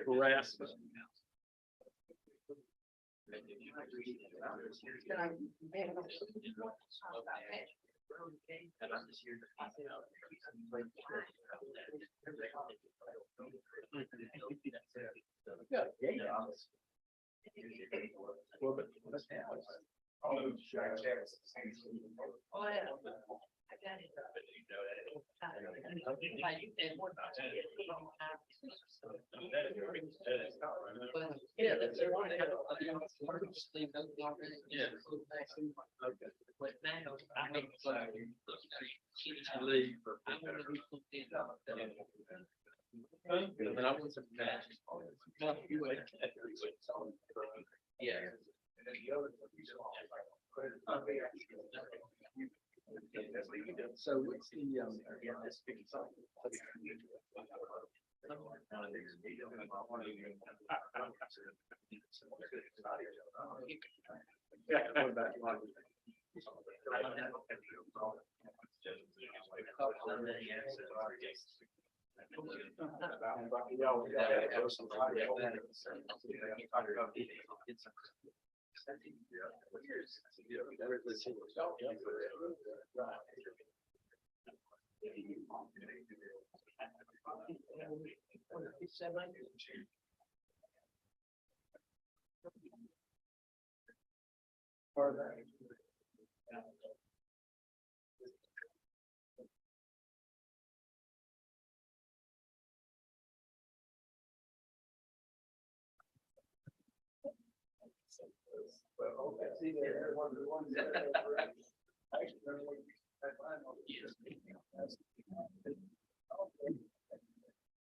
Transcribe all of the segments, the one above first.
Harassment. Yeah, that's it. So what's the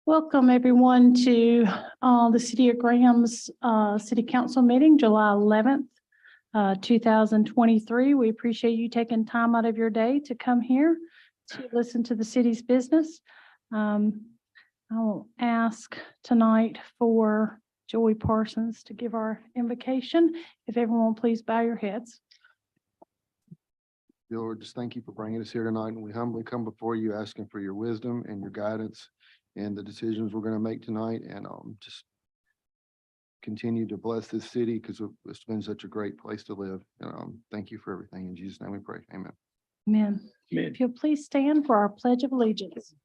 Welcome everyone to the City of Graham's City Council meeting, July 11th, 2023. We appreciate you taking time out of your day to come here to listen to the city's business. I will ask tonight for Joey Parsons to give our invocation. If everyone will please bow your heads. Lord, just thank you for bringing us here tonight, and we humbly come before you asking for your wisdom and your guidance in the decisions we're going to make tonight, and just continue to bless this city because it's been such a great place to live. Thank you for everything. In Jesus' name we pray. Amen. Amen. Amen. If you'll please stand for our Pledge of Allegiance.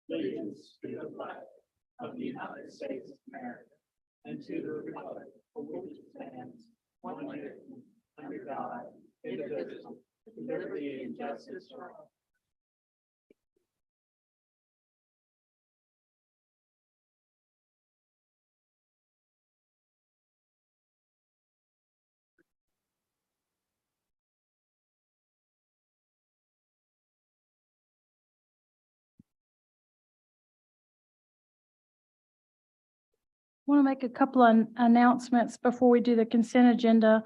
Allegiance to the flag of the United States of America and to the republic for which it stands, one nation, under God, indivisible, with liberty and justice for all. Want to make a couple of announcements before we do the consent agenda.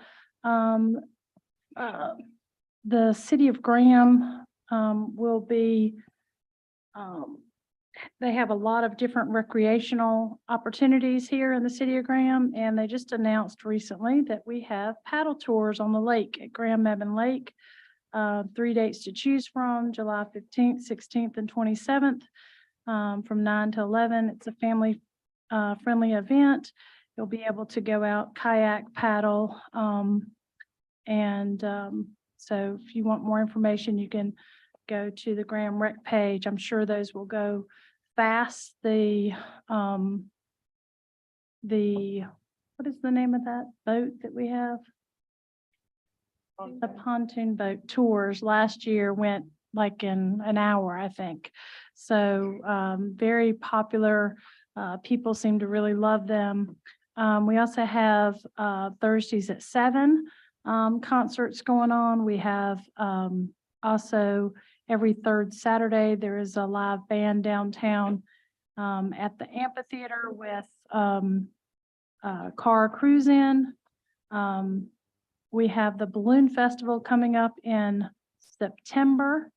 The City of Graham will be, they have a lot of different recreational opportunities here in the City of Graham, and they just announced recently that we have paddle tours on the lake at Graham Evan Lake. 3 dates to choose from: July 15th, 16th, and 27th, from 9 to 11. It's a family friendly event. You'll be able to go out, kayak, paddle, so if you want more information, you can go to the Graham Rec page. I'm sure those will go fast. The what is the name of that boat that we have? The pontoon boat tours last year went like in an hour, I think. So very popular. People seem to really love them. We also have Thursdays at 7 concerts going on. We have also every third Saturday, there is a live band downtown at the amphitheater with car cruise in. We have the Balloon Festival coming up in September,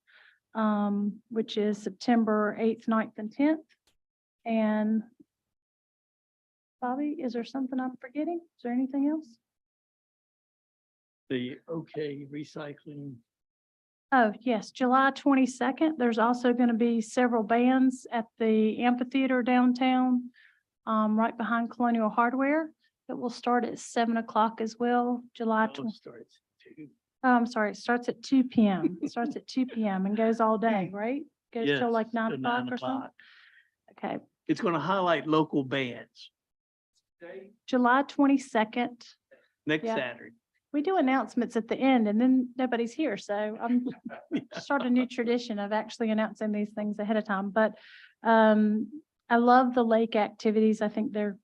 which is September 8th, 9th, and 10th. And Bobby, is there something I'm forgetting? Is there anything else? The OK Recycling Oh, yes, July 22nd. There's also going to be several bands at the amphitheater downtown, right behind Colonial Hardware. It will start at 7 o'clock as well, July Oh, 20. starts to- Oh, I'm sorry, it starts at 2 p.m. It starts at 2 p.m. and goes all day, right? Goes Yes, till like 9 till o'clock 9 or something? o'clock. Okay, It's gonna highlight local bands. July 22nd. Next Yeah. Saturday. We do announcements at the end and then nobody's here, so I'm start a new tradition of actually announcing these things ahead of time, but I love the lake activities. I think they're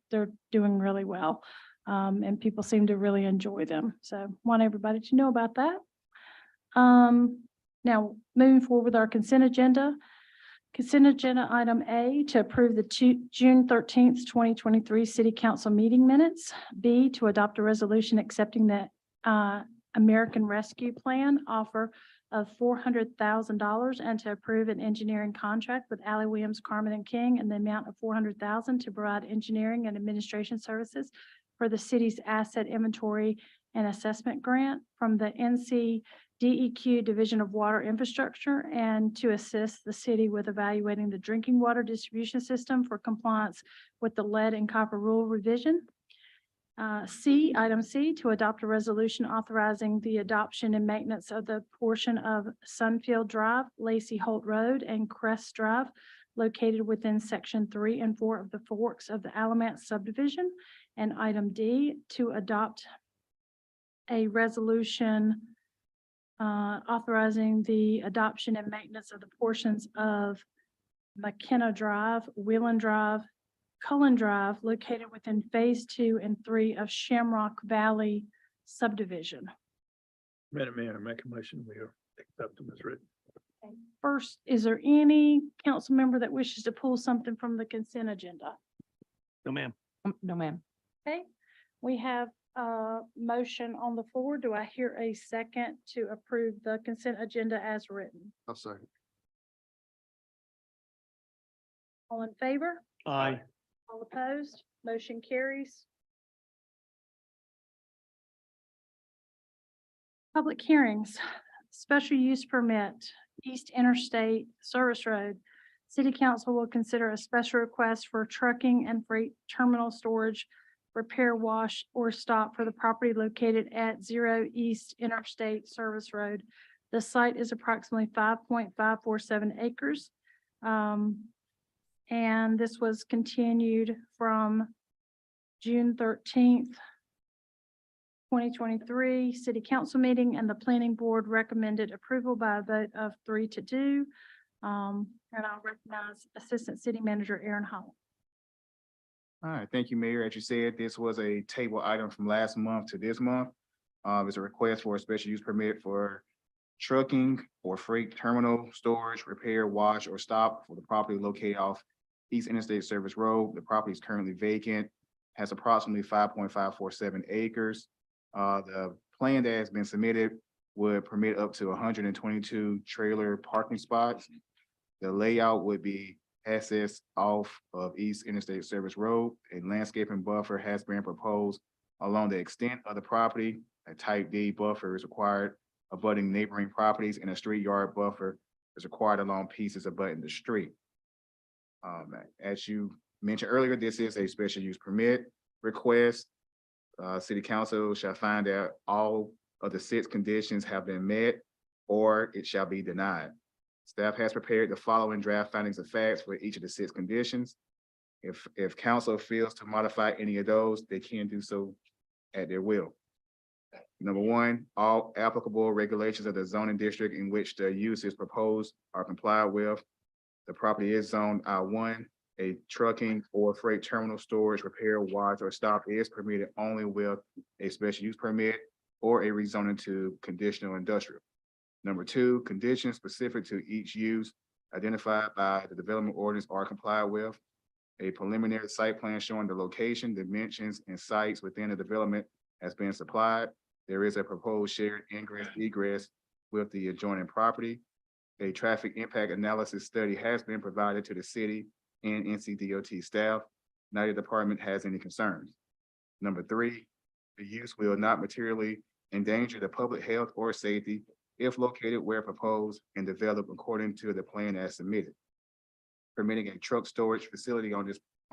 doing really well. And people seem to really enjoy them. So want everybody to know about that. Now moving forward with our consent agenda. Consent agenda item A, to approve the June 13th, 2023 City Council meeting minutes. B, to adopt a resolution accepting the American Rescue Plan offer of $400,000 and to approve an engineering contract with Allie Williams, Carmen and King in the amount of $400,000 to provide engineering and administration services for the city's asset inventory and assessment grant from the NC DEQ Division of Water Infrastructure and to assist the city with evaluating the drinking water distribution system for compliance with the lead and copper rule revision. Item C, to adopt a resolution authorizing the adoption and maintenance of the portion of Sunfield Drive, Lacey Holt Road, and Crest Drive located within section 3 and 4 of the Forks of the Alamance subdivision. And item D, to adopt a resolution authorizing the adoption and maintenance of the portions of McKenna Drive, Wheelan Drive, Cullen Drive, located within phase 2 and 3 of Shamrock Valley subdivision. Madam Mayor, I make a motion, we accept them as written. First, is there any council member that wishes to pull something from the consent agenda? No, ma'am. No, ma'am. Okay, we have a motion on the floor. Do I hear a second to approve the consent agenda as written? I'll second. All in favor? Aye. All opposed? Motion carries. Public hearings, special use permit, East Interstate Service Road. City Council will consider a special request for trucking and freight terminal storage, repair, wash, or stop for the property located at 0 East Interstate Service Road. The site is approximately 5.547 acres. And this was continued from June 13th, 2023 City Council meeting, and the Planning Board recommended approval by a vote of 3-2. And I'll recognize Assistant City Manager Aaron Hall. All right, thank you, Mayor. As you said, this was a table item from last month to this month. It's a request for a special use permit for trucking or freight terminal storage, repair, wash, or stop for the property located off East Interstate Service Road. The property is currently vacant, has approximately 5.547 acres. The plan that has been submitted would permit up to 122 trailer parking spots. The layout would be access off of East Interstate Service Road. A landscaping buffer has been proposed along the extent of the property. A type D buffer is required abutting neighboring properties, and a street yard buffer is required along pieces abutting the street. As you mentioned earlier, this is a special use permit request. City Council shall find that all of the 6 conditions have been met, or it shall be denied. Staff has prepared the following draft findings of facts for each of the 6 conditions. If council feels to modify any of those, they can do so at their will. Number 1, all applicable regulations of the zoning district in which the use is proposed are complied with. The property is zoned I1. A trucking or freight terminal storage, repair, wash, or stop is permitted only with a special use permit or a rezoning to conditional industrial. Number 2, conditions specific to each use identified by the development ordinance are complied with. A preliminary site plan showing the location, dimensions, and sites within the development has been supplied. There is a proposed shared ingress egress with the adjoining property. A traffic impact analysis study has been provided to the city and NCDOT staff. Neither department has any concerns. Number 3, the use will not materially endanger the public health or safety if located where proposed and developed according to the plan as submitted. Permitting a truck storage facility on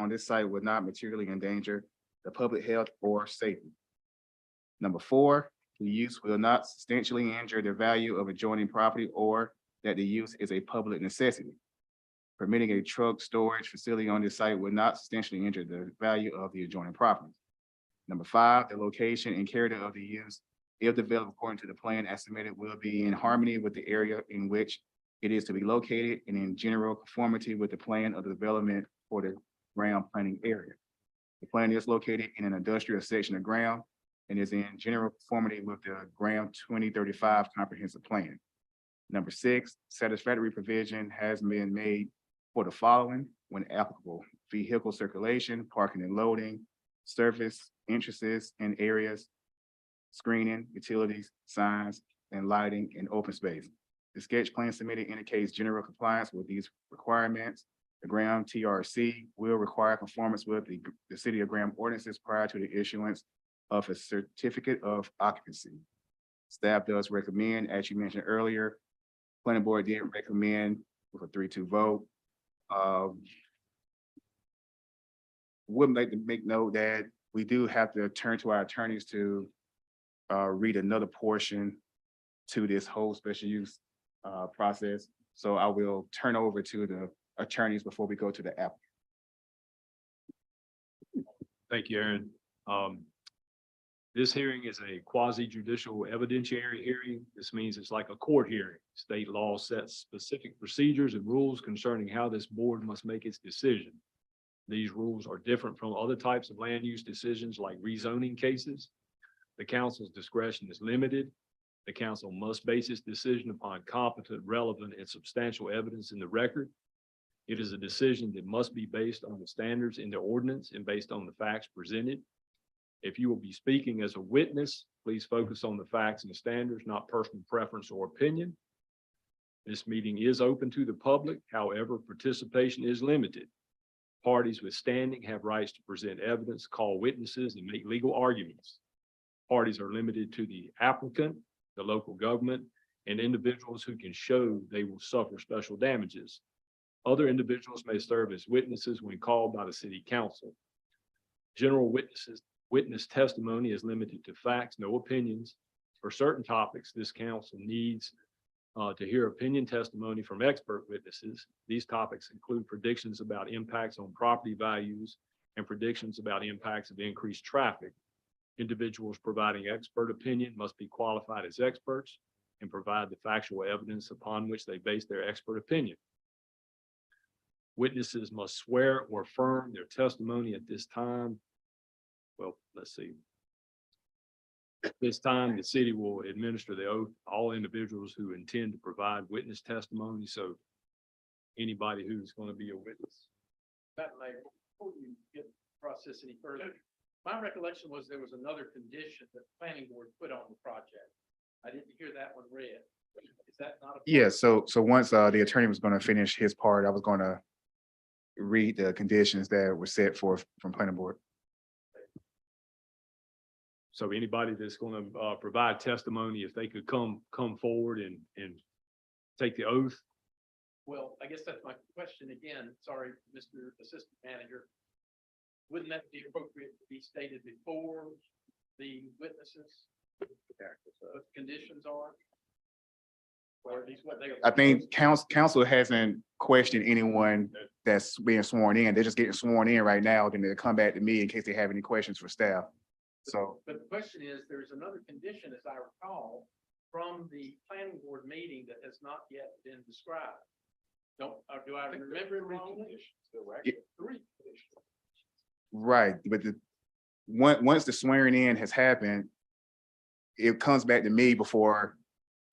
this site would not materially endanger the public health or safety. Number 4, the use will not substantially injure the value of adjoining property or that the use is a public necessity. Permitting a truck storage facility on this site would not substantially injure the value of the adjoining property. Number 5, the location and character of the use, if developed according to the plan as submitted, will be in harmony with the area in which it is to be located and in general conformity with the plan of the development for the ground planning area. The plan is located in an industrial section of ground and is in general conformity with the Graham 2035 comprehensive plan. Number 6, satisfactory provision has been made for the following when applicable: vehicle circulation, parking and loading, surface entrances and areas, screening, utilities, signs, and lighting and open space. The sketch plan submitted indicates general compliance with these requirements. The Graham TRC will require conformance with the City of Graham ordinances prior to the issuance of a certificate of occupancy. Staff does recommend, as you mentioned earlier, planning board did recommend with a 3-2 vote. Would like to make note that we do have to turn to our attorneys to read another portion to this whole special use process. So I will turn over to the attorneys before we go to the applicant. Thank you, Aaron. This hearing is a quasi judicial evidentiary hearing. This means it's like a court hearing. State law sets specific procedures and rules concerning how this board must make its decision. These rules are different from other types of land use decisions like rezoning cases. The council's discretion is limited. The council must base its decision upon competent, relevant, and substantial evidence in the record. It is a decision that must be based on the standards in the ordinance and based on the facts presented. If you will be speaking as a witness, please focus on the facts and the standards, not personal preference or opinion. This meeting is open to the public. However, participation is limited. Parties with standing have rights to present evidence, call witnesses, and make legal arguments. Parties are limited to the applicant, the local government, and individuals who can show they will suffer special damages. Other individuals may serve as witnesses when called by the city council. General witness testimony is limited to facts, no opinions. For certain topics, this council needs to hear opinion testimony from expert witnesses. These topics include predictions about impacts on property values and predictions about impacts of increased traffic. Individuals providing expert opinion must be qualified as experts and provide the factual evidence upon which they base their expert opinion. Witnesses must swear or affirm their testimony at this time. Well, let's see. At this time, the city will administer the oath to all individuals who intend to provide witness testimony. So anybody who's going to be a witness. Madam Mayor, before you get process any further, my recollection was there was another condition that the planning board put on the project. I didn't hear that one read. Is that not? Yeah, so once the attorney was going to finish his part, I was going to read the conditions that were set forth from planning board. So anybody that's going to provide testimony, if they could come forward and take the oath. Well, I guess that's my question again. Sorry, Mr. Assistant Manager. Wouldn't that be appropriate to be stated before the witnesses? What the conditions are? Or at least what they. I think council hasn't questioned anyone that's being sworn in. They're just getting sworn in right now. Then they'll come back to me in case they have any questions for staff. So, But the question is, there's another condition, as I recall, from the planning board meeting that has not yet been described. Do I remember it wrongly? Yeah. Three. right, but once the swearing in has happened, it comes back to me before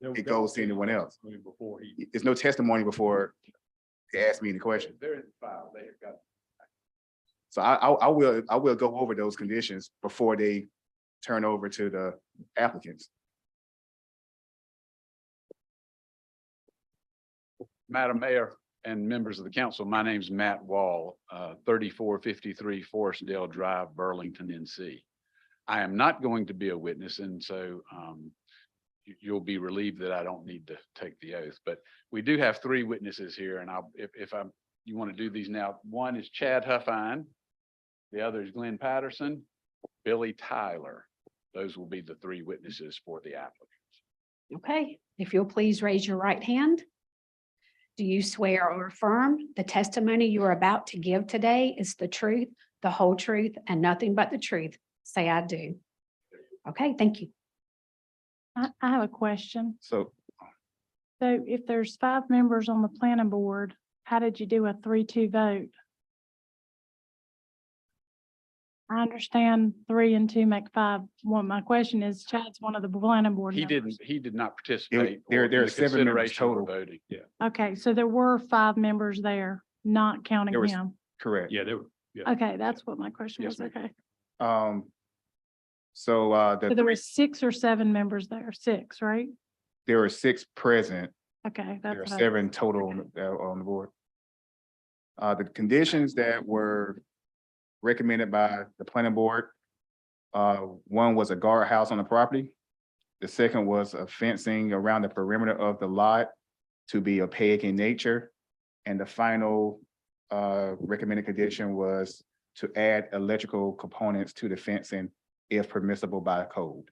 it goes to anyone else. Before he. There's no testimony before they ask me any question. They're in the file, they have got. So I will go over those conditions before they turn over to the applicants. Madam Mayor and members of the council, my name is Matt Wall, 3453 Forestdale Drive, Burlington, NC. I am not going to be a witness, and so you'll be relieved that I don't need to take the oath, but we do have three witnesses here and you want to do these now. One is Chad Huffine. The other is Glenn Patterson, Billy Tyler. Those will be the three witnesses for the applicant. Okay, if you'll please raise your right hand. Do you swear or affirm the testimony you are about to give today is the truth, the whole truth, and nothing but the truth? Say, I do. Okay, thank you. I have a question. So So if there's 5 members on the planning board, how did you do a 3-2 vote? I understand 3 and 2 make 5. Well, my question is, Chad's one of the planning board He members. he did not participate. there- or there in are the 7 members consideration for total. Voting. Yeah. Okay, so there were 5 members there, not counting There was- him. correct. Yeah, they were, Okay, that's what my question Yes, was. ma'am. Okay. So So there were 6 or 7 members there, 6, right? there were 6 present. Okay, There are that's what I- 7 total on the board. The conditions that were recommended by the planning board. One was a guardhouse on the property. The second was a fencing around the perimeter of the lot to be opaque in nature. And the final recommended condition was to add electrical components to the fencing if permissible by code.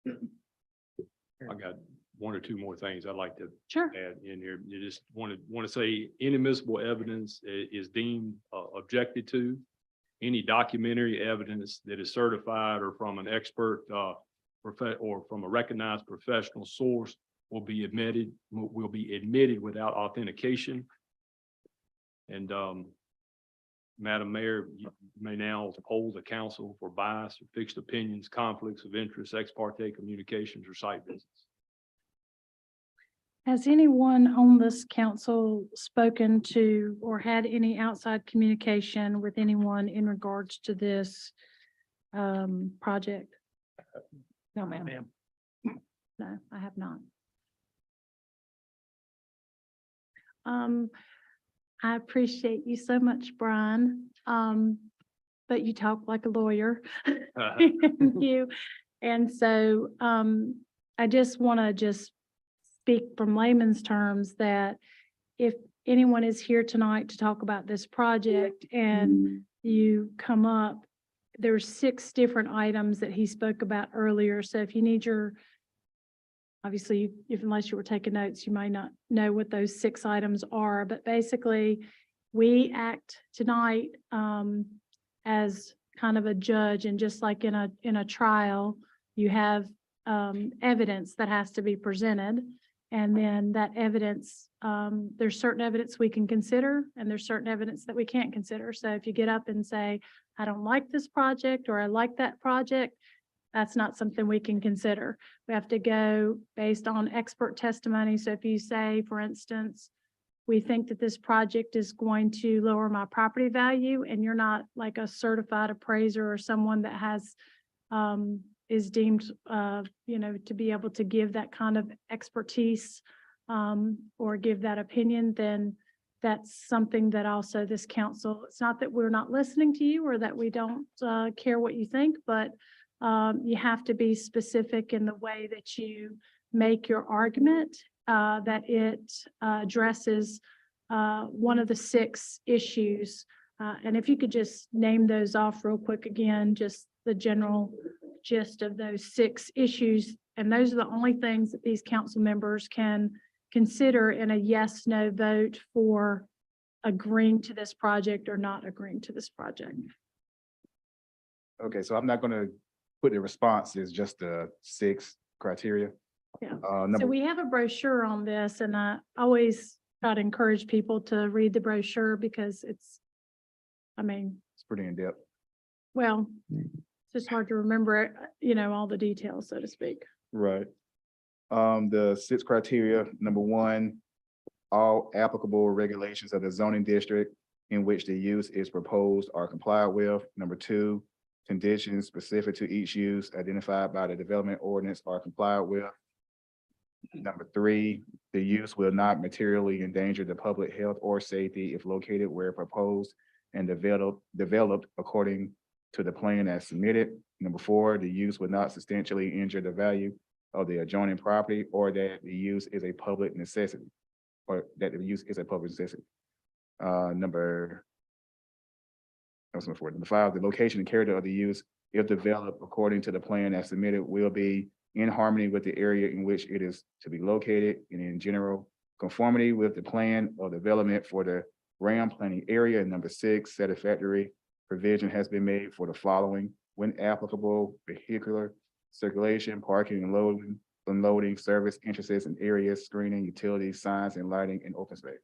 I got 1 or 2 more things I'd like to Sure. add in here. You just want to say inadmissible evidence is deemed objected to. Any documentary evidence that is certified or from an expert or from a recognized professional source will be admitted without authentication. And Madam Mayor, you may now hold the council for bias or fixed opinions, conflicts of interest, ex parte communications, or site visits. Has anyone on this council spoken to or had any outside communication with anyone in regards to this project? No, ma'am. No, I have not. I appreciate you so much, Brian. But you talk like a lawyer. And so, I just want to speak from layman's terms that if anyone is here tonight to talk about this project and you come up, there's 6 different items that he spoke about earlier. So if you need obviously, unless you were taking notes, you may not know what those 6 items are, but basically we act tonight as kind of a judge, and just like in a trial, you have evidence that has to be presented. And then that evidence, there's certain evidence we can consider and there's certain evidence that we can't consider. So if you get up and say, I don't like this project or I like that project, that's not something we can consider. We have to go based on expert testimony. So if you say, for instance, we think that this project is going to lower my property value, and you're not like a certified appraiser or someone that has, is deemed, to be able to give that kind of expertise, or give that opinion, then that's something that also this council, it's not that we're not listening to you or that we don't care what you think, but you have to be specific in the way that you make your argument, that it addresses one of the 6 issues. And if you could just name those off real quick again, just the general gist of those 6 issues. And those are the only things that these council members can consider in a yes, no vote for agreeing to this project or not agreeing to this project. Okay, so I'm not gonna put the response as just the 6 criteria. Yeah. Uh, So number, we have a brochure on this, and I always try to encourage people to read the brochure because it's pretty in-depth. well, it's just hard to remember, all the details, so to speak. Right. The 6 criteria, number 1, all applicable regulations of the zoning district in which the use is proposed are complied with. Number 2, conditions specific to each use identified by the development ordinance are complied with. Number three, the use will not materially endanger the public health or safety if located where proposed and developed according to the plan as submitted. Number four, the use will not substantially injure the value of the adjoining property or that the use is a public necessity. Or that the use is a public necessity. Number five, the location and character of the use, if developed according to the plan as submitted, will be in harmony with the area in which it is to be located and in general conformity with the plan of development for the Ram planning area. And number six, satisfactory provision has been made for the following: when applicable, vehicular circulation, parking and loading, unloading, service entrances and areas, screening, utilities, signs and lighting, and open space.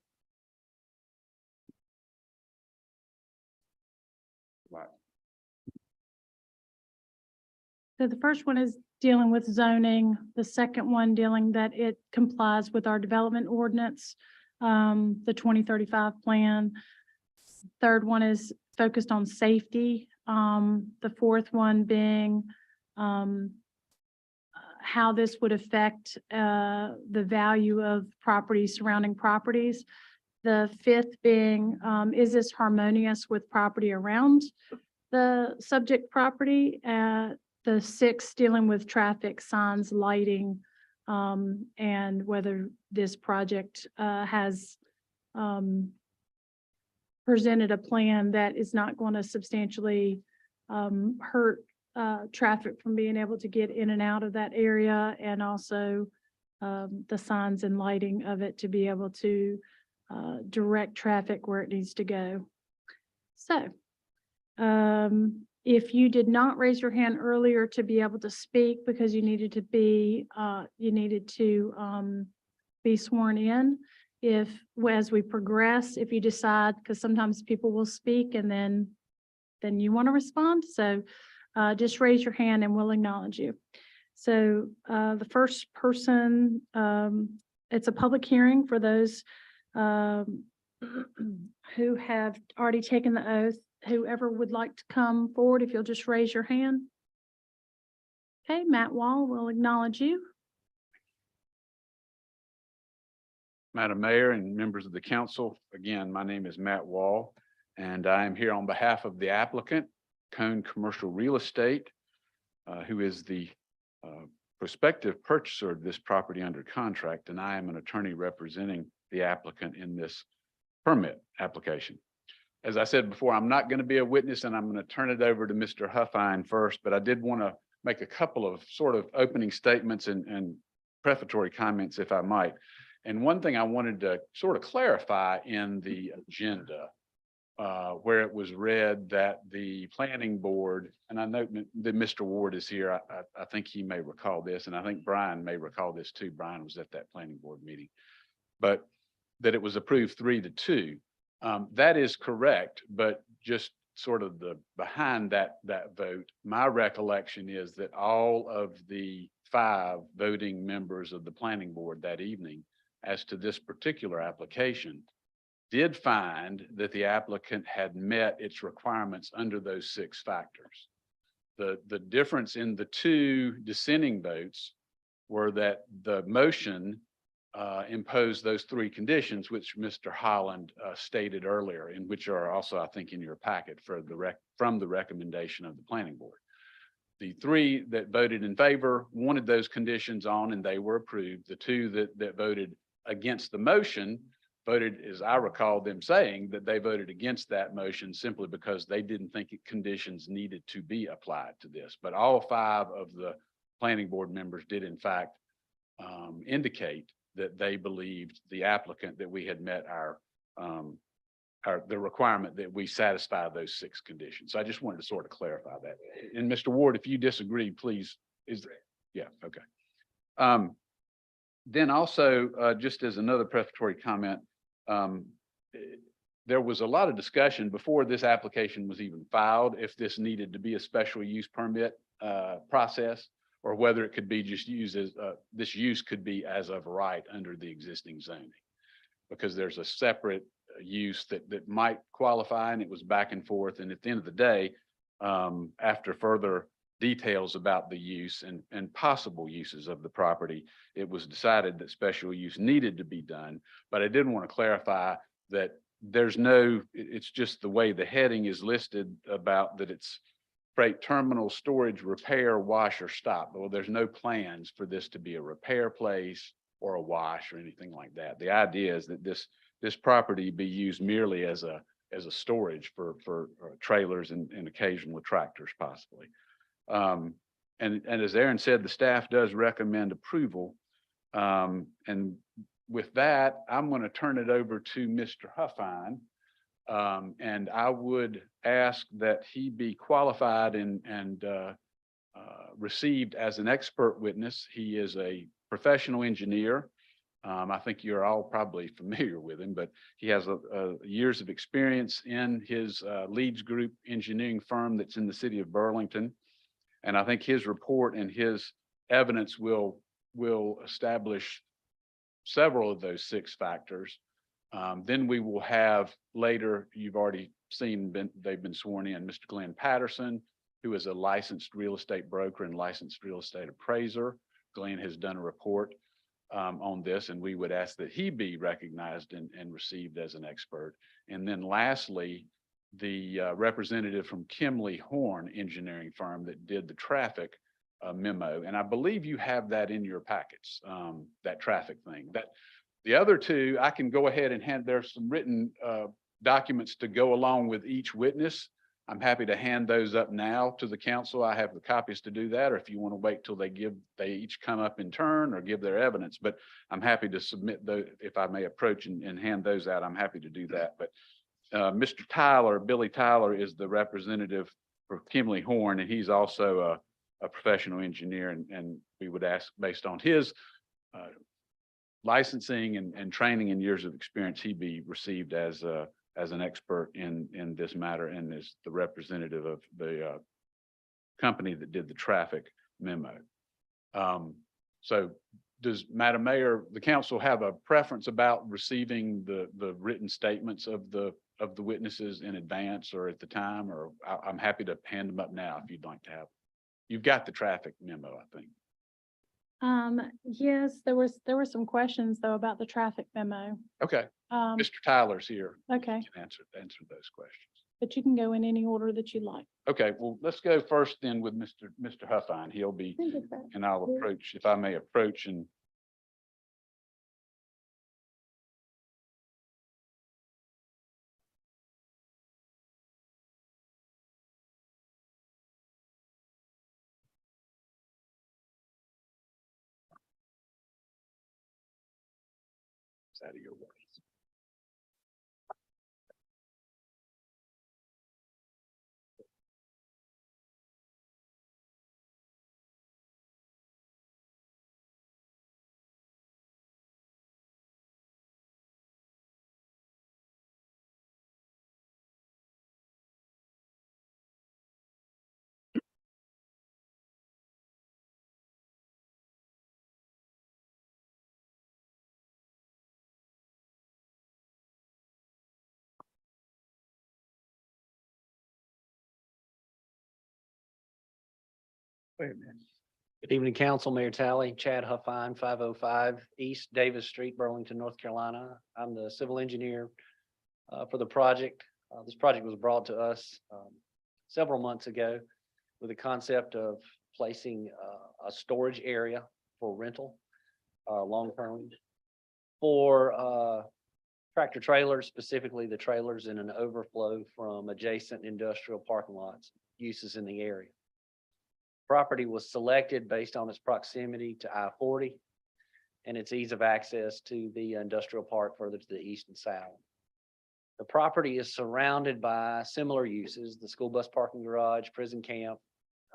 So the first one is dealing with zoning. The second one dealing that it complies with our development ordinance, the 2035 plan. Third one is focused on safety. The fourth one being how this would affect the value of properties, surrounding properties. The fifth being, is this harmonious with property around the subject property? The sixth dealing with traffic signs, lighting, and whether this project has presented a plan that is not going to substantially hurt traffic from being able to get in and out of that area, and also the signs and lighting of it to be able to direct traffic where it needs to go. So if you did not raise your hand earlier to be able to speak because you needed to be sworn in, as we progress, if you decide, because sometimes people will speak and then you want to respond. So just raise your hand and we'll acknowledge you. So the first person, it's a public hearing for those who have already taken the oath. Whoever would like to come forward, if you'll just raise your hand. Okay, Matt Wall will acknowledge you. Madam Mayor and members of the council, again, my name is Matt Wall, and I am here on behalf of the applicant, Cone Commercial Real Estate, who is the prospective purchaser of this property under contract, and I am an attorney representing the applicant in this permit application. As I said before, I'm not going to be a witness, and I'm going to turn it over to Mr. Huffine first, but I did want to make a couple of sort of opening statements and prefatory comments, if I might. And one thing I wanted to sort of clarify in the agenda, where it was read that the planning board, and I know that Mr. Ward is here, I think he may recall this, and I think Brian may recall this too. Brian was at that planning board meeting, but that it was approved 3-2. That is correct, but just sort of the behind that vote, my recollection is that all of the 5 voting members of the planning board that evening as to this particular application did find that the applicant had met its requirements under those 6 factors. The difference in the 2 dissenting votes were that the motion imposed those 3 conditions, which Mr. Holland stated earlier, and which are also, I think, in your packet for from the recommendation of the planning board. The 3 that voted in favor wanted those conditions on, and they were approved. The 2 that voted against the motion voted, as I recall them saying, that they voted against that motion simply because they didn't think conditions needed to be applied to this. But all 5 of the planning board members did in fact indicate that they believed the applicant that we had met the requirement that we satisfy those 6 conditions. So I just wanted to sort of clarify that. And Mr. Ward, if you disagree, please, yeah, okay. Then also, just as another prefatory comment, there was a lot of discussion before this application was even filed, if this needed to be a special use permit process, or whether it could be just used as, this use could be as of right under the existing zoning. Because there's a separate use that might qualify, and it was back and forth. And at the end of the day, after further details about the use and possible uses of the property, it was decided that special use needed to be done. But I did want to clarify that there's no, it's just the way the heading is listed about that it's freight terminal, storage, repair, wash, or stop. Well, there's no plans for this to be a repair place or a wash or anything like that. The idea is that this property be used merely as a storage for trailers and occasional tractors possibly. And as Aaron said, the staff does recommend approval. And with that, I'm going to turn it over to Mr. Huffine. And I would ask that he be qualified and received as an expert witness. He is a professional engineer. I think you're all probably familiar with him, but he has years of experience in his Leeds Group engineering firm that's in the city of Burlington. And I think his report and his evidence will establish several of those 6 factors. Then we will have later, you've already seen, they've been sworn in, Mr. Glenn Patterson, who is a licensed real estate broker and licensed real estate appraiser. Glenn has done a report on this, and we would ask that he be recognized and received as an expert. And then lastly, the representative from Kimley Horn engineering firm that did the traffic memo. And I believe you have that in your packets, that traffic thing. That the other 2, I can go ahead and hand, there's some written documents to go along with each witness. I'm happy to hand those up now to the council. I have the copies to do that, or if you want to wait till they each come up in turn or give their evidence, but I'm happy to submit those. If I may approach and hand those out, I'm happy to do that. But Mr. Tyler, Billy Tyler, is the representative for Kimley Horn, and he's also a professional engineer, and we would ask, based on his licensing and training and years of experience, he be received as an expert in this matter and is the representative of the company that did the traffic memo. So does Madam Mayor, the council have a preference about receiving the written statements of the witnesses in advance or at the time, or I'm happy to hand them up now if you'd like to have. You've got the traffic memo, I think. Yes, there were some questions though about the traffic memo. Okay, Um, Mr. Tyler's here. okay, Can answer those questions. but you can go in any order that you like. Okay, well, let's go first then with Mr. Huffine. He'll be, and I'll approach, if I may approach and it's out of your way. Wait a minute. Good evening, Council, Mayor Talley, Chad Huffine, 505 East Davis Street, Burlington, North Carolina. I'm the civil engineer for the project. This project was brought to us several months ago with the concept of placing a storage area for rental, long-term, for tractor trailers, specifically the trailers in an overflow from adjacent industrial parking lots, uses in the area. Property was selected based on its proximity to I-40 and its ease of access to the industrial park further to the east and south. The property is surrounded by similar uses, the school bus parking garage, prison camp.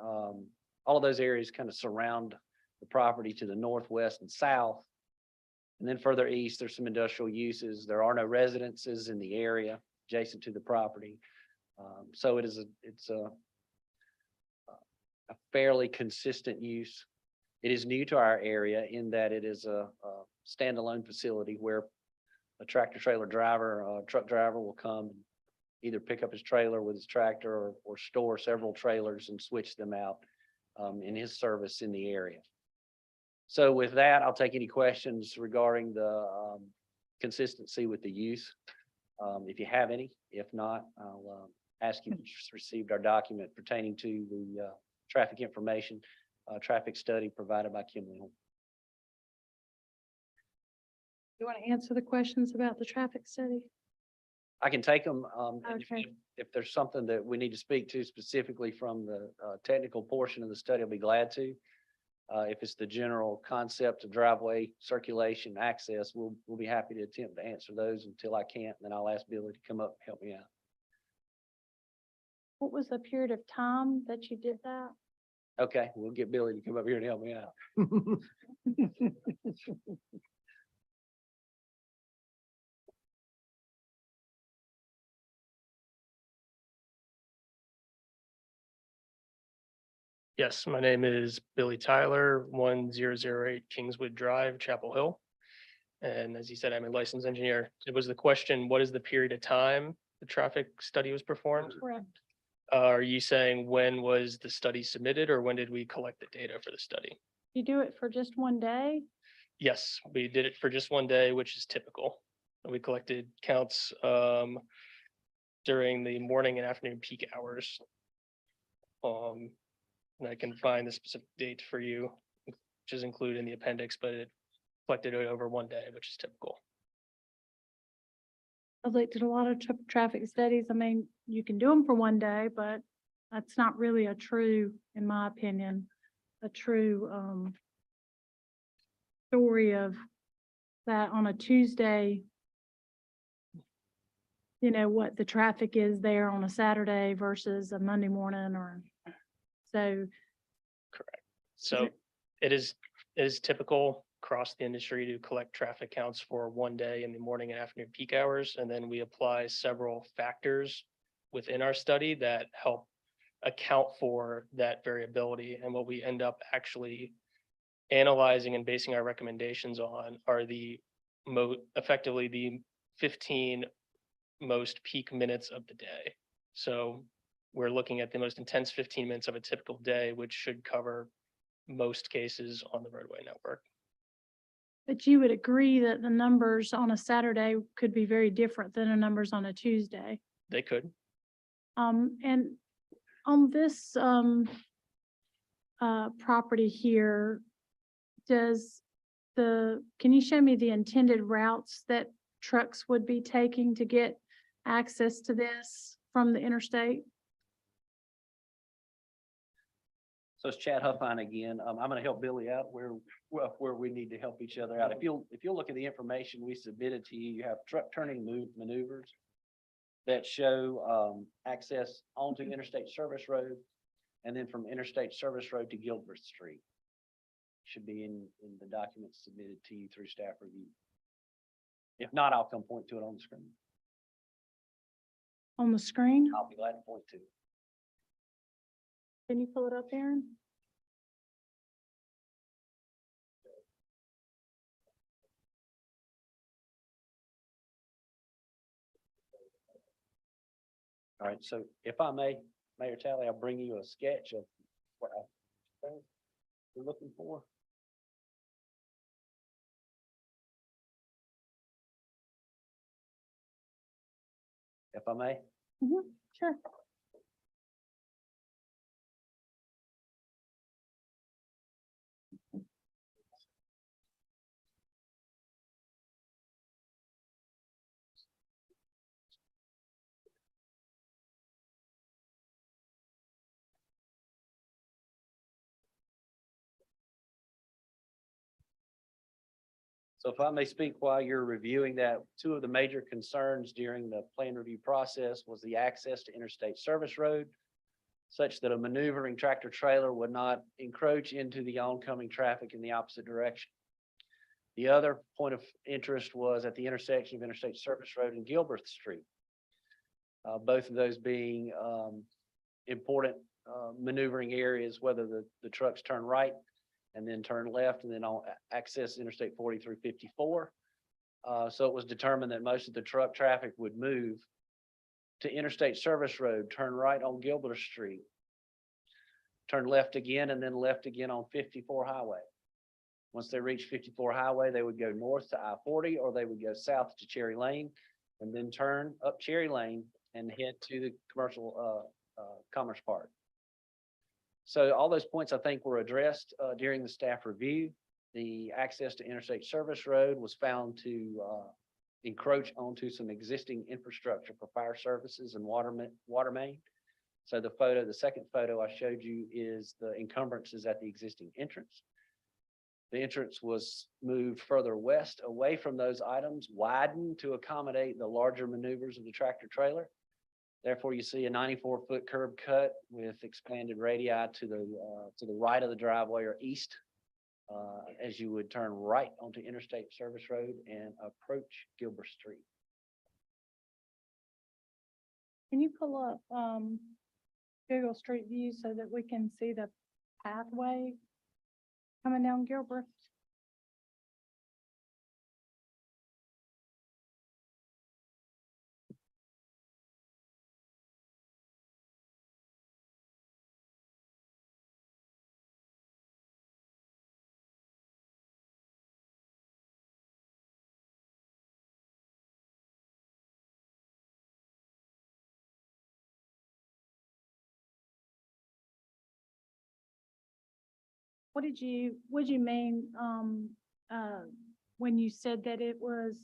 All of those areas kind of surround the property to the northwest and south. And then further east, there's some industrial uses. There are no residences in the area adjacent to the property. So it's a fairly consistent use. It is new to our area in that it is a standalone facility where a tractor trailer driver, truck driver will come and either pick up his trailer with his tractor or store several trailers and switch them out in his service in the area. So with that, I'll take any questions regarding the consistency with the use. If you have any, if not, I'll ask you if you just received our document pertaining to the traffic information, traffic study provided by Kim Little. You want to answer the questions about the traffic study? I can take them. Okay. If there's something that we need to speak to specifically from the technical portion of the study, I'll be glad to. If it's the general concept of driveway circulation access, we'll be happy to attempt to answer those until I can't. Then I'll ask Billy to come up and help me out. What was the period of time that you did that? Okay, we'll get Billy to come up here and help me out. Yes, my name is Billy Tyler, 1008 Kingswood Drive, Chapel Hill. And as you said, I'm a licensed engineer. It was the question, what is the period of time the traffic study was performed? Correct. Are you saying when was the study submitted or when did we collect the data for the study? You do it for just one day? Yes, we did it for just one day, which is typical. We collected counts during the morning and afternoon peak hours. And I can find the specific date for you, which is included in the appendix, but it collected it over one day, which is typical. I looked at a lot of traffic studies. I mean, you can do them for one day, but that's not really a true, in my opinion, a true story of that on a Tuesday. You know, what the traffic is there on a Saturday versus a Monday morning or so. Correct. So it is typical across the industry to collect traffic counts for one day in the morning and afternoon peak hours. And then we apply several factors within our study that help account for that variability. And what we end up actually analyzing and basing our recommendations on are the effectively the 15 most peak minutes of the day. So we're looking at the most intense 15 minutes of a typical day, which should cover most cases on the roadway network. But you would agree that the numbers on a Saturday could be very different than the numbers on a Tuesday. They could. And on this property here, can you show me the intended routes that trucks would be taking to get access to this from the interstate? So it's Chad Huffine again. I'm going to help Billy out where we need to help each other out. If you'll look at the information we submitted to you, you have truck turning maneuvers that show access onto Interstate Service Road and then from Interstate Service Road to Gilbert Street. Should be in the documents submitted to you through staff review. If not, I'll come point to it on the screen. On the screen? I'll be glad to point to it. Can you pull it up, Aaron? All right, so if I may, Mayor Talley, I'll bring you a sketch of what we're looking for. If I may. Sure. So if I may speak while you're reviewing that, two of the major concerns during the plan review process was the access to Interstate Service Road, such that a maneuvering tractor trailer would not encroach into the oncoming traffic in the opposite direction. The other point of interest was at the intersection of Interstate Service Road and Gilbert Street. Both of those being important maneuvering areas, whether the trucks turn right and then turn left and then on access Interstate 40 through 54. So it was determined that most of the truck traffic would move to Interstate Service Road, turn right on Gilbert Street. Turn left again and then left again on 54 Highway. Once they reach 54 Highway, they would go north to I-40 or they would go south to Cherry Lane and then turn up Cherry Lane and head to the commercial Commerce Park. So all those points I think were addressed during the staff review. The access to Interstate Service Road was found to encroach onto some existing infrastructure for fire services and water main. So the second photo I showed you is the encumbrances at the existing entrance. The entrance was moved further west away from those items, widened to accommodate the larger maneuvers of the tractor trailer. Therefore, you see a 94-foot curb cut with expanded radii to the right of the driveway or east as you would turn right onto Interstate Service Road and approach Gilbert Street. Can you pull up, Google Street View so that we can see the pathway coming down Gilbert? What did you mean, when you said that it was,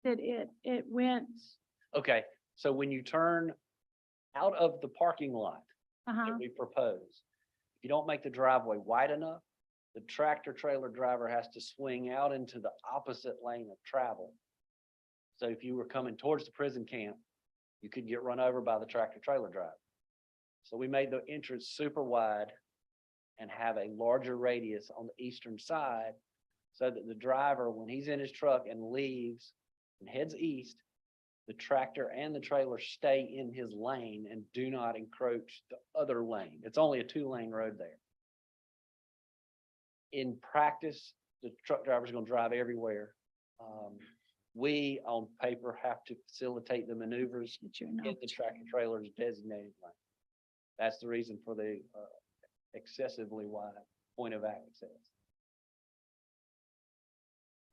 that it went, Okay, so when you turn out of the parking lot that we propose, if you don't make the driveway wide enough, the tractor trailer driver has to swing out into the opposite lane of travel. So if you were coming towards the prison camp, you could get run over by the tractor trailer driver. So we made the entrance super wide and have a larger radius on the eastern side so that the driver, when he's in his truck and leaves and heads east, the tractor and the trailer stay in his lane and do not encroach the other lane. It's only a 2-lane road there. In practice, the truck driver's gonna drive everywhere. We, on paper, have to facilitate the maneuvers in the tractor trailer's designated lane. That's the reason for the excessively wide point of access.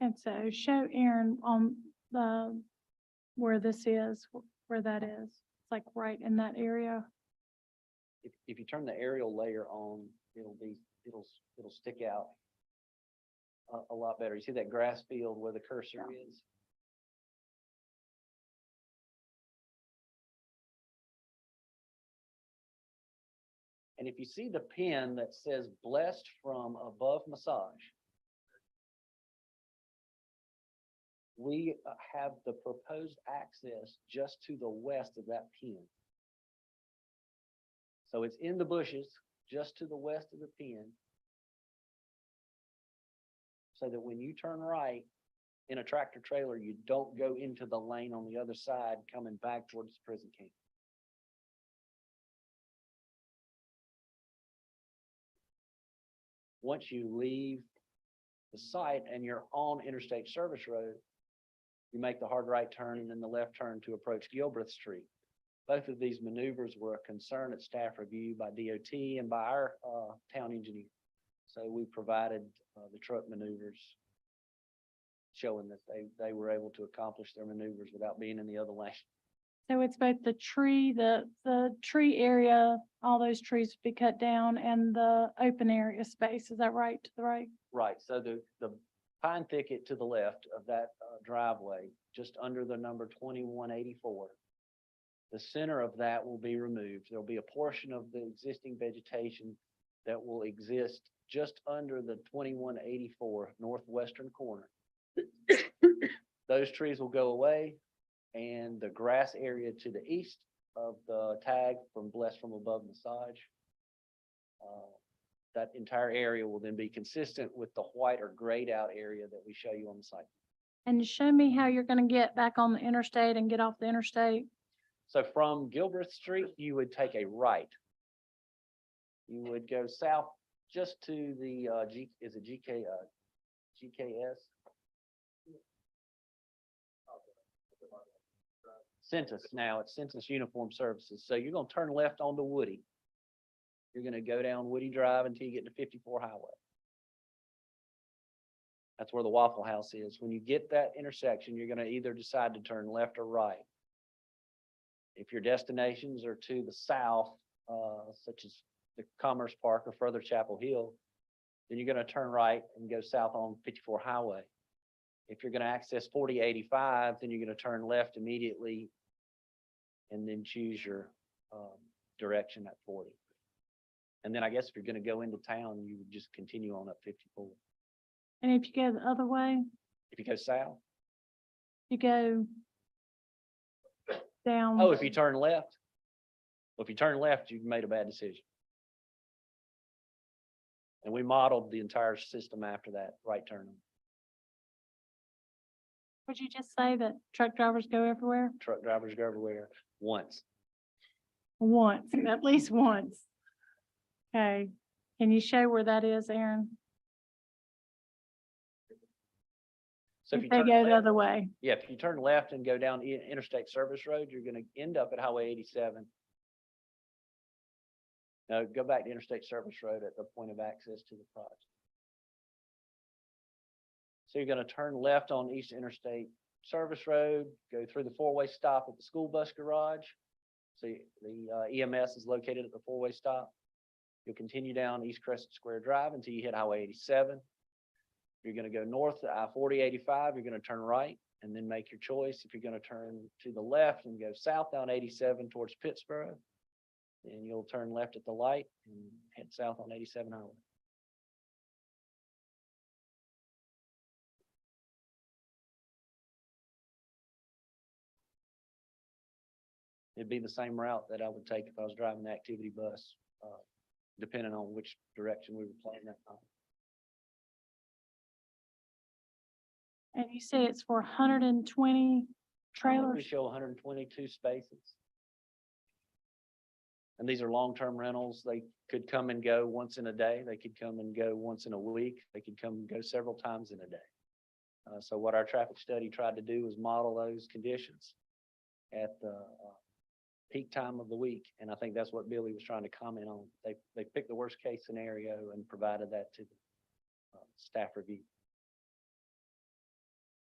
and so show Aaron on where this is, where that is. It's like right in that area. If you turn the aerial layer on, it'll stick out a lot better. You see that grass field where the cursor is? And if you see the pin that says blessed from above massage, we have the proposed access just to the west of that pin. So it's in the bushes, just to the west of the pin. So that when you turn right in a tractor trailer, you don't go into the lane on the other side coming back towards the prison camp. Once you leave the site and you're on Interstate Service Road, you make the hard right turn and then the left turn to approach Gilbreth Street. Both of these maneuvers were a concern at staff review by DOT and by our town engineer. So we provided the truck maneuvers showing that they were able to accomplish their maneuvers without being in the other lane. So it's both the tree area, all those trees be cut down and the open area space. Is that right? To the right? Right, so the pine thicket to the left of that driveway, just under the number 2184, the center of that will be removed. There'll be a portion of the existing vegetation that will exist just under the 2184 northwestern corner. Those trees will go away, and the grass area to the east of the tag from Blessed from Above Massage, that entire area will then be consistent with the white or grayed out area that we show you on the site. And show me how you're gonna get back on the interstate and get off the interstate. So from Gilbreth Street, you would take a right. You would go south just to the GKS? Census now, it's Census Uniform Services. So you're gonna turn left onto Woody. You're gonna go down Woody Drive until you get to 54 Highway. That's where the Waffle House is. When you get that intersection, you're gonna either decide to turn left or right. If your destinations are to the south, such as the Commerce Park or further Chapel Hill, then you're gonna turn right and go south on 54 Highway. If you're gonna access 4085, then you're gonna turn left immediately and then choose your direction at 40. And then I guess if you're gonna go into town, you would just continue on up 54. And if you go the other way, If you go south, you go down. oh, if you turn left, well, if you turn left, you've made a bad decision. And we modeled the entire system after that right turn. Would you just say that truck drivers go everywhere? Truck drivers go everywhere once. Once, at least once. Okay, can you show where that is, Aaron? So If if you they turn go the left, other way, yeah, if you turn left and go down Interstate Service Road, you're gonna end up at Highway 87. No, go back to Interstate Service Road at the point of access to the project. So you're gonna turn left on East Interstate Service Road, go through the four-way stop at the school bus garage. So the EMS is located at the four-way stop. You'll continue down East Crescent Square Drive until you hit Highway 87. You're gonna go north to I-4085, you're gonna turn right and then make your choice. If you're gonna turn to the left and go south down 87 towards Pittsburgh, then you'll turn left at the light and head south on 87 Highway. It'd be the same route that I would take if I was driving the activity bus, depending on which direction we were playing that time. and you say it's for 120 We trailers? show 122 spaces. And these are long-term rentals. They could come and go once in a day. They could come and go once in a week. They could come and go several times in a day. So what our traffic study tried to do was model those conditions at the peak time of the week. And I think that's what Billy was trying to comment on. They picked the worst case scenario and provided that to the staff review.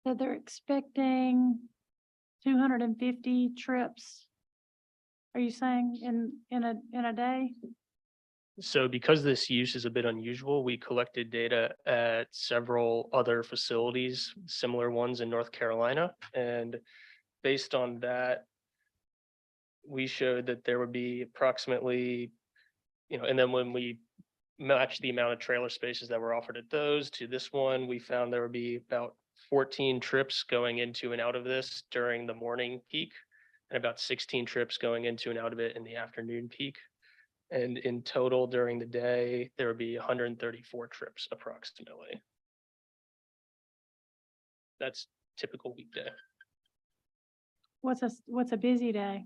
So they're expecting 250 trips. Are you saying in a day? So because this use is a bit unusual, we collected data at several other facilities, similar ones in North Carolina. And based on that, we showed that there would be approximately, and then when we matched the amount of trailer spaces that were offered at those to this one, we found there would be about 14 trips going into and out of this during the morning peak, and about 16 trips going into and out of it in the afternoon peak. And in total during the day, there would be 134 trips approximately. That's typical weekday. What's a busy day?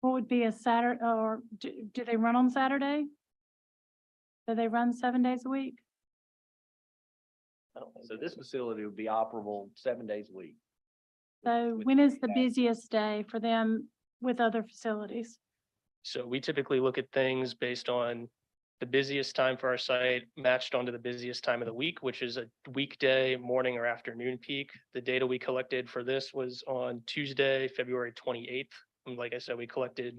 What would be a Saturday, or do they run on Saturday? Do they run 7 days a week? So this facility would be operable 7 days a week. So when is the busiest day for them with other facilities? So we typically look at things based on the busiest time for our site matched onto the busiest time of the week, which is a weekday morning or afternoon peak. The data we collected for this was on Tuesday, February 28th. And like I said, we collected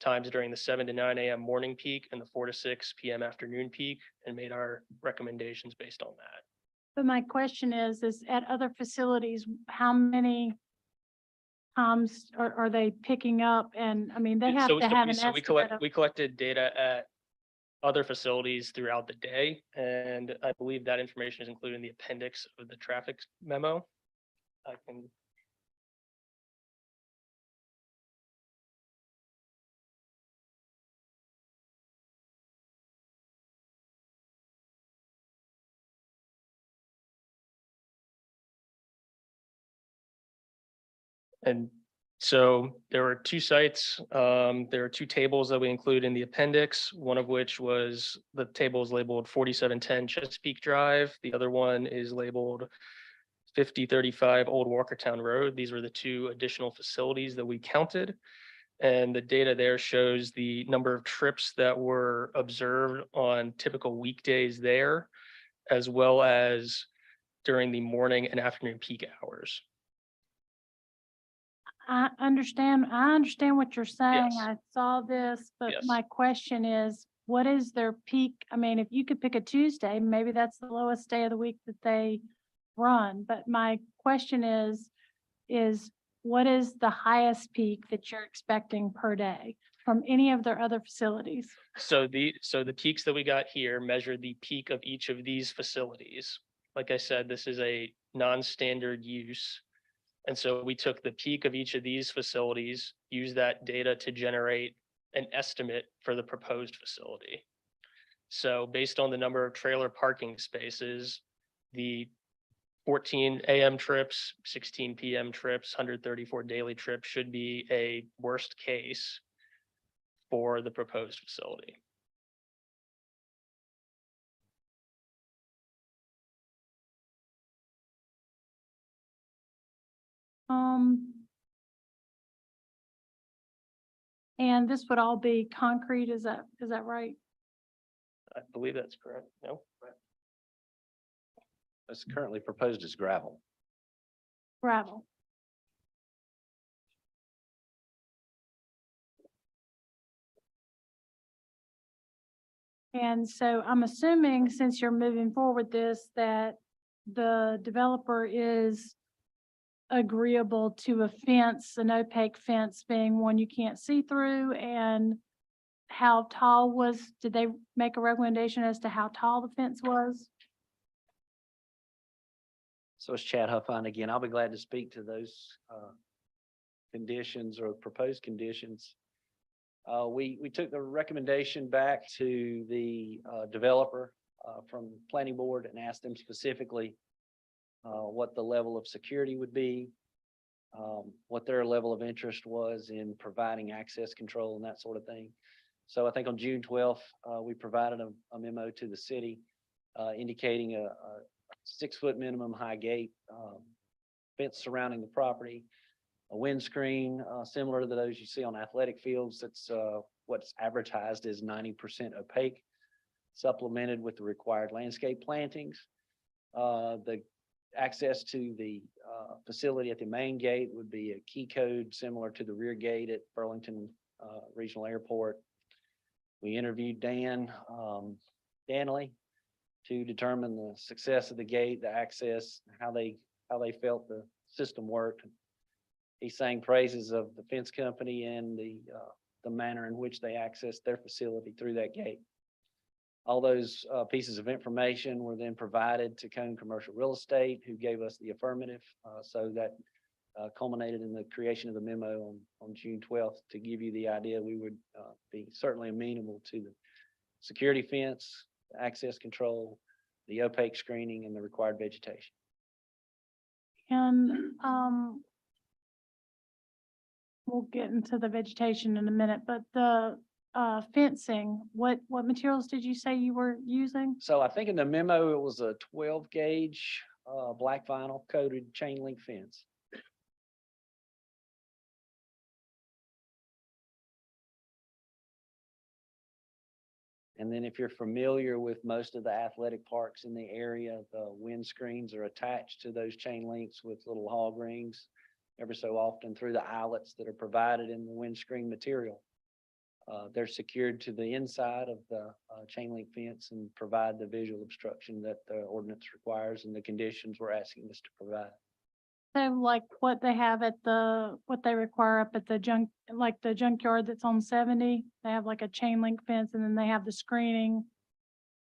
times during the 7 to 9 a.m. morning peak and the 4 to 6 p.m. afternoon peak and made our recommendations based on that. But my question is at other facilities, how many times are they picking up? And I mean, they have So- to so have we- an so estimate of. we collected data at other facilities throughout the day, and I believe that information is included in the appendix of the traffic memo. I can. And so there were two sites. There are two tables that we include in the appendix, one of which was the table is labeled 4710 Chesapeake Drive. The other one is labeled 5035 Old Walkertown Road. These were the two additional facilities that we counted. And the data there shows the number of trips that were observed on typical weekdays there, as well as during the morning and afternoon peak hours. I understand what you're saying. Yes. I saw this, but Yes. my question is, what is their peak? I mean, if you could pick a Tuesday, maybe that's the lowest day of the week that they run. But my question is what is the highest peak that you're expecting per day from any of their other facilities? So the peaks that we got here measure the peak of each of these facilities. Like I said, this is a non-standard use. And so we took the peak of each of these facilities, used that data to generate an estimate for the proposed facility. So based on the number of trailer parking spaces, the 14 AM trips, 16 PM trips, 134 daily trips should be a worst case for the proposed facility. And this would all be concrete, is that right? I believe that's correct. No? It's currently proposed as gravel. Gravel. And so I'm assuming, since you're moving forward this, that the developer is agreeable to a fence, an opaque fence being one you can't see through, and how tall did they make a recommendation as to how tall the fence was? So it's Chad Huffine again. I'll be glad to speak to those conditions or proposed conditions. We took the recommendation back to the developer from planning board and asked them specifically what the level of security would be, what their level of interest was in providing access control and that sort of thing. So I think on June 12th, we provided a memo to the city indicating a 6-foot minimum high gate, fence surrounding the property, a windscreen similar to those you see on athletic fields. That's what's advertised as 90% opaque, supplemented with the required landscape plantings. The access to the facility at the main gate would be a key code similar to the rear gate at Burlington Regional Airport. We interviewed Dan Danley to determine the success of the gate, the access, how they felt the system worked. He sang praises of the fence company and the manner in which they accessed their facility through that gate. All those pieces of information were then provided to Cone Commercial Real Estate, who gave us the affirmative. So that culminated in the creation of the memo on June 12th to give you the idea we would be certainly amenable to the security fence, access control, the opaque screening, and the required vegetation. And we'll get into the vegetation in a minute, but the fencing, what materials did you say you were using? So I think in the memo, it was a 12 gauge black vinyl coated chain link fence. And then if you're familiar with most of the athletic parks in the area, the wind screens are attached to those chain links with little hog rings every so often through the eyelets that are provided in the windscreen material. They're secured to the inside of the chain link fence and provide the visual obstruction that the ordinance requires and the conditions we're asking us to provide. So like what they have at what they require up at the junkyard that's on 70, they have like a chain link fence and then they have the screening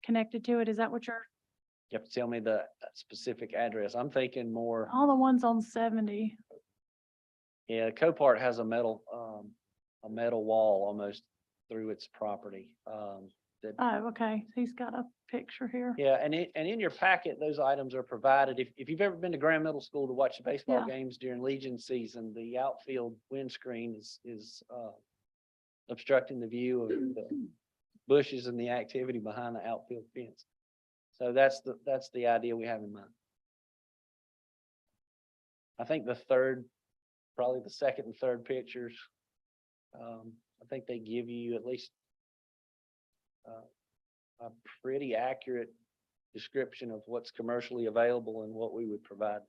connected to it. Is that what You have to tell me the specific address. I'm thinking more, all the ones on 70? yeah, Copart has a metal wall almost through its property. Oh, okay. He's got a picture here. Yeah, and in your packet, those items are provided. If you've ever been to Grand Middle School to watch the baseball Yeah. games during Legion season, the outfield windscreen is obstructing the view of the bushes and the activity behind the outfield fence. So that's the idea we have in mind. I think the third, probably the second and third pictures, I think they give you at least a pretty accurate description of what's commercially available and what we would provide.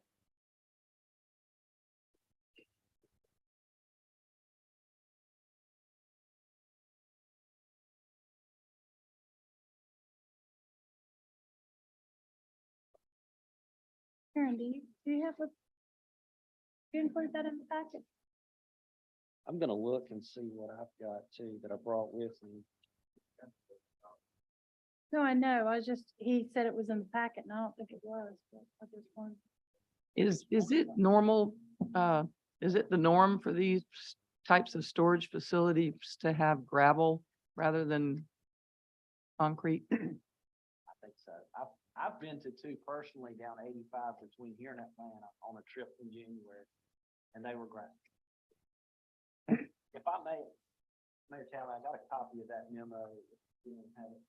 Karen, do you have a, do you include that in the packet? I'm gonna look and see what I've got too that I brought with me. No, I know. I was just, he said it was in the packet and I don't think it was, but I just wanted. Is it normal, is it the norm for these types of storage facilities to have gravel rather than concrete? I think so. I've been to two personally down 85 between here and Atlanta on a trip in January, and they were great. If I may, Mayor Talley, I got a copy of that memo. If you don't have it.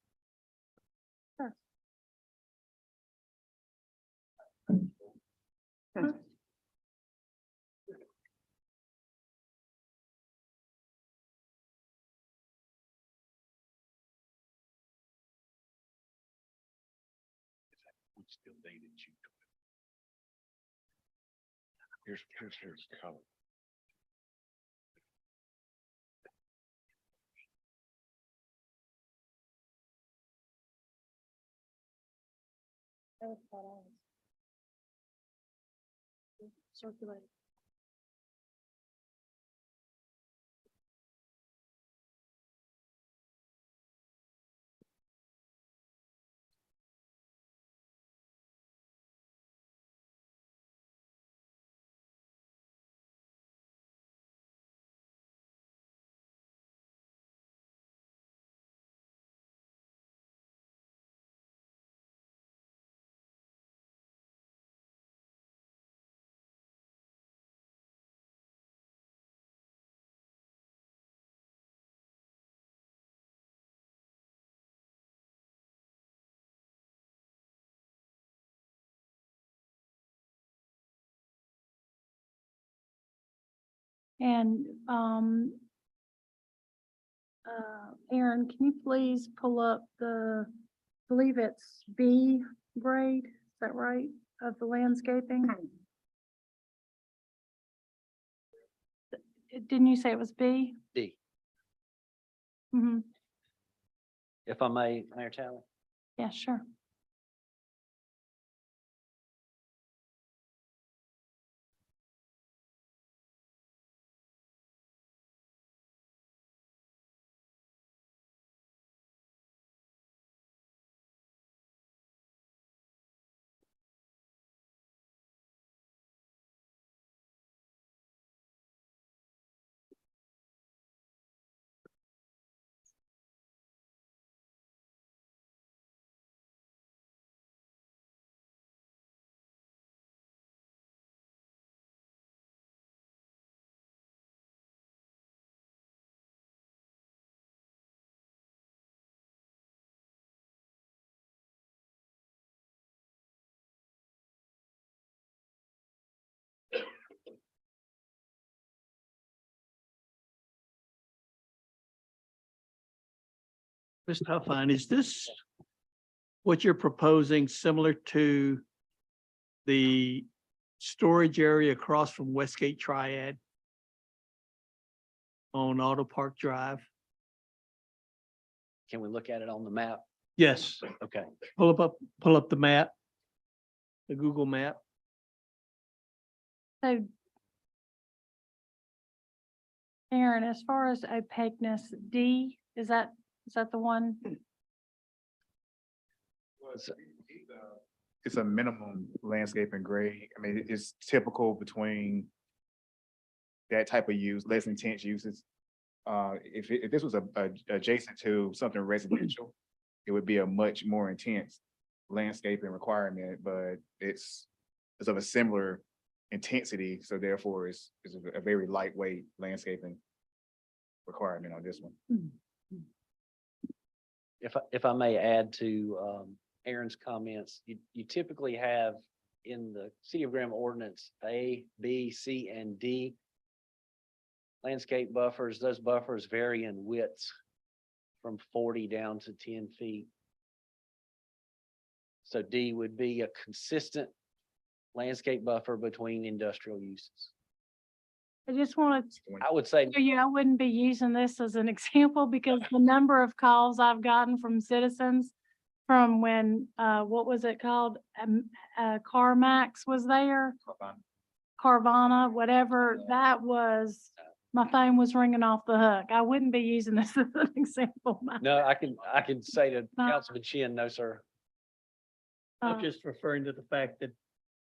Still dated June 12. Here's the color. That was spot on. Circulate. And, Aaron, can you please pull up the, I believe it's B grade, is that right, of the landscaping? Didn't you say it was B? D, Mm-hmm, if I may, Mayor Talley. yeah, sure. Mr. Huffine, is this what you're proposing similar to the storage area across from Westgate Triad on Auto Park Drive? Can we look at it on the map? Yes, Okay. pull up the map, the Google map. So, Aaron, as far as opaqueness, D, is that the one? It's a minimum landscaping grade. I mean, it's typical between that type of use, less intense uses. If this was adjacent to something residential, it would be a much more intense landscaping requirement, but it's of a similar intensity, so therefore it's a very lightweight landscaping requirement on this one. If I may add to Aaron's comments, you typically have in the City of Graham ordinance, A, B, C, and D. Landscape buffers, those buffers vary in widths from 40 down to 10 feet. So D would be a consistent landscape buffer between industrial uses. I just wanted I would say, to you, I wouldn't be using this as an example because the number of calls I've gotten from citizens from when, what was it called? CarMax was there, Carvana, whatever, that was, my phone was ringing off the hook. I wouldn't be using this as an example. no, I can say to No. Councilman Chin, no, sir. Uh, I'm just referring to the fact that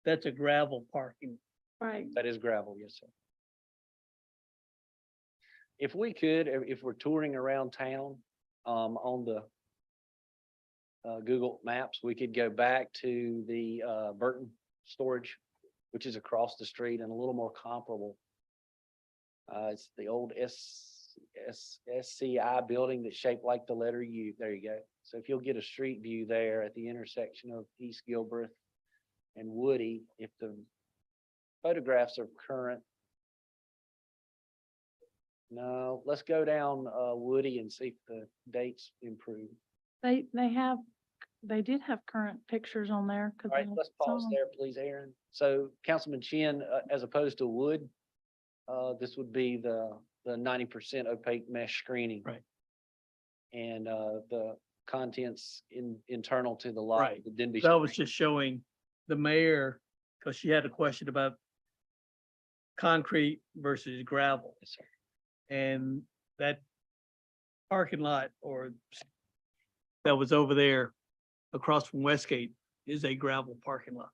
that's a gravel parking. Right. That is gravel, yes, sir. If we could, if we're touring around town, on the Google Maps, we could go back to the Burton Storage, which is across the street and a little more comparable. It's the old SCI building that's shaped like the letter U. There you go. So if you'll get a street view there at the intersection of East Gilbreth and Woody, if the photographs are current. No, let's go down Woody and see if the dates improve. They did have current pictures on there. 'Cause All right, I let's saw pause 'em. there, please, Aaron. So Councilman Chin, as opposed to wood, this would be the 90% opaque mesh screening. Right. And the contents internal to the lot Right. would then be. So I was just showing the mayor, because she had a question about concrete versus gravel. Yes, sir. And that parking lot or that was over there across from Westgate is a gravel parking lot.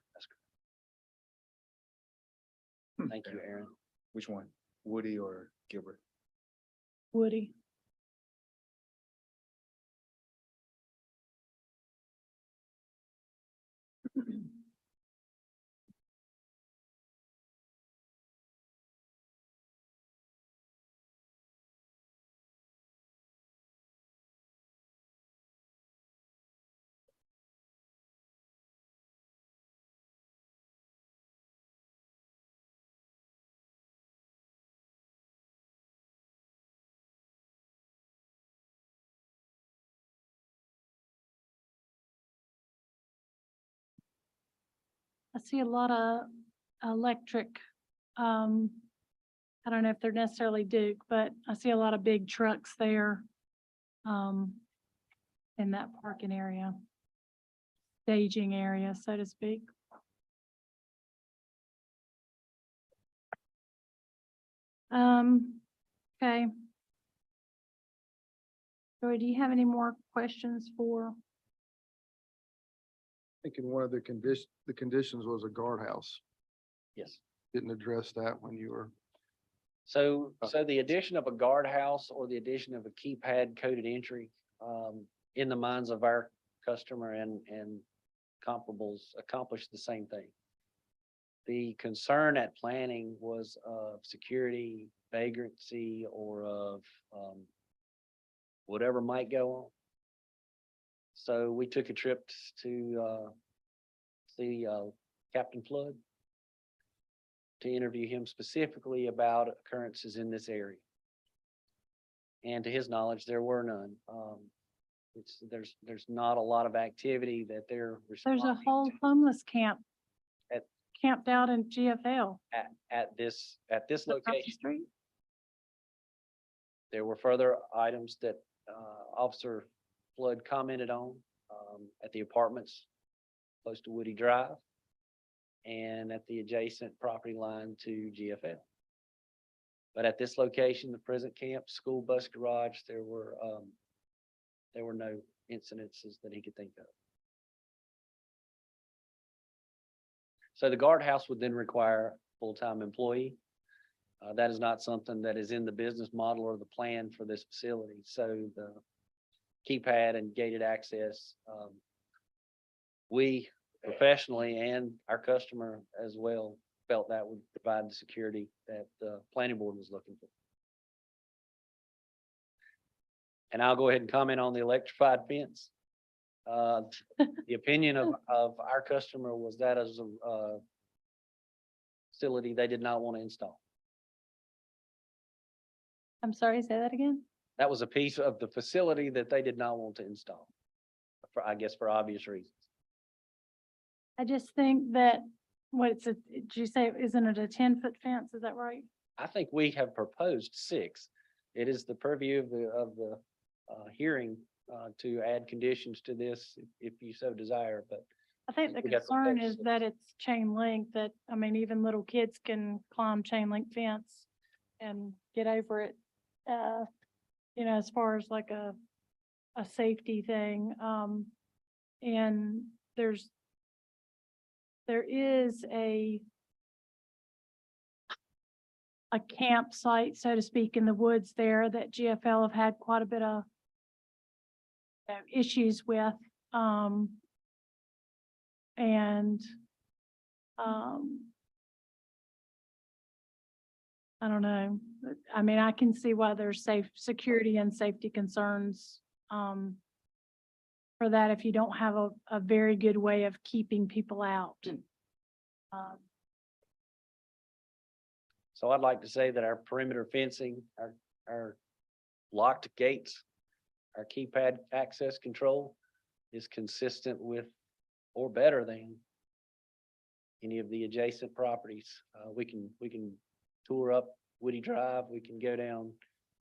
Thank you, Aaron. Which one? Woody or Gilbert? Woody. I see a lot of electric, I don't know if they're necessarily Duke, but I see a lot of big trucks there. In that parking area. Staging area, so to speak. Okay. Joey, do you have any more questions for? Thinking one of the conditions was a guardhouse. Yes. Didn't address that when you were, So the addition of a guardhouse or the addition of a keypad coded entry, in the minds of our customer and comparables accomplish the same thing. The concern at planning was of security, vagrancy, or of, whatever might go on. So we took a trip to, see, Captain Flood to interview him specifically about occurrences in this area. And to his knowledge, there were none. There's not a lot of activity that they're There's a responding whole to homeless camp. At- Camped out in GFL. at this across the location. street. There were further items that Officer Flood commented on at the apartments close to Woody Drive and at the adjacent property line to GFL. But at this location, the present camp, school bus garage, there were no incidences that he could think of. So the guardhouse would then require a full-time employee. That is not something that is in the business model or the plan for this facility. So the keypad and gated access, we professionally and our customer as well felt that would provide the security that the planning board was looking for. And I'll go ahead and comment on the electrified fence. The opinion of our customer was that as a facility they did not want to install. I'm sorry, say that again? That was a piece of the facility that they did not want to install. For, I guess, for obvious reasons. I just think that, did you say, isn't it a 10-foot fence? Is that right? I think we have proposed 6. It is the purview of the hearing to add conditions to this if you so desire, but I think the We got the concern fence. is that it's chain link, that, I mean, even little kids can climb chain link fence and get over it. As far as like a safety thing, and there is a campsite, so to speak, in the woods there that GFL have had quite a bit of issues with, and I don't know. I mean, I can see why there's security and safety concerns for that if you don't have a very good way of keeping people out. so I'd like to say that our perimeter fencing, our locked gates, our keypad access control is consistent with or better than any of the adjacent properties. We can tour up Woody Drive. We can go down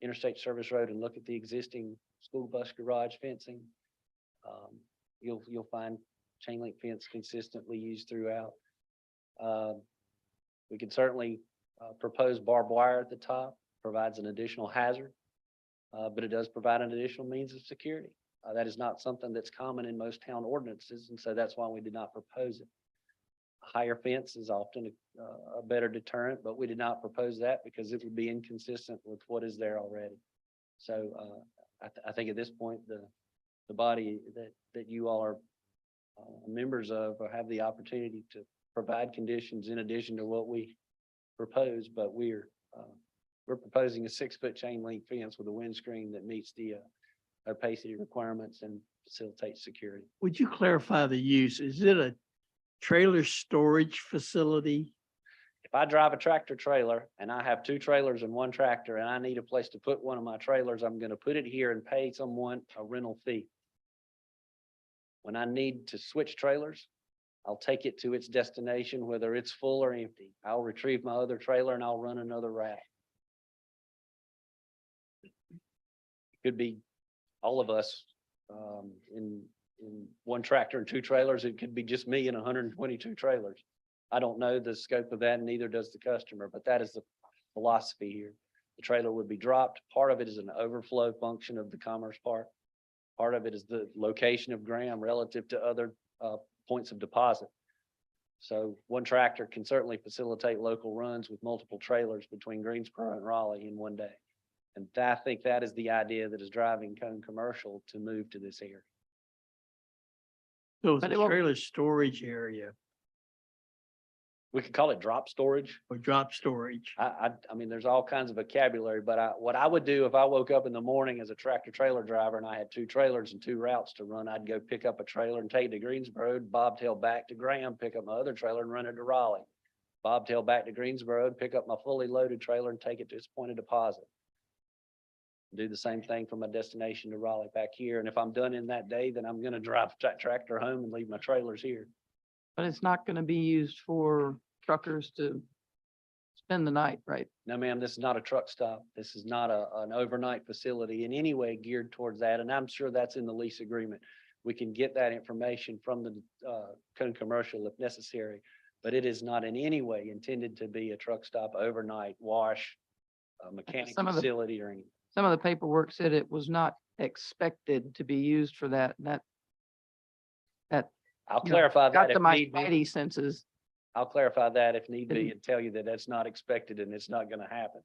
Interstate Service Road and look at the existing school bus garage fencing. You'll find chain link fence consistently used throughout. We could certainly propose barbed wire at the top, provides an additional hazard, but it does provide an additional means of security. That is not something that's common in most town ordinances, and so that's why we did not propose it. A higher fence is often a better deterrent, but we did not propose that because it would be inconsistent with what is there already. So I think at this point, the body that you all are members of have the opportunity to provide conditions in addition to what we propose, but we're proposing a 6-foot chain link fence with a windscreen that meets the opacity requirements and facilitates security. Would you clarify the use? Is it a trailer storage facility? If I drive a tractor trailer and I have 2 trailers and 1 tractor and I need a place to put one of my trailers, I'm going to put it here and pay someone a rental fee. When I need to switch trailers, I'll take it to its destination, whether it's full or empty. I'll retrieve my other trailer and I'll run another route. It could be all of us in 1 tractor and 2 trailers. It could be just me and 122 trailers. I don't know the scope of that, and neither does the customer, but that is the philosophy here. The trailer would be dropped. Part of it is an overflow function of the Commerce Park. Part of it is the location of Graham relative to other points of deposit. So 1 tractor can certainly facilitate local runs with multiple trailers between Greensboro and Raleigh in 1 day. And I think that is the idea that is driving Cone Commercial to move to this area. So it's But a it won't- trailer storage area We could call it drop storage. or drop storage? I mean, there's all kinds of vocabulary, but what I would do if I woke up in the morning as a tractor trailer driver and I had 2 trailers and 2 routes to run, I'd go pick up a trailer and take it to Greensboro, bobtail back to Graham, pick up my other trailer and run it to Raleigh. Bobtail back to Greensboro, pick up my fully loaded trailer and take it to its point of deposit. Do the same thing from my destination to Raleigh back here. And if I'm done in that day, then I'm going to drive that tractor home and leave my trailers here. But it's not going to be used for truckers to spend the night, right? No, ma'am, this is not a truck stop. This is not an overnight facility in any way geared towards that. And I'm sure that's in the lease agreement. We can get that information from the Cone Commercial if necessary, but it is not in any way intended to be a truck stop, overnight wash, mechanic Some of the- facility or anything. Some of the paperwork said it was not expected to be used for that, and that I'll you know, clarify got that to if my need be. spidey senses. I'll clarify that if need be Didn't- and tell you that that's not expected and it's not going to happen.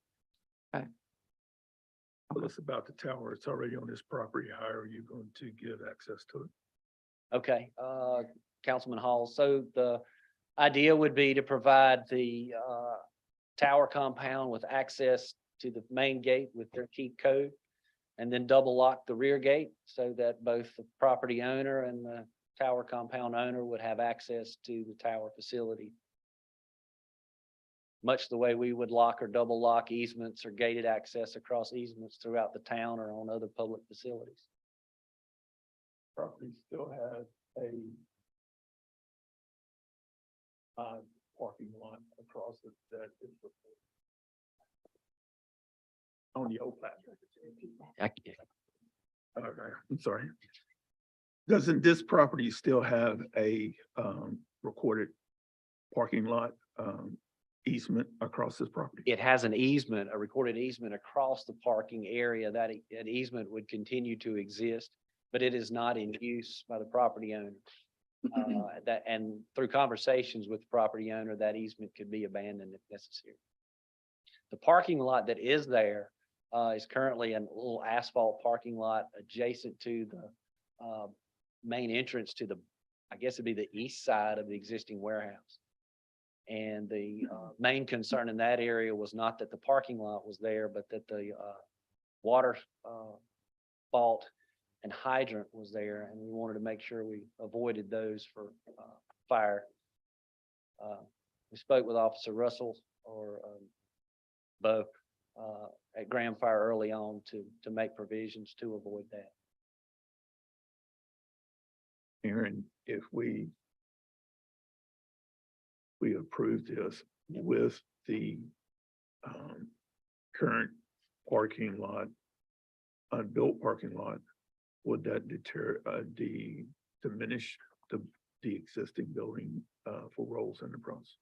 Tell us about the tower. It's already on this property. How are you going to give access to it? Okay, Councilman Hall. So the idea would be to provide the tower compound with access to the main gate with their key code. And then double lock the rear gate so that both the property owner and the tower compound owner would have access to the tower facility. Much the way we would lock or double lock easements or gated access across easements throughout the town or on other public facilities. Property still has a parking lot across it that is on the old platform. Okay, I'm sorry. Doesn't this property still have a recorded parking lot easement across this property? It has an easement, a recorded easement across the parking area. That easement would continue to exist, but it is not in use by the property owner. And through conversations with the property owner, that easement could be abandoned if necessary. The parking lot that is there is currently a little asphalt parking lot adjacent to the main entrance to the, I guess it'd be the east side of the existing warehouse. And the main concern in that area was not that the parking lot was there, but that the water fault and hydrant was there, and we wanted to make sure we avoided those for fire. We spoke with Officer Russell or Bo at Graham Fire early on to make provisions to avoid that. Aaron, if we approve this with the current parking lot, unbuilt parking lot, would that diminish the existing building for Rolls Enterprise?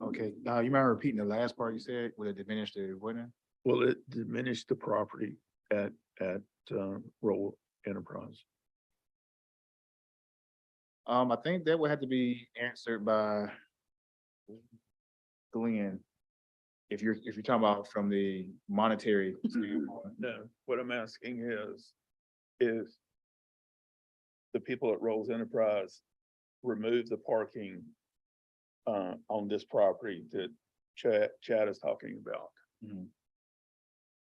Okay, you mind repeating the last part you said? Would it diminish the what now? Will it diminish the property at Roll Enterprise? I think that would have to be answered by Glenn. If you're talking about from the monetary standpoint. No, what I'm asking is the people at Rolls Enterprise remove the parking on this property that Chad is talking about? Mhm.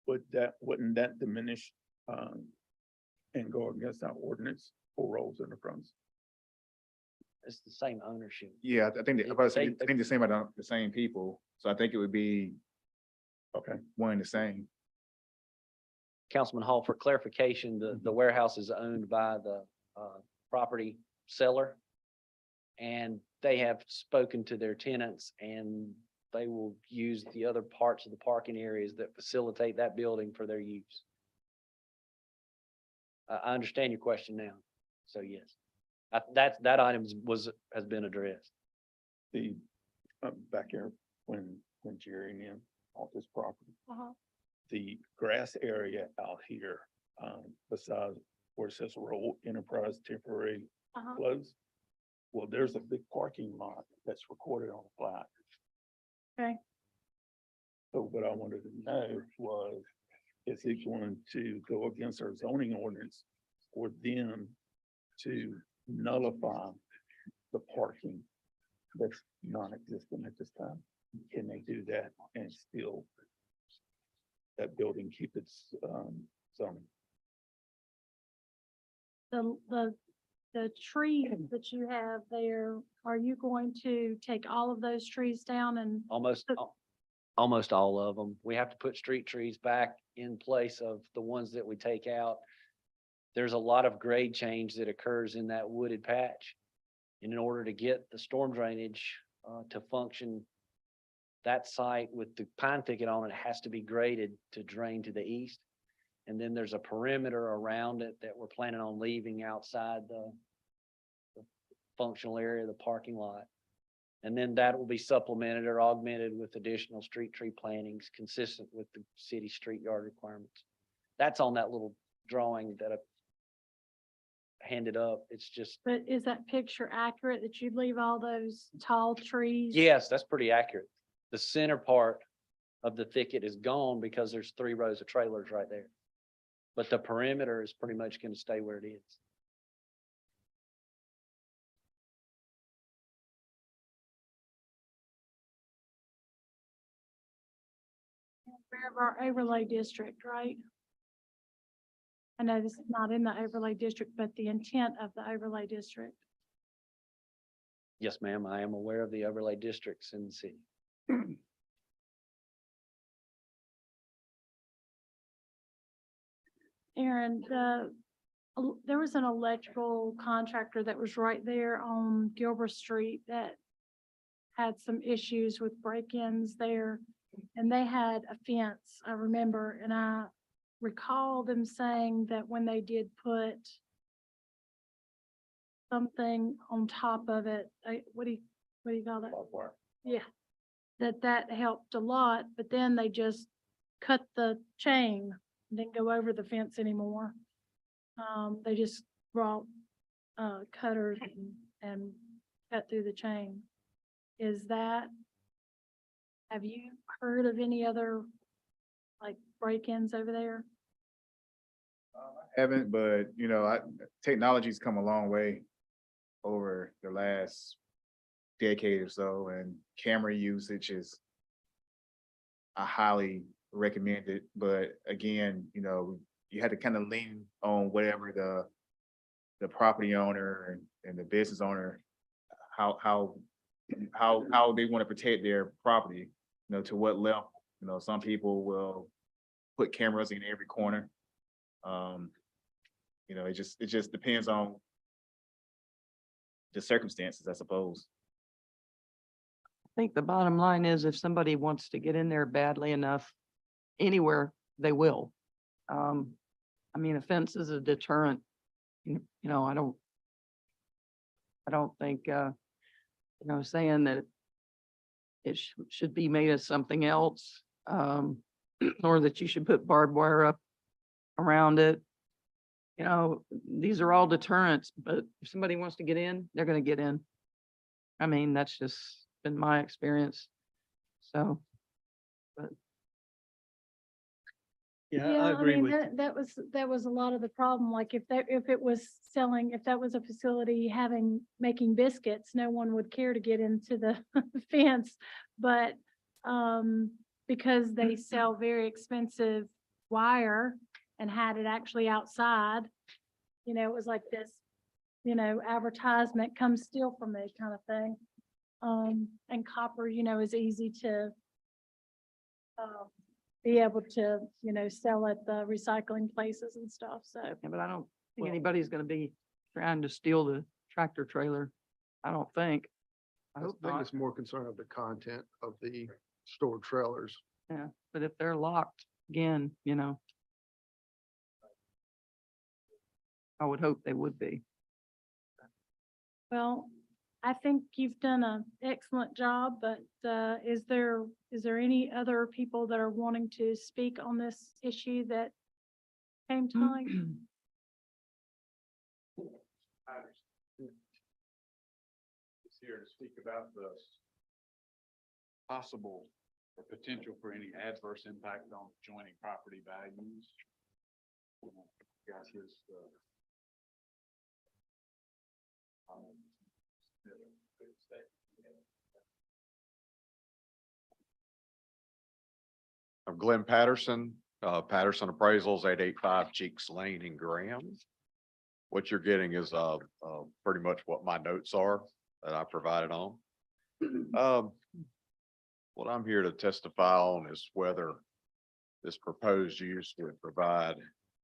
Wouldn't that diminish and go against our ordinance for Rolls Enterprise? It's the same ownership. Yeah, I think, They- I think the same about the same people, so I think it would be Okay, one and the same. Councilman Hall, for clarification, the warehouse is owned by the property seller. And they have spoken to their tenants and they will use the other parts of the parking areas that facilitate that building for their use. I understand your question now, so yes. That item has been addressed. the, back here, when Jerry and them bought this property, the grass area out here, besides where it says Roll Enterprise temporary closed. Well, there's a big parking lot that's recorded on the plat. Okay. So what I wanted to know was, is it going to go against our zoning ordinance for them to nullify the parking that's non-existent at this time? Can they do that and still that building keep its zoning? The trees that you have there, are you going to take all of those trees down and? Almost all of them. We have to put street trees back in place of the ones that we take out. There's a lot of grade change that occurs in that wooded patch. And in order to get the storm drainage to function, that site with the pine thicket on it has to be graded to drain to the east. And then there's a perimeter around it that we're planning on leaving outside the functional area of the parking lot. And then that will be supplemented or augmented with additional street tree plantings consistent with the city street yard requirements. That's on that little drawing that I handed up. It's just, But is that picture accurate that you'd leave all those tall trees? yes, that's pretty accurate. The center part of the thicket is gone because there's 3 rows of trailers right there. But the perimeter is pretty much going to stay where it is. Aware of our overlay district, right? I know this is not in the overlay district, but the intent of the overlay district. Yes, ma'am, I am aware of the overlay districts in the city. Aaron, there was an electrical contractor that was right there on Gilbert Street that had some issues with break-ins there. And they had a fence, I remember, and I recall them saying that when they did put something on top of it, what do you call that? Yeah, that helped a lot, but then they just cut the chain, and didn't go over the fence anymore. They just brought, cutters and cut through the chain. Have you heard of any other like break-ins over there? Haven't, but you know, technology's come a long way over the last decade or so, and camera usage is I highly recommend it, but again, you know, you had to kind of lean on whatever the property owner and the business owner, how they want to protect their property, you know, to what level. You know, some people will put cameras in every corner. You know, it just depends on the circumstances, I suppose. I think the bottom line is if somebody wants to get in there badly enough, anywhere, they will. I mean, a fence is a deterrent. You know, I don't think, saying that it should be made as something else, or that you should put barbed wire up around it. You know, these are all deterrents, but if somebody wants to get in, they're gonna get in. I mean, that's just been my experience. So, but Yeah, Yeah, I agree mean, with you. that was a lot of the problem. Like if that was a facility making biscuits, no one would care to get into the fence. But, because they sell very expensive wire and had it actually outside, you know, it was like this, you know, advertisement, come steal from me kind of thing. And copper, you know, is easy to, be able to, you know, sell at the recycling places and stuff, so. yeah, but I don't think Well- anybody's gonna be trying to steal the tractor trailer. I don't think. I I hope think not. it's more concern of the content of the stored trailers. Yeah, but if they're locked, again, you know. I would hope they would be. Well, I think you've done an excellent job, but is there any other people that are wanting to speak on this issue that came to mind? Is here to speak about the possible or potential for any adverse impact on joining property values. Got his, I'm Glenn Patterson, Patterson Appraisals, 885 Cheeks Lane in Graham. What you're getting is pretty much what my notes are that I provided on. What I'm here to testify on is whether this proposed use would provide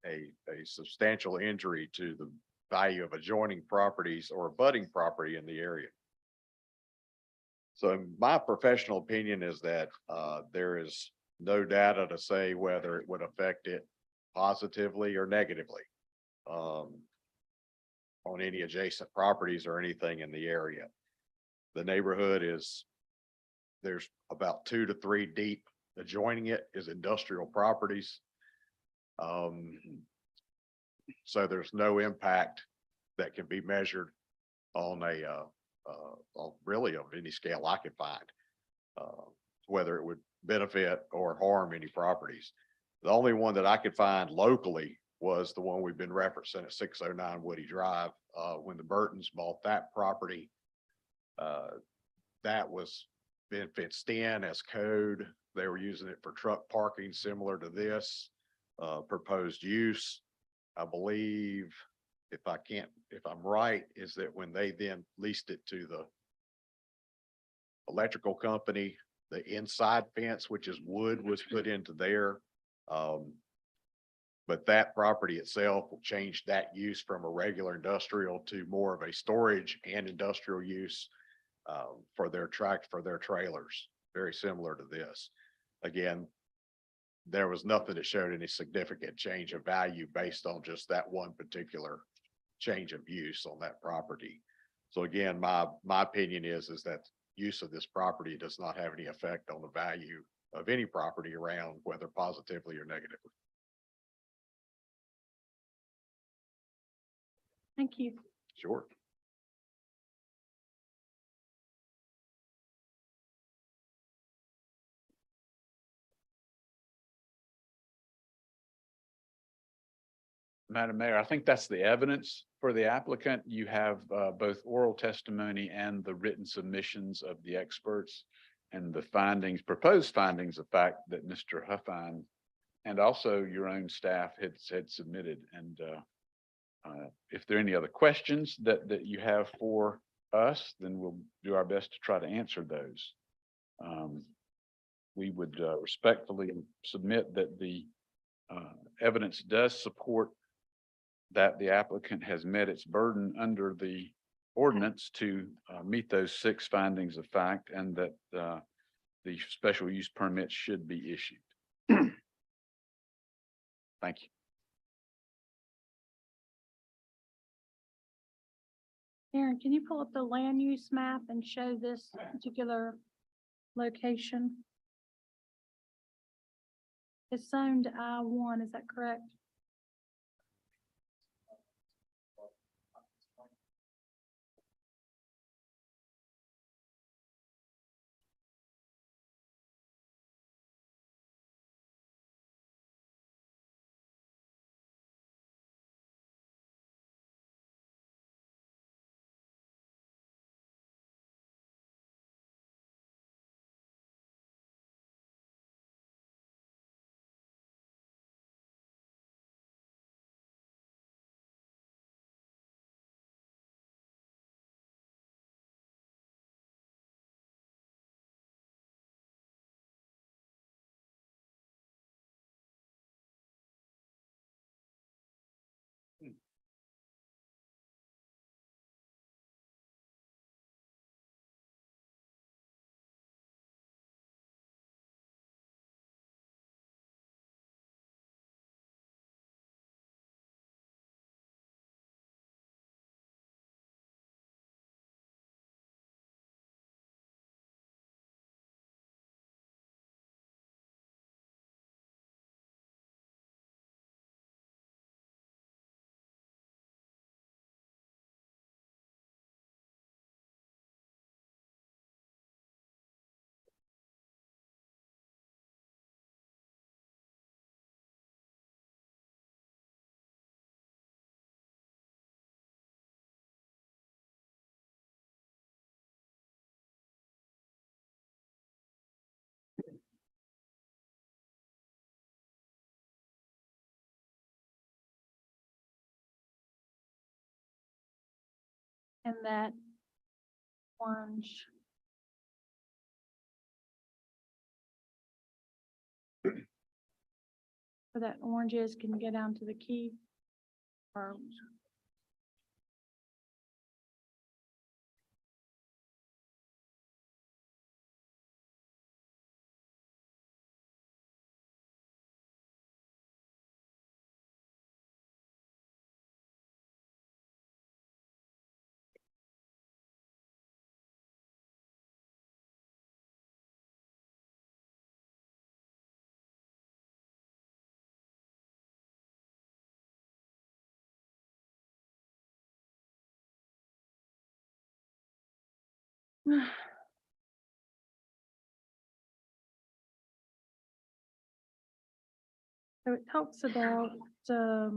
a substantial injury to the value of adjoining properties or abutting property in the area. So my professional opinion is that there is no data to say whether it would affect it positively or negatively on any adjacent properties or anything in the area. The neighborhood there's about 2 to 3 deep. Adjoining it is industrial properties. So there's no impact that can be measured on really of any scale I could find, whether it would benefit or harm any properties. The only one that I could find locally was the one we've been referencing at 609 Woody Drive. When the Burtons bought that property, that was been fenced in as code. They were using it for truck parking similar to this proposed use. I believe, if I'm right, is that when they then leased it to the electrical company, the inside fence, which is wood, was put into there. But that property itself will change that use from a regular industrial to more of a storage and industrial use for their trailers, very similar to this. Again, there was nothing that showed any significant change of value based on just that one particular change of use on that property. So again, my opinion is that use of this property does not have any effect on the value of any property around, whether positively or negatively. Thank you. Sure. Madam Mayor, I think that's the evidence for the applicant. You have both oral testimony and the written submissions of the experts and the findings, proposed findings of fact that Mr. Huffine and also your own staff had submitted. And if there are any other questions that you have for us, then we'll do our best to try to answer those. We would respectfully submit that the evidence does support that the applicant has met its burden under the ordinance to meet those 6 findings of fact, and that the special use permit should be issued. Thank you. Aaron, can you pull up the land use map and show this particular location? It's zoned I-1, is that correct? And that orange. Where that orange is, can you go down to the key? Or so it talks about, how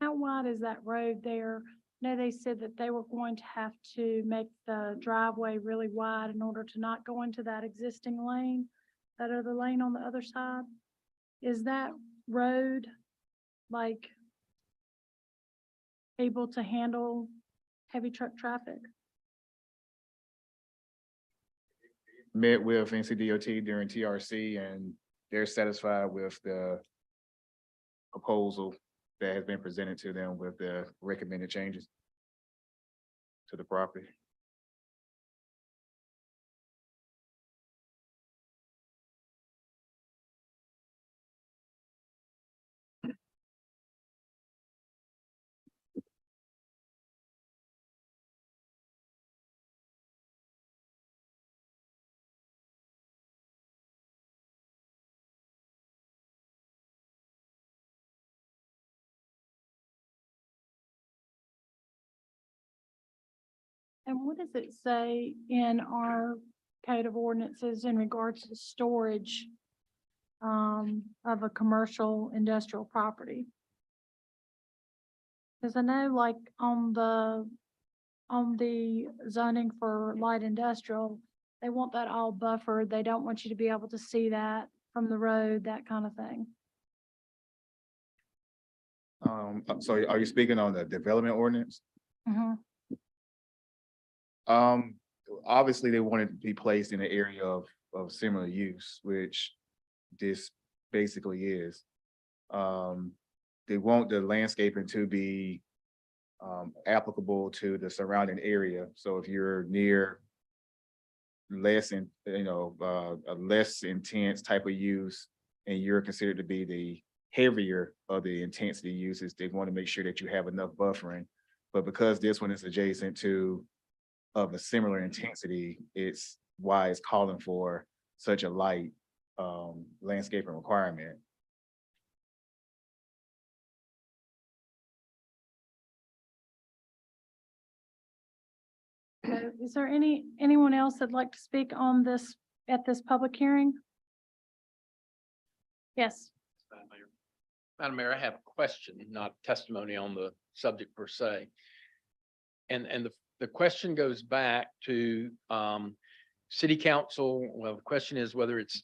wide is that road there No, they said that they were going to have to make the driveway really wide in order to not go into that existing lane, that other lane on the other side. Is that road like able to handle heavy truck traffic? Met with NCDOT during TRC and they're satisfied with the proposal that has been presented to them with the recommended changes to the property. And what does it say in our code of ordinances in regards to storage of a commercial industrial property? Because I know like on the zoning for light industrial, they want that all buffered. They don't want you to be able to see that from the road, that kind of thing. So are you speaking on the development ordinance? Mhm. Obviously, they wanted to be placed in an area of similar use, which this basically is. They want the landscaping to be applicable to the surrounding area. So if you're near less in, a less intense type of use, and you're considered to be the heavier of the intensity uses, they want to make sure that you have enough buffering. But because this one is adjacent to of a similar intensity, it's why it's calling for such a light landscaping requirement. So is there anyone else that'd like to speak on this, at this public hearing? Yes. Madam Mayor, I have a question, not testimony on the subject per se. And the question goes back to city council. Well, the question is whether it's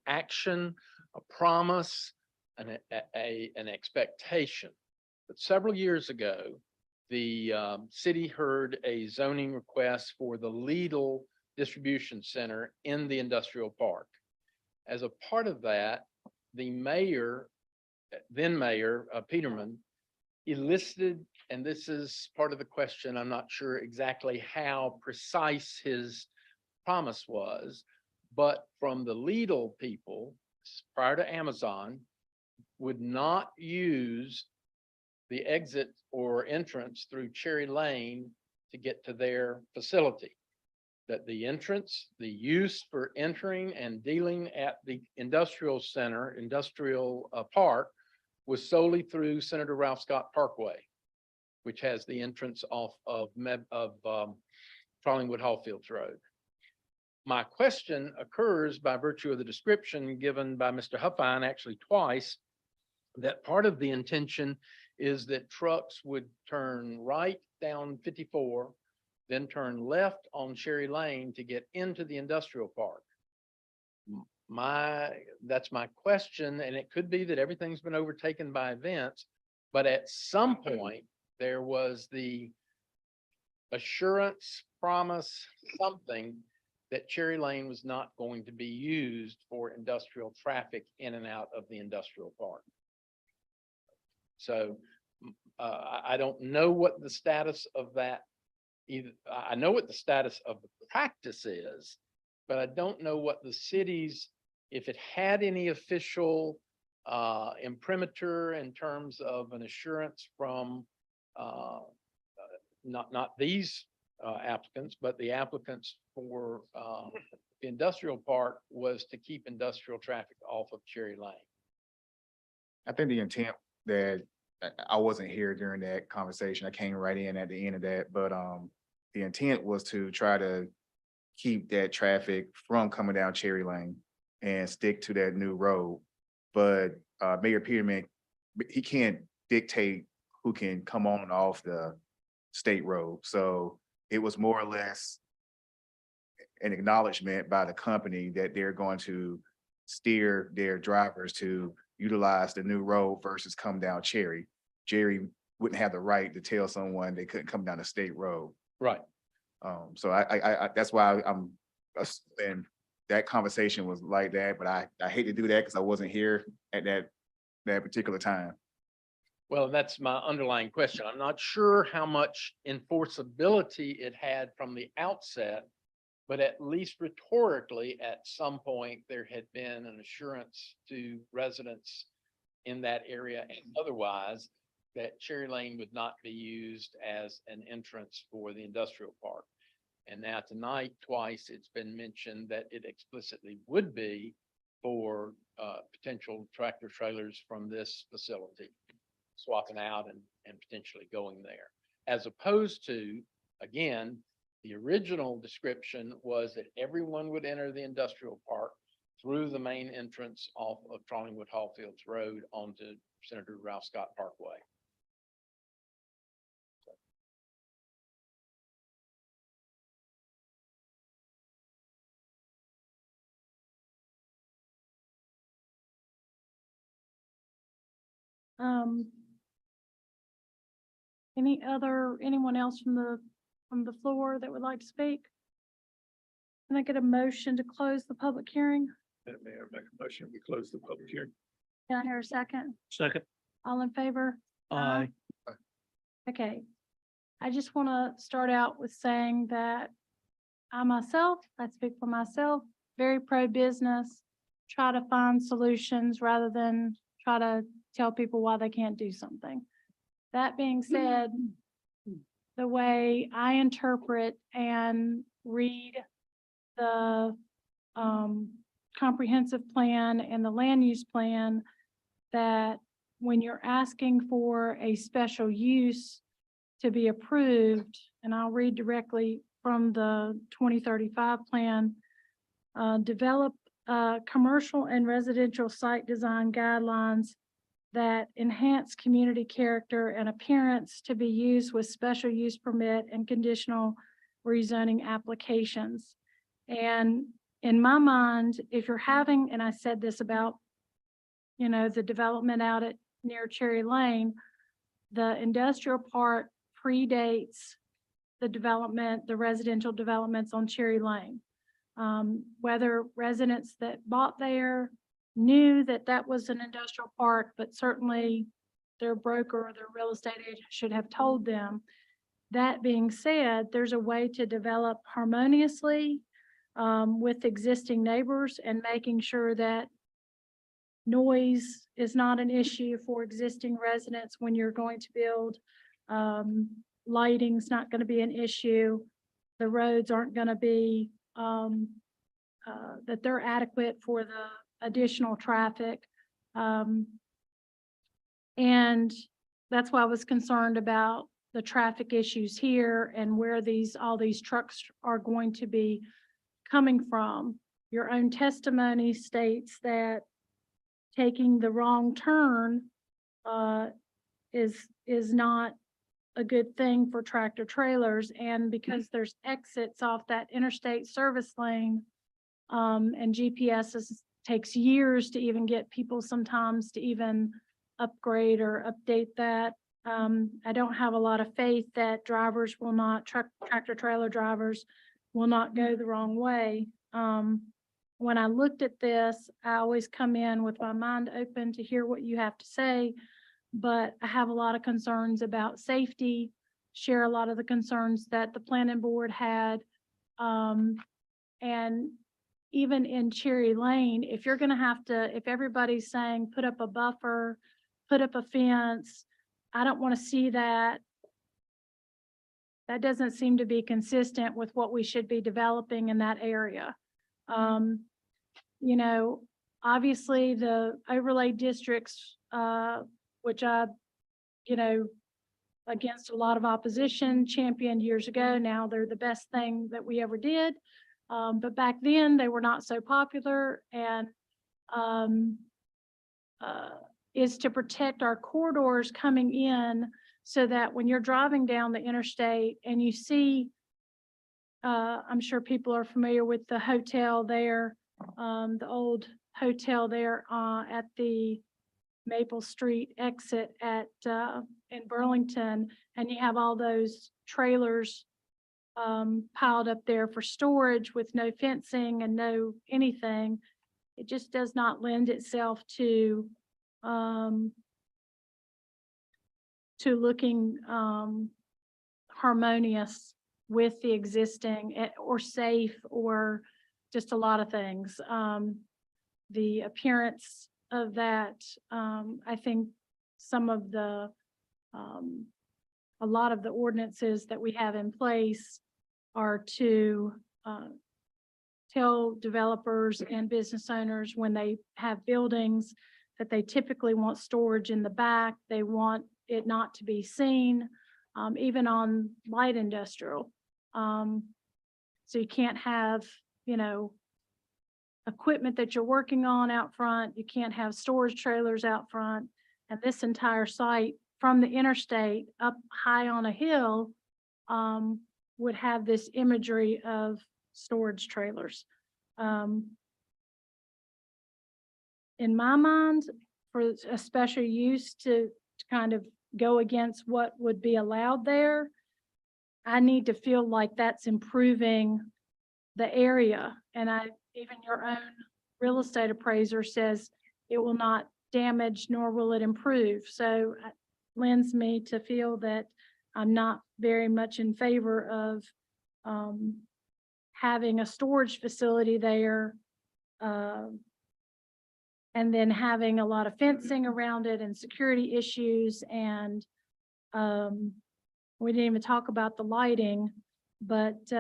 action, a promise, an expectation. But several years ago, the city heard a zoning request for the Lidl distribution center in the industrial park. As a part of that, the mayor, then Mayor Peterman, elicited, and this is part of the question, I'm not sure exactly how precise his promise was, but from the Lidl people, prior to Amazon, would not use the exit or entrance through Cherry Lane to get to their facility. That the entrance, the use for entering and dealing at the industrial center, industrial park, was solely through Senator Ralph Scott Parkway, which has the entrance off of Frollingwood Hallfields Road. My question occurs by virtue of the description given by Mr. Huffine actually twice, that part of the intention is that trucks would turn right down 54, then turn left on Cherry Lane to get into the industrial park. That's my question, and it could be that everything's been overtaken by events, but at some point there was the assurance, promise, something that Cherry Lane was not going to be used for industrial traffic in and out of the industrial park. So I don't know what the status of that either. I know what the status of the practice is, but I don't know what the city's, if it had any official imprimatur in terms of an assurance from not these applicants, but the applicants for the industrial park was to keep industrial traffic off of Cherry Lane. I think the intent that I wasn't here during that conversation. I came right in at the end of that, but the intent was to try to keep that traffic from coming down Cherry Lane and stick to that new road. But Mayor Peterman, he can't dictate who can come on and off the state road. So it was more or less an acknowledgement by the company that they're going to steer their drivers to utilize the new road versus come down Cherry. Jerry wouldn't have the right to tell someone they couldn't come down a state road. Right. So that's why I'm, and that conversation was like that, but I hate to do that because I wasn't here at that particular time. Well, that's my underlying question. I'm not sure how much enforceability it had from the outset, but at least rhetorically, at some point, there had been an assurance to residents in that area and otherwise that Cherry Lane would not be used as an entrance for the industrial park. And now tonight, twice, it's been mentioned that it explicitly would be for potential tractor trailers from this facility, swapping out and potentially going there. As opposed to, again, the original description was that everyone would enter the industrial park through the main entrance off of Trollingwood Hallfields Road onto Senator Ralph Scott Parkway. Anyone else from the floor that would like to speak? Can I get a motion to close the public hearing? Madam Mayor, make a motion, we close the public hearing. Can I hear a second? Second. All in favor? Aye. Okay. I just want to start out with saying that I speak for myself, very pro-business, try to find solutions rather than try to tell people why they can't do something. That being said, the way I interpret and read the comprehensive plan and the land use plan, that when you're asking for a special use to be approved, and I'll read directly from the 2035 plan, develop commercial and residential site design guidelines that enhance community character and appearance to be used with special use permit and conditional rezoning applications. And in my mind, if you're having, and I said this about, the development out at near Cherry Lane, the industrial park predates the development, the residential developments on Cherry Lane. Whether residents that bought there knew that that was an industrial park, but certainly their broker or their real estate agent should have told them. That being said, there's a way to develop harmoniously with existing neighbors and making sure that noise is not an issue for existing residents when you're going to build. Lighting's not going to be an issue. The roads aren't going to be, that they're adequate for the additional traffic. And that's why I was concerned about the traffic issues here and where all these trucks are going to be coming from. Your own testimony states that taking the wrong turn is not a good thing for tractor trailers. And because there's exits off that interstate service lane, and GPS takes years to even get people sometimes to even upgrade or update that. I don't have a lot of faith that drivers will not, tractor trailer drivers will not go the wrong way. When I looked at this, I always come in with my mind open to hear what you have to say, but I have a lot of concerns about safety, share a lot of the concerns that the planning board had. And even in Cherry Lane, if you're gonna have to, if everybody's saying, put up a buffer, put up a fence, I don't want to see that. That doesn't seem to be consistent with what we should be developing in that area. Obviously the overlay districts, which I, against a lot of opposition, championed years ago. Now they're the best thing that we ever did. But back then they were not so popular, and is to protect our corridors coming in so that when you're driving down the interstate and you see, I'm sure people are familiar with the hotel there, the old hotel there, at the Maple Street exit in Burlington, and you have all those trailers piled up there for storage with no fencing and no anything. It just does not lend itself to looking harmonious with the existing or safe or just a lot of things. The appearance of that, I think some of the a lot of the ordinances that we have in place are to tell developers and business owners when they have buildings that they typically want storage in the back. They want it not to be seen, even on light industrial. So you can't have, equipment that you're working on out front. You can't have storage trailers out front. And this entire site from the interstate up high on a hill would have this imagery of storage trailers. In my mind, for a special use to kind of go against what would be allowed there, I need to feel like that's improving the area. And even your own real estate appraiser says it will not damage nor will it improve. So it lends me to feel that I'm not very much in favor of having a storage facility there and then having a lot of fencing around it and security issues. And we didn't even talk about the lighting, but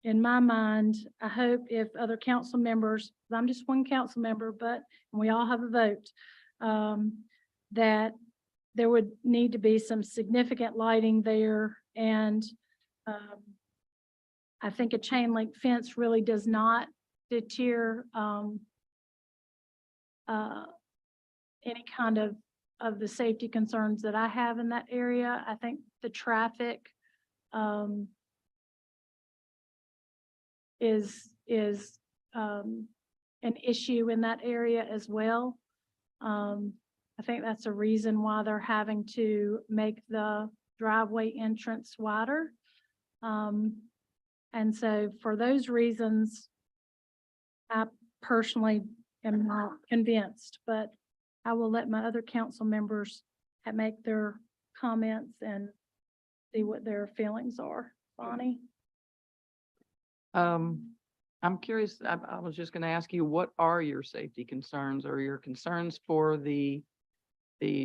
in my mind, I hope if other council members, 'cause I'm just one council member, but we all have a vote, that there would need to be some significant lighting there. And I think a chain link fence really does not deter any kind of the safety concerns that I have in that area. I think the traffic is an issue in that area as well. I think that's a reason why they're having to make the driveway entrance wider. And so for those reasons, I personally am not convinced, but I will let my other council members make their comments and see what their feelings are. Bonnie? I'm curious, I was just gonna ask you, what are your safety concerns? Are your concerns for the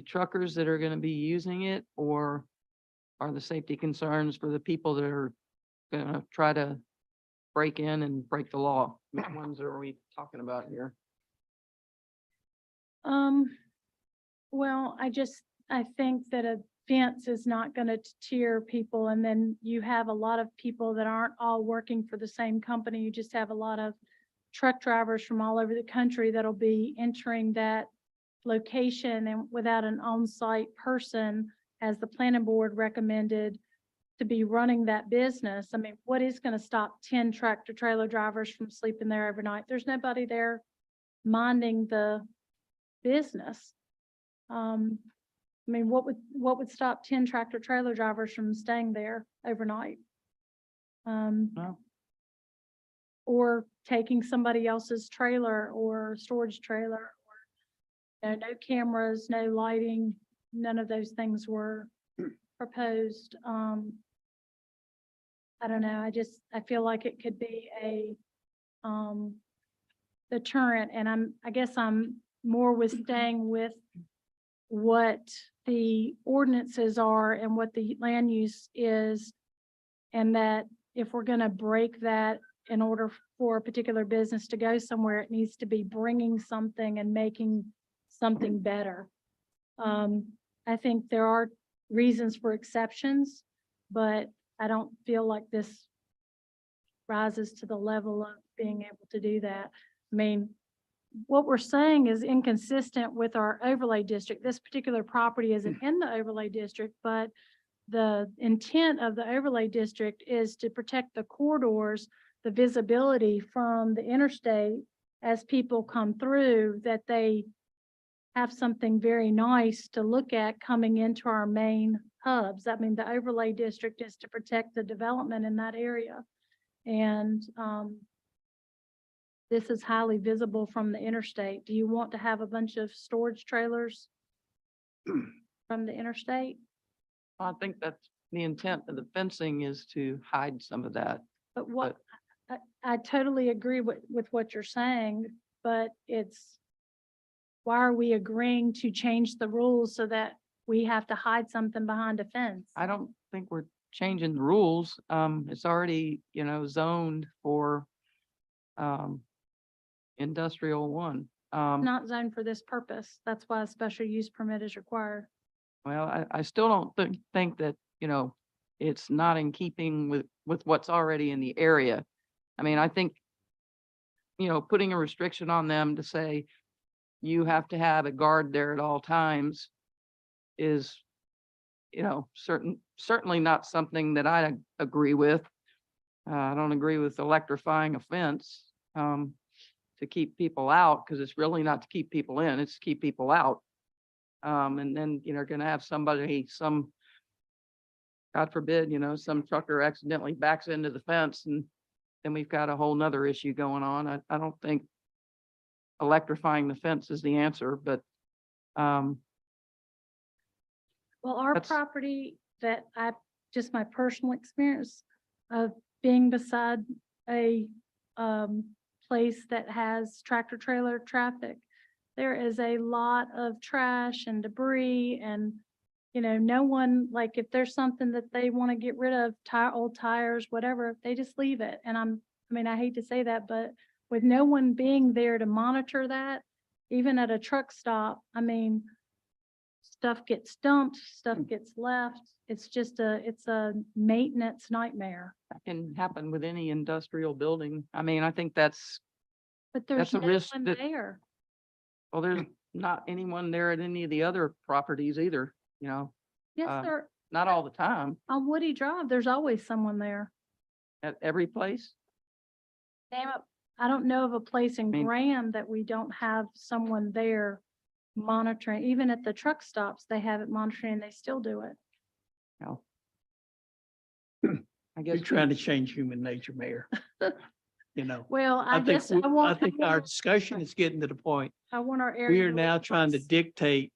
truckers that are gonna be using it, or are the safety concerns for the people that are gonna try to break in and break the law? Which ones are we talking about here? Well, I think that a fence is not gonna deter people, and then you have a lot of people that aren't all working for the same company. You just have a lot of truck drivers from all over the country that'll be entering that location and without an on-site person, as the planning board recommended, to be running that business. I mean, what is gonna stop 10 tractor trailer drivers from sleeping there overnight? There's nobody there minding the business. I mean, what would stop 10 tractor trailer drivers from staying there overnight? No. Or taking somebody else's trailer or storage trailer, or no cameras, no lighting, none of those things were proposed. I don't know, I feel like it could be a deterrent, and I guess I'm more with staying with what the ordinances are and what the land use is. And that if we're gonna break that in order for a particular business to go somewhere, it needs to be bringing something and making something better. I think there are reasons for exceptions, but I don't feel like this rises to the level of being able to do that. I mean, what we're saying is inconsistent with our overlay district. This particular property isn't in the overlay district, but the intent of the overlay district is to protect the corridors, the visibility from the interstate as people come through, that they have something very nice to look at coming into our main hubs. I mean, the overlay district is to protect the development in that area. And this is highly visible from the interstate. Do you want to have a bunch of storage trailers from the interstate? I think that's the intent of the fencing, is to hide some of that. But what, I totally agree with what you're saying, but it's, why are we agreeing to change the rules so that we have to hide something behind a fence? I don't think we're changing the rules. It's already, zoned for industrial one. Not zoned for this purpose. That's why a special use permit is required. Well, I still don't think that, it's not in keeping with what's already in the area. I mean, I think, putting a restriction on them to say you have to have a guard there at all times is, certainly not something that I agree with. I don't agree with electrifying a fence to keep people out, because it's really not to keep people in, it's to keep people out. And then, gonna have somebody, God forbid, some trucker accidentally backs into the fence, and then we've got a whole nother issue going on. I don't think electrifying the fence is the answer, but Well, our That's- property that just my personal experience of being beside a place that has tractor trailer traffic, there is a lot of trash and debris, and no one, like, if there's something that they want to get rid of, old tires, whatever, they just leave it. And I hate to say that, but with no one being there to monitor that, even at a truck stop, stuff gets dumped, stuff gets left. It's a maintenance nightmare. that can happen with any industrial building. I think that's, But there's That's a no risk one that- there. well, there's not anyone there at any of the other properties either, Yes, sir. not all the time, On Woody Drive, there's always someone there. at every place. Damn it. I don't know of a place in mean- Graham that we don't have someone there monitoring. Even at the truck stops, they have it monitoring and they still do it. I guess You're trying to change human nature, Mayor. Well, I think, just, we- I want. I think our discussion is getting to the point. I want our area. We are to now look trying to nice. dictate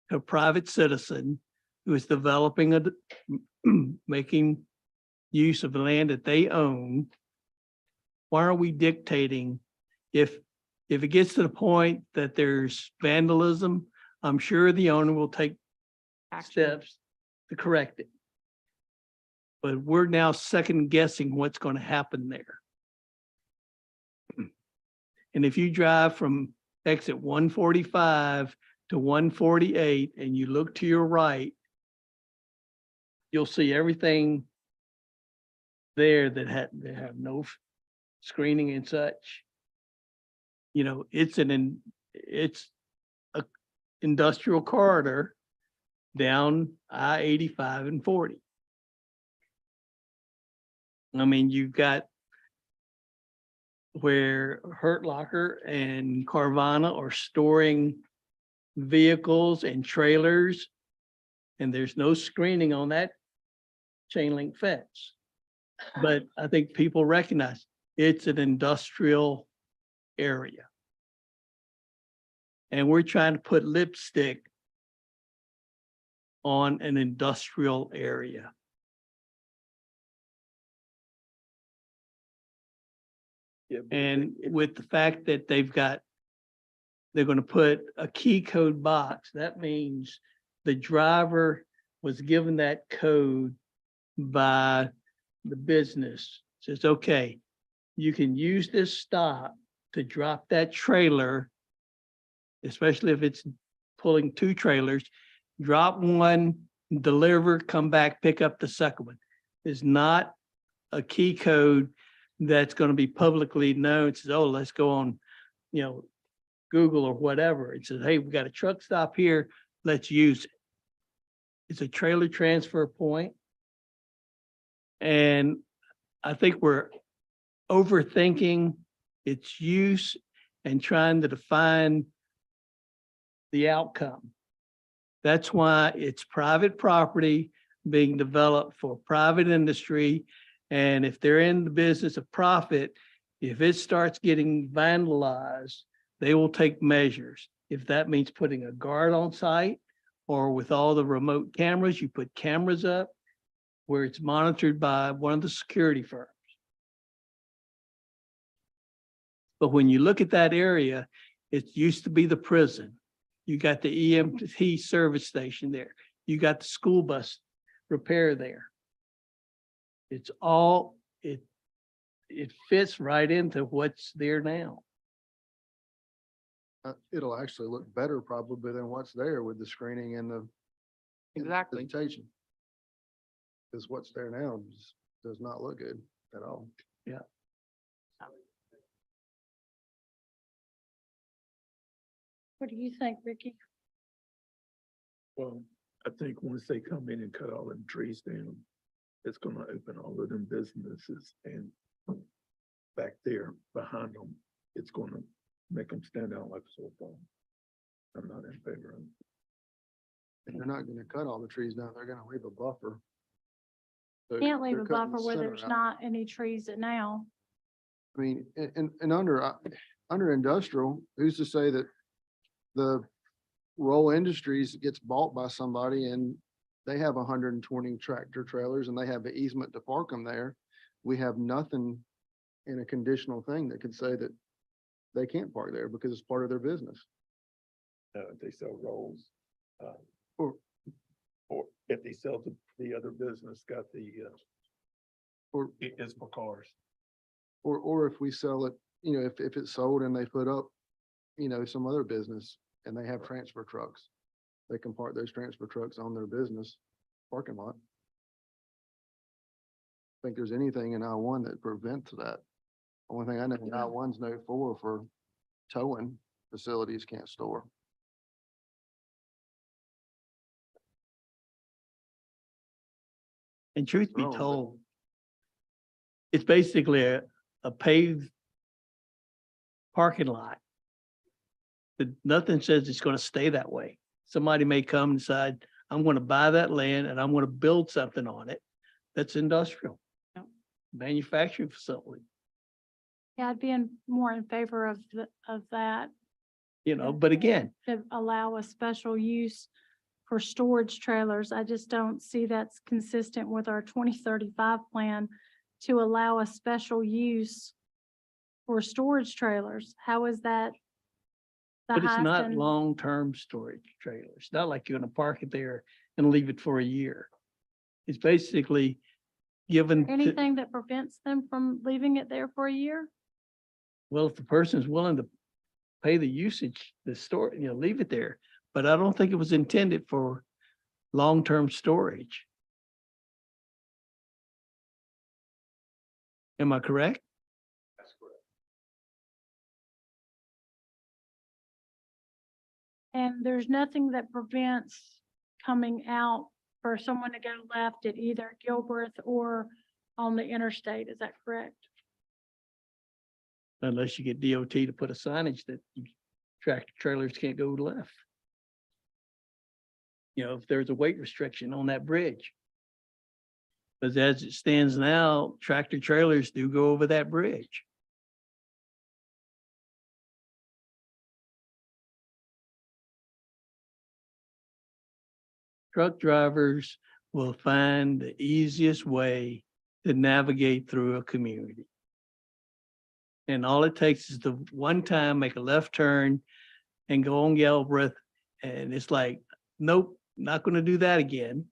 to a private citizen who is developing making use of the land that they own. Why are we dictating? If it gets to the point that there's vandalism, I'm sure the owner will take steps to correct it. But we're now second guessing what's going to happen there. And if you drive from exit 145 to 148 and you look to your right, you'll see everything there that have no screening and such. It's a industrial corridor down I-85 and 40. You've got where Hurt Locker and Carvana are storing vehicles and trailers, and there's no screening on that chain link fence. But I think people recognize it's an industrial area. And we're trying to put lipstick on an industrial area. And with the fact that they're gonna put a key code box, that means the driver was given that code by the business. Says, okay, you can use this stop to drop that trailer, especially if it's pulling two trailers, drop one, deliver, come back, pick up the second one. It's not a key code that's going to be publicly known. It says, oh, let's go on, Google or whatever. It says, hey, we got a truck stop here, let's use it. It's a trailer transfer point. And I think we're overthinking its use and trying to define the outcome. That's why it's private property being developed for private industry. And if they're in the business of profit, if it starts getting vandalized, they will take measures. If that means putting a guard on site, or with all the remote cameras, you put cameras up where it's monitored by one of the security firms. But when you look at that area, it used to be the prison. You got the EMT service station there. You got the school bus repair there. It's all, it fits right into what's there now. It'll actually look better probably than what's there with the screening and the Exactly. presentation. Because what's there now just does not look good at all. What do you think, Ricky? Well, I think once they come in and cut all them trees down, it's gonna open all of them businesses, and back there behind them, it's gonna make them stand out like a sore thumb. I'm not in favor of it. And they're not gonna cut all the trees down. They're gonna leave a buffer. So Can't leave they're a cutting buffer the where center there's out. not any trees now. I mean, and under industrial, who's to say that the Roll Industries gets bought by somebody and they have 120 tractor trailers and they have an easement to park them there? We have nothing in a conditional thing that could say that they can't park there because it's part of their business. They sell rolls. Or- Or if they sell to the other business, got the, Or, it's for cars. or if we sell it, you know, if it's sold and they put up, you know, some other business and they have transfer trucks, they can park those transfer trucks on their business parking lot. Think there's anything in I-1 that prevents that. Only thing I know in I-1's no for towing facilities can't store. And truth be Wrong, but- told, it's basically a paved parking lot. But nothing says it's gonna stay that way. Somebody may come and decide, I'm gonna buy that land and I'm gonna build something on it that's industrial. Yep. Manufacturing facility, Yeah, I'd be more in favor of that, but again, to allow a special use for storage trailers. I just don't see that's consistent with our 2035 plan to allow a special use for storage trailers. How is that? the but it's highest not and- long-term storage trailers. Not like you're gonna park it there and leave it for a year. It's basically given. to- Anything that prevents them from leaving it there for a year? Well, if the person's willing to pay the usage, the store, leave it there. But I don't think it was intended for long-term storage. Am I correct? That's correct. And there's nothing that prevents coming out for someone to go left at either Gilbreth or on the interstate. Is that correct? Unless you get DOT to put a signage that tractor trailers can't go left. If there's a weight restriction on that bridge. But as it stands now, tractor trailers do go over that bridge. Truck drivers will find the easiest way to navigate through a community. And all it takes is the one time, make a left turn and go on Galbraith. And it's like, nope, not gonna do that again.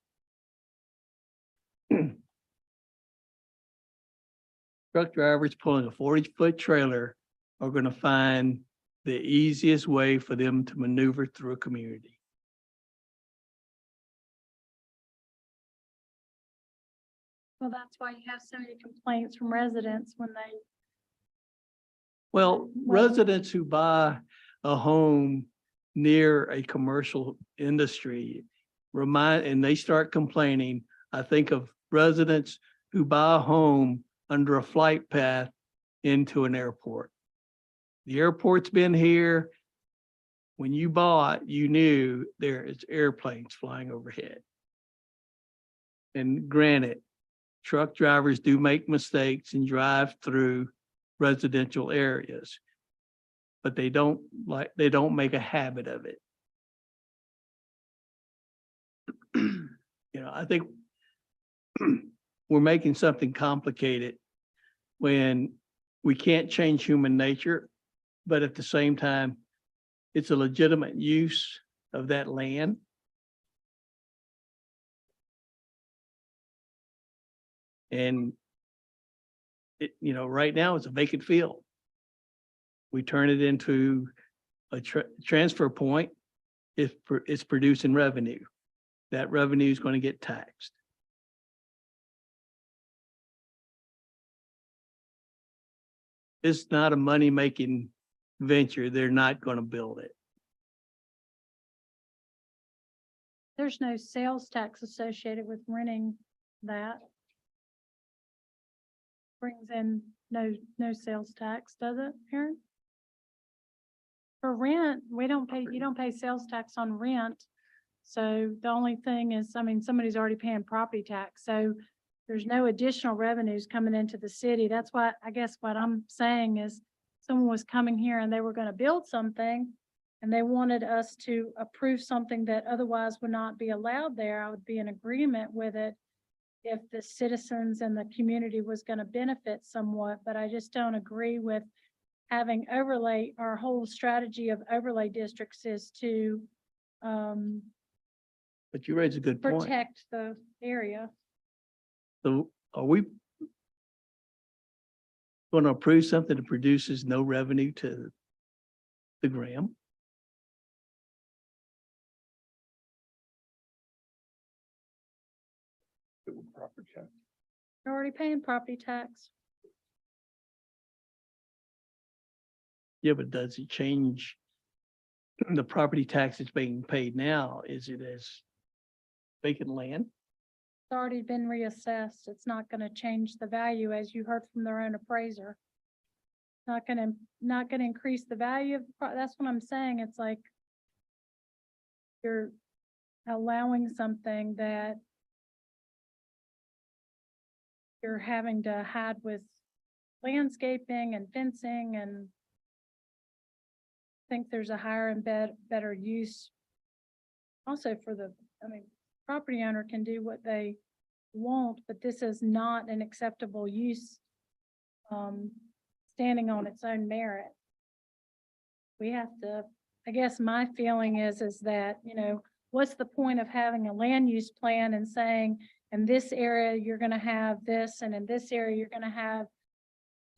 Truck drivers pulling a 40-foot trailer are gonna find the easiest way for them to maneuver through a community. Well, that's why you have so many complaints from residents when they, Well, Well- residents who buy a home near a commercial industry, and they start complaining, I think of residents who buy a home under a flight path into an airport. The airport's been here. When you bought, you knew there is airplanes flying overhead. And granted, truck drivers do make mistakes and drive through residential areas. But they don't make a habit of it. You know, I think we're making something complicated when we can't change human nature, but at the same time, it's a legitimate use of that land. And it, you know, right now it's a vacant field. We turn it into a transfer point. If it's producing revenue, that revenue is going to get taxed. It's not a money-making venture. They're not going to build it. There's no sales tax associated with renting that. Brings in no sales tax, does it, Aaron? For rent, you don't pay sales tax on rent. So the only thing is, I mean, somebody's already paying property tax, so there's no additional revenues coming into the city. That's why, I guess what I'm saying is, someone was coming here and they were gonna build something and they wanted us to approve something that otherwise would not be allowed there. I would be in agreement with it if the citizens and the community was gonna benefit somewhat, but I just don't agree with having overlay. Our whole strategy of overlay districts is to But you raise a good point. protect the area. So are we going to approve something that produces no revenue to the Graham? They're already paying property tax. Yeah, but does it change the property tax that's being paid now? Is it as vacant land? It's already been reassessed. It's not gonna change the value, as you heard from their own appraiser. Not gonna increase the value of, that's what I'm saying. It's like you're allowing something that you're having to hide with landscaping and fencing, and think there's a higher and better use. Also for the, I mean, property owner can do what they want, but this is not an acceptable use, standing on its own merit. We have to, I guess my feeling is that, you know, what's the point of having a land use plan and saying, in this area, you're gonna have this, and in this area, you're gonna have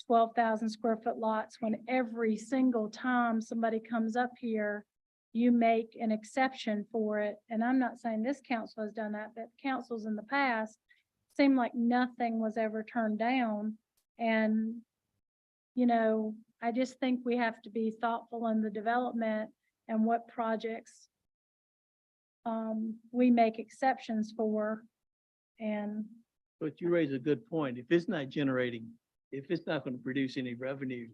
12,000 square foot lots, when every single time somebody comes up here, you make an exception for it. And I'm not saying this council has done that, but councils in the past seemed like nothing was ever turned down. And, you know, I just think we have to be thoughtful in the development and what projects we make exceptions for. And But you raise a good point. If it's not generating, if it's not going to produce any revenue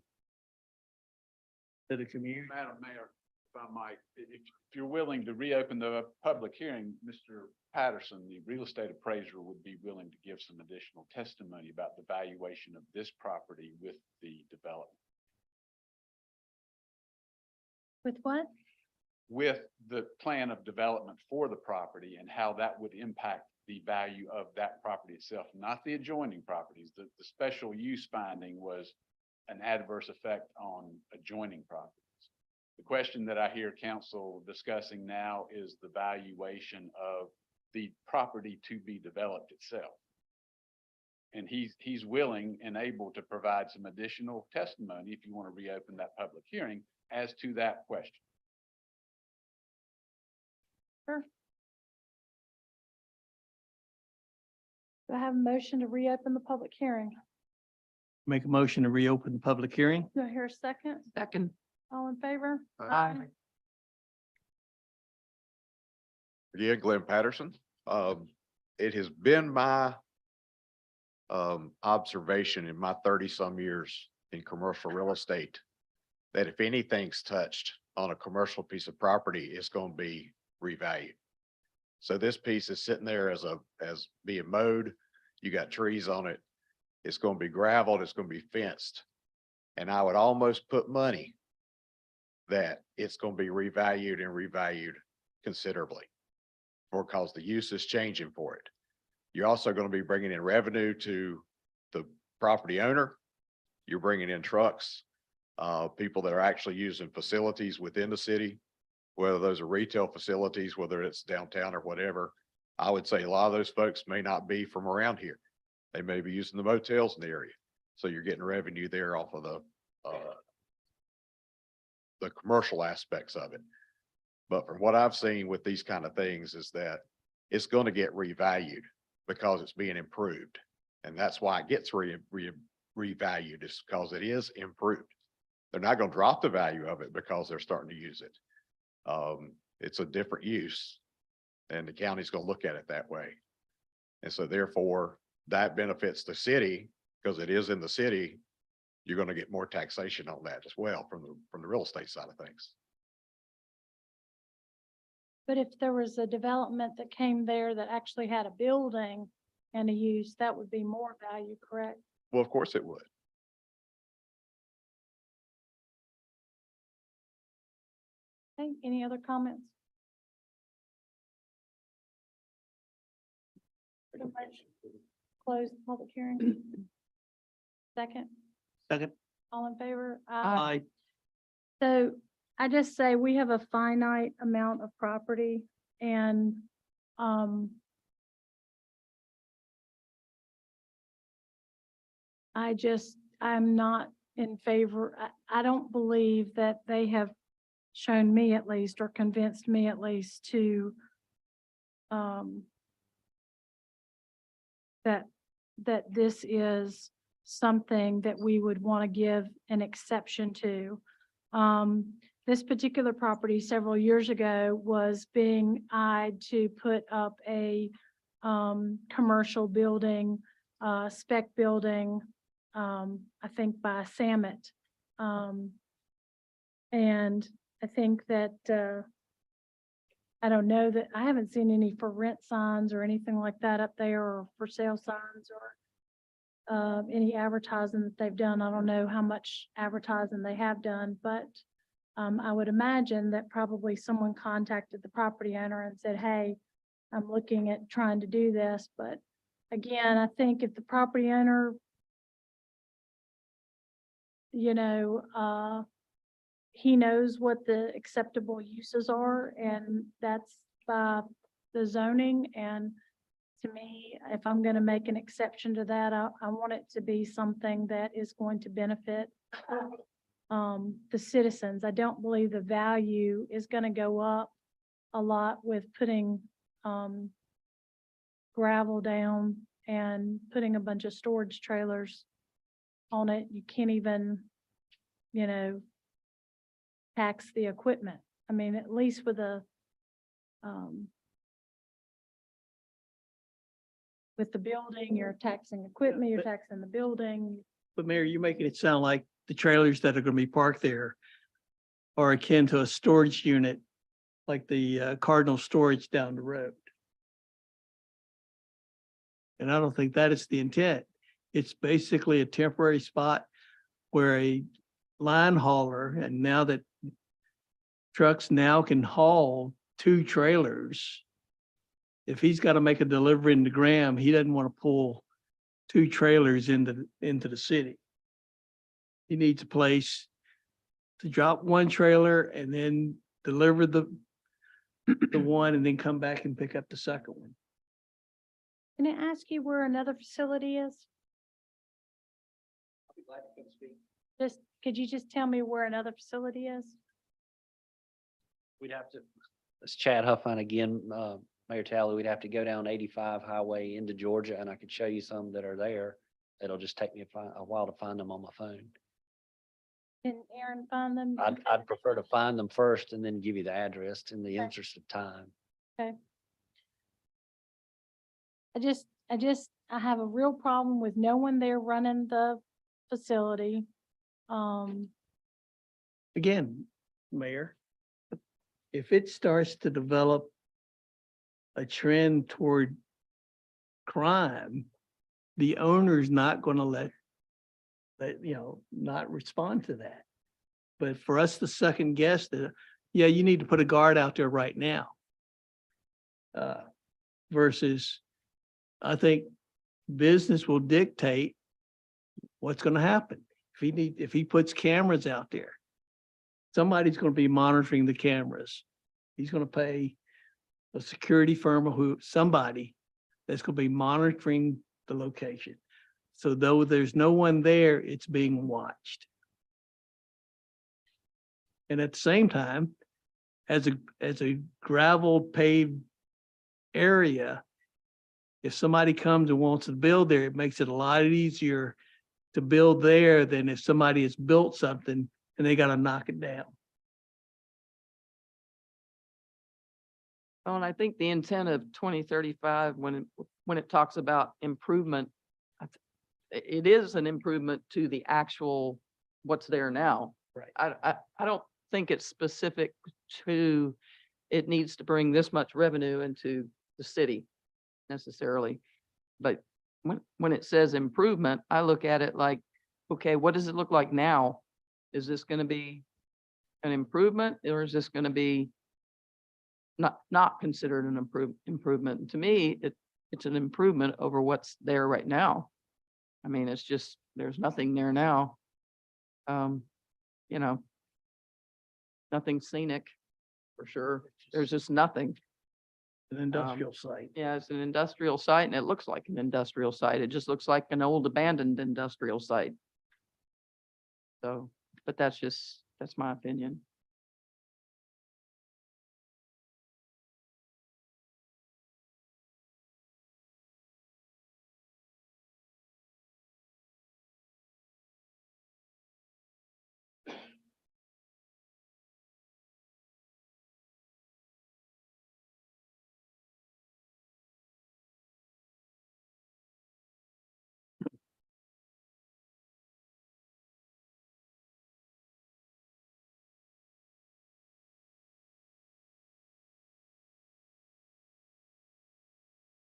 to the community. Madam Mayor, if I might, if you're willing to reopen the public hearing, Mr. Patterson, the real estate appraiser, would be willing to give some additional testimony about the valuation of this property with the development. with what? With the plan of development for the property and how that would impact the value of that property itself, not the adjoining properties. The special use finding was an adverse effect on adjoining properties. The question that I hear council discussing now is the valuation of the property to be developed itself. And he's willing and able to provide some additional testimony if you want to reopen that public hearing as to that question. Sure. Do I have a motion to reopen the public hearing? Make a motion to reopen the public hearing. Do I hear a second? Second. All in favor? Aye. Again, Glenn Patterson. It has been my observation in my 30-some years in commercial real estate that if anything's touched on a commercial piece of property, it's going to be revalued. So this piece is sitting there as being mowed. You got trees on it. It's going to be gravelled. It's going to be fenced. And I would almost put money that it's going to be revalued and revalued considerably because the use is changing for it. You're also going to be bringing in revenue to the property owner. You're bringing in trucks, people that are actually using facilities within the city, whether those are retail facilities, whether it's downtown or whatever. I would say a lot of those folks may not be from around here. They may be using the motels in the area. So you're getting revenue there off of the commercial aspects of it. But from what I've seen with these kind of things is that it's going to get revalued because it's being improved. And that's why it gets revalued, is because it is improved. They're not going to drop the value of it because they're starting to use it. It's a different use and the county's going to look at it that way. And so therefore that benefits the city because it is in the city. You're going to get more taxation on that as well from the real estate side of things. But if there was a development that came there that actually had a building and a use, that would be more value, correct? Well, of course it would. Okay, any other comments? Pretty much close the public hearing. Second, Second. all in favor? Aye. So I just say we have a finite amount of property and, I'm not in favor. I don't believe that they have shown me at least, or convinced me at least to, that this is something that we would want to give an exception to. This particular property several years ago was being eyed to put up a commercial building, spec building, I think by Samet. And I think that, I don't know that, I haven't seen any for rent signs or anything like that up there, or for sale signs, or any advertising that they've done. I don't know how much advertising they have done, but I would imagine that probably someone contacted the property owner and said, hey, I'm looking at trying to do this. But again, I think if the property owner, he knows what the acceptable uses are, and that's by the zoning. And to me, if I'm going to make an exception to that, I want it to be something that is going to benefit the citizens. I don't believe the value is going to go up a lot with putting gravel down and putting a bunch of storage trailers on it. You can't even, tax the equipment. I mean, at least with the building, you're taxing equipment, you're taxing the building. But Mayor, you're making it sound like the trailers that are gonna be parked there are akin to a storage unit, like the Cardinal Storage down the road. And I don't think that is the intent. It's basically a temporary spot where a line hauler, and now that trucks now can haul 2 trailers, if he's got to make a delivery into Graham, he doesn't want to pull 2 trailers into the city. He needs a place to drop 1 trailer and then deliver the one and then come back and pick up the second one. Can I ask you where another facility is? Could you just tell me where another facility is? We'd have to, it's Chad Huffine again, Mayor Talley, we'd have to go down 85 highway into Georgia, and I could show you some that are there. It'll just take me a while to find them on my phone. Can Aaron find them? I'd prefer to find them first and then give you the address in the Okay. interest of time. I have a real problem with no one there running the facility. Again, Mayor, if it starts to develop a trend toward crime, the owner's not gonna let, not respond to that. But for us to second guess that, yeah, you need to put a guard out there right now. Versus, I think business will dictate what's gonna happen. If he puts cameras out there, somebody's gonna be monitoring the cameras. He's gonna pay a security firm or somebody that's gonna be monitoring the location. So though there's no one there, it's being watched. And at the same time, as a gravel paved area, if somebody comes and wants to build there, it makes it a lot easier to build there than if somebody has built something and they gotta knock it down. Well, and I think the intent of 2035, when it talks about improvement, it is an improvement to the actual, what's there now. Right. I don't think it's specific to, it needs to bring this much revenue into the city necessarily. But when it says improvement, I look at it like, okay, what does it look like now? Is this gonna be an improvement, or is this gonna be not considered an improvement? And to me, it's an improvement over what's there right now. I mean, it's just, there's nothing there now. You know, nothing scenic for sure. There's just nothing. An industrial site. Yeah, it's an industrial site and it looks like an industrial site. It just looks like an old abandoned industrial site. So, but that's my opinion.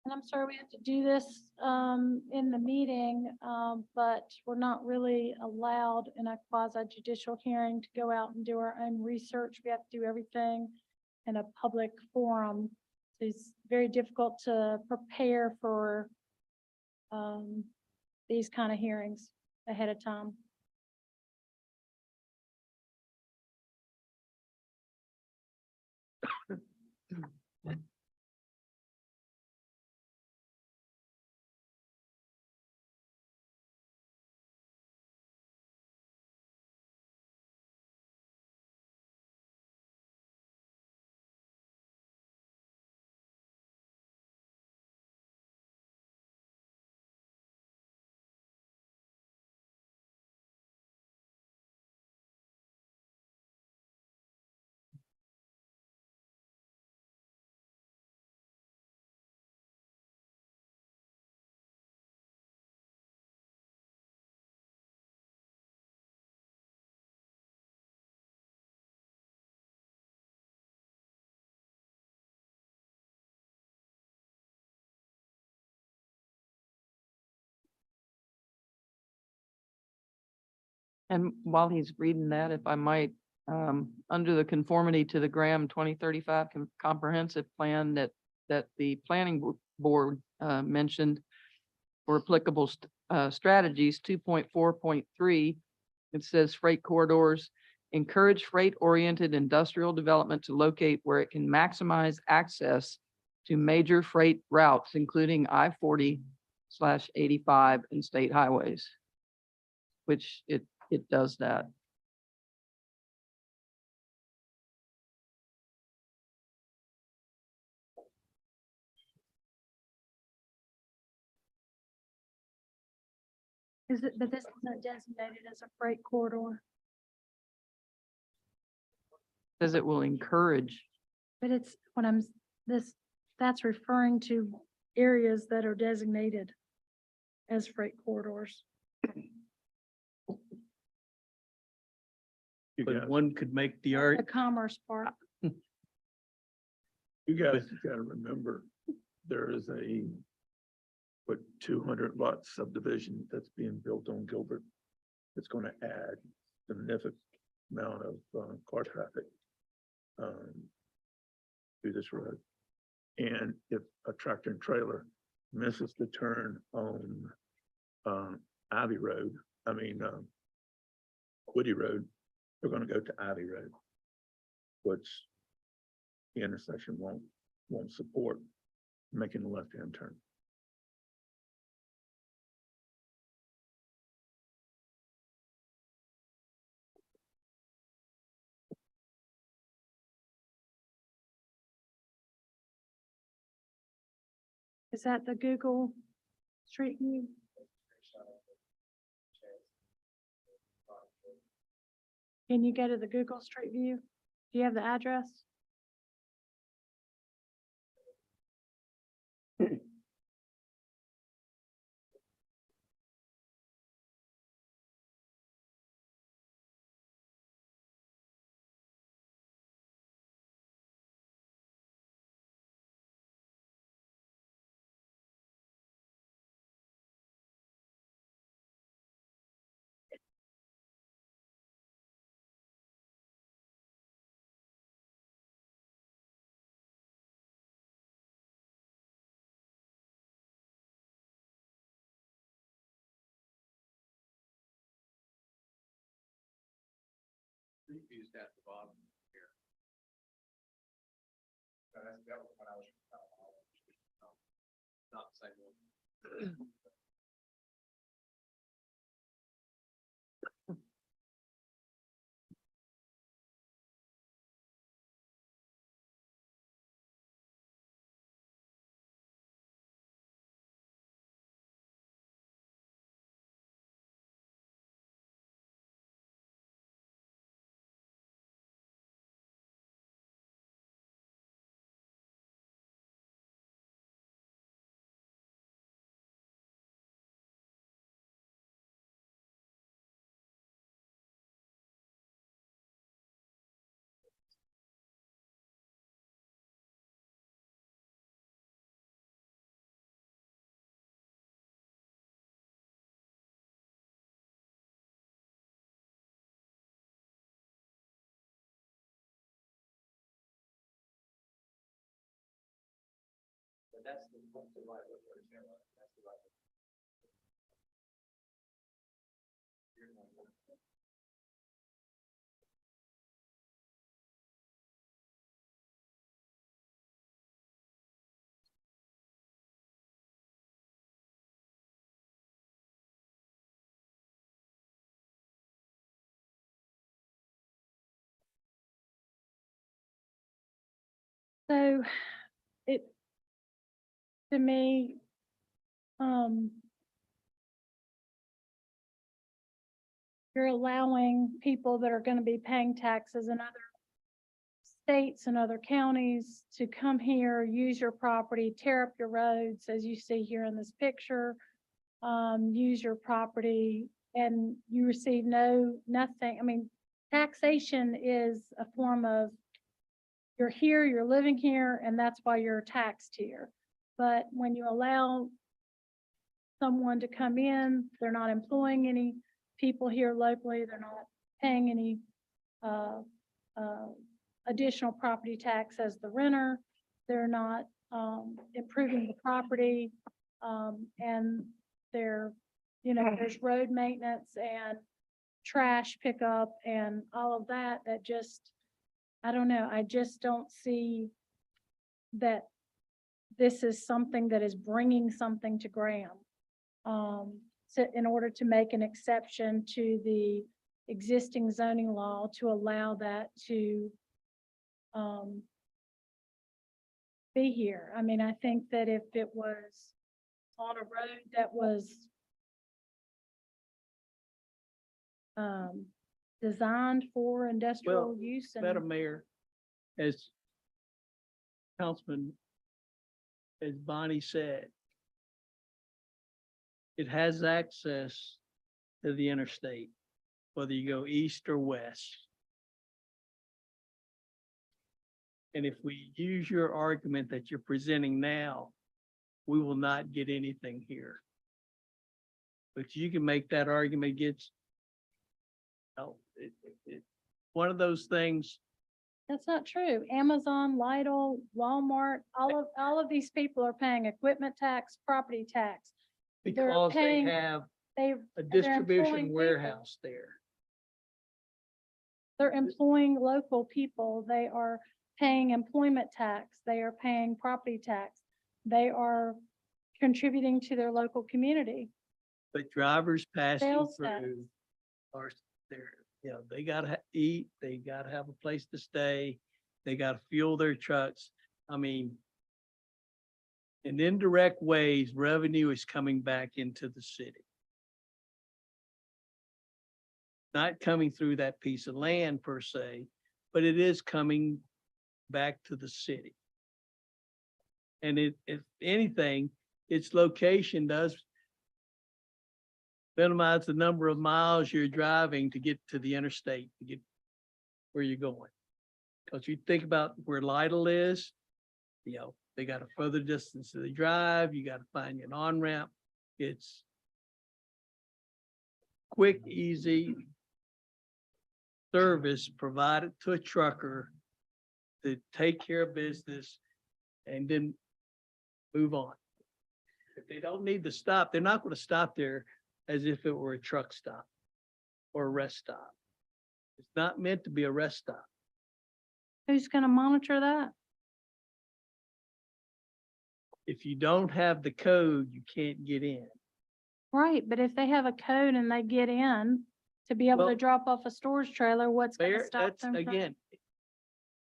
And I'm sorry we have to do this in the meeting, but we're not really allowed in a quasi judicial hearing to go out and do our own research. We have to do everything in a public forum. So it's very difficult to prepare for these kind of hearings ahead of time. And while he's reading that, if I might, under the conformity to the Graham 2035 comprehensive plan that the planning board mentioned for applicable strategies, 2.4.3, it says freight corridors, encourage freight-oriented industrial development to locate where it can maximize access to major freight routes, including I-40/85 and state highways, which it does that. But this isn't designated as a freight corridor. Says it will encourage. But it's, when I'm, that's referring to areas that are designated as freight corridors. You But guys, one could make the The argument, Commerce Park. you guys gotta remember, there is a 200 lot subdivision that's being built on Gilbert. It's gonna add significant amount of car traffic through this road. And if a tractor and trailer misses the turn on Ivy Road, Woody Road, they're gonna go to Ivy Road, which the intersection won't support making a left-hand turn. Is that the Google Street View? Can you go to the Google Street View? Do you have the address? Used at the bottom here. Not the same one. But that's the right way to understand that. That's the right way. So it, to me, you're allowing people that are going to be paying taxes in other states and other counties to come here, use your property, tear up your roads, as you see here in this picture, use your property, and you receive nothing. I mean, taxation is a form of, you're here, you're living here, and that's why you're taxed here. But when you allow someone to come in, they're not employing any people here locally, they're not paying any additional property tax as the renter, they're not improving the property, and they're, there's road maintenance and trash pickup and all of that, that just, I don't know, I just don't see that this is something that is bringing something to Graham. So in order to make an exception to the existing zoning law to allow that to be here. I mean, I think that if it was on a road that was designed for industrial use and. Madam Mayor, as Councilman, as Bonnie said, it has access to the interstate, whether you go east or west. And if we use your argument that you're presenting now, we will not get anything here. But you can make that argument against. No, one of those things, That's not true. Amazon, Lidl, Walmart, all of these people are paying equipment tax, property tax. They're because they paying- have They, a employing distribution people. warehouse there. they're employing local people. They are paying employment tax. They are paying property tax. They are contributing to their local community. But drivers passing Sales tax. through are there, you know, they gotta eat, they gotta have a place to stay, they gotta fuel their trucks. I mean, in indirect ways, revenue is coming back into the city. Not coming through that piece of land per se, but it is coming back to the city. And if anything, its location does minimize the number of miles you're driving to get to the interstate, to get where you're going. Because you think about where Lidl is, you know, they got a further distance to the drive, you gotta find an on-ramp. It's quick, easy service provided to a trucker to take care of business and then move on. If they don't need to stop, they're not gonna stop there as if it were a truck stop or a rest stop. It's not meant to be a rest stop. Who's gonna monitor that? If you don't have the code, you can't get in. Right, but if they have a code and they get in to be able to Well, drop off a storage trailer, what's gonna Mayor, stop that's them from? again,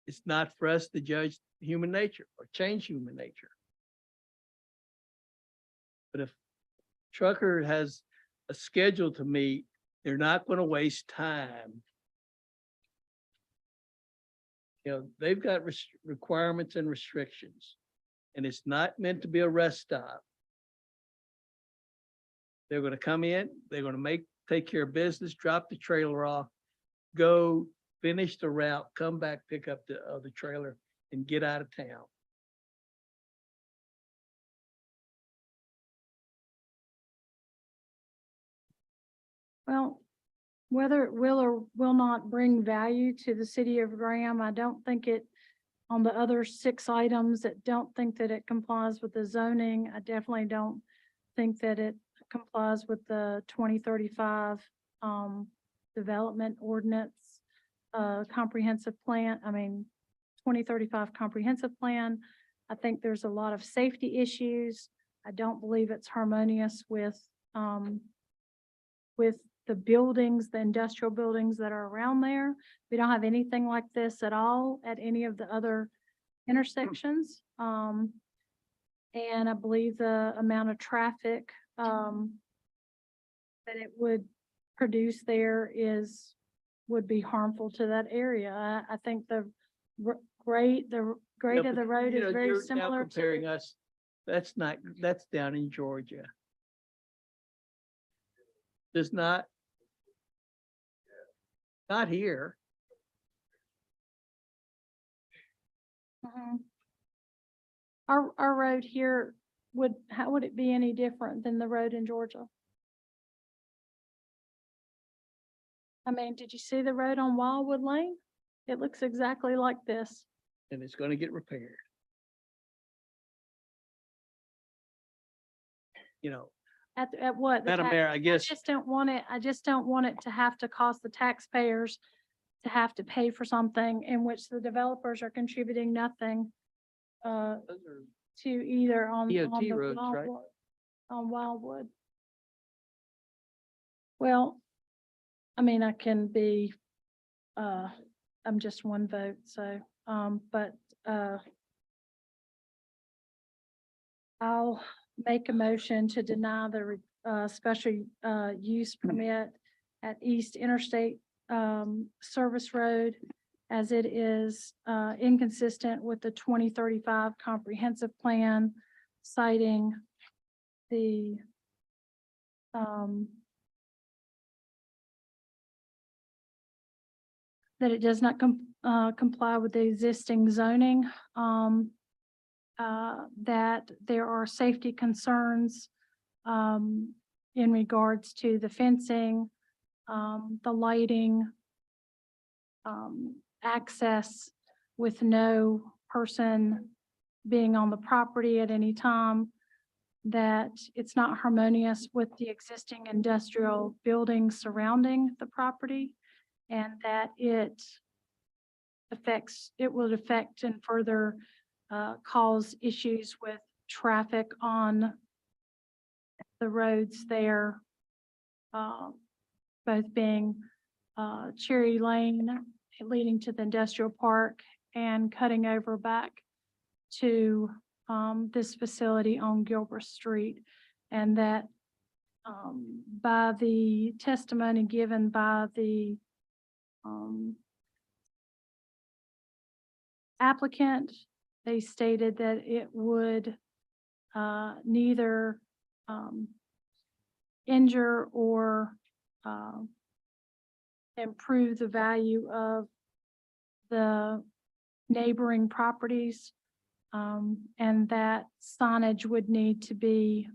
it's not for us to judge human nature or change human nature. But if trucker has a schedule to meet, they're not gonna waste time. You know, they've got requirements and restrictions, and it's not meant to be a rest stop. They're gonna come in, they're gonna take care of business, drop the trailer off, go finish the route, come back, pick up the other trailer and get out of town. Well, whether it will or will not bring value to the city of Graham, I don't think it, on the other 6 items, that don't think that it complies with the zoning. I definitely don't think that it complies with the 2035 development ordinance, comprehensive plan, 2035 comprehensive plan. I think there's a lot of safety issues. I don't believe it's harmonious with the buildings, the industrial buildings that are around there. We don't have anything like this at all at any of the other intersections. And I believe the amount of traffic that it would produce there would be harmful to that area. I think the grade of the road is very You're now similar comparing to. us, that's down in Georgia. Does not here. Mhm. Our road here how would it be any different than the road in Georgia? Did you see the road on Wildwood Lane? It looks exactly like this. And it's gonna get repaired. You know, At what? The Madam tax- Mayor, I guess, I just don't want it to have to cost the taxpayers to have to pay for something in which the developers are contributing nothing to either on DOT the roads, right? on Wildwood. Well, I can be, I'm just one vote, so, but, I'll make a motion to deny the, special, use permit at East Interstate service road as it is inconsistent with the 2035 comprehensive plan, citing the that it does not comply with the existing zoning, that there are safety concerns in regards to the fencing, the lighting, access with no person being on the property at any time, that it's not harmonious with the existing industrial buildings surrounding the property, and that it would affect and further cause issues with traffic on the roads there, both being Cherry Lane leading to the industrial park and cutting over back to this facility on Gilbert Street. And that by the testimony given by the applicant, they stated that it would neither injure or improve the value of the neighboring properties, and that signage would need to be,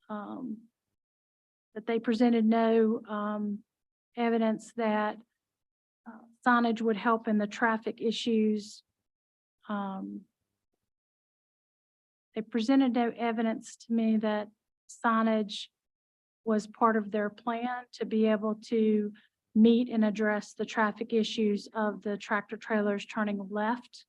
that they presented no evidence that signage would help in the traffic issues. They presented no evidence to me that signage was part of their plan to be able to meet and address the traffic issues of the tractor trailers turning left.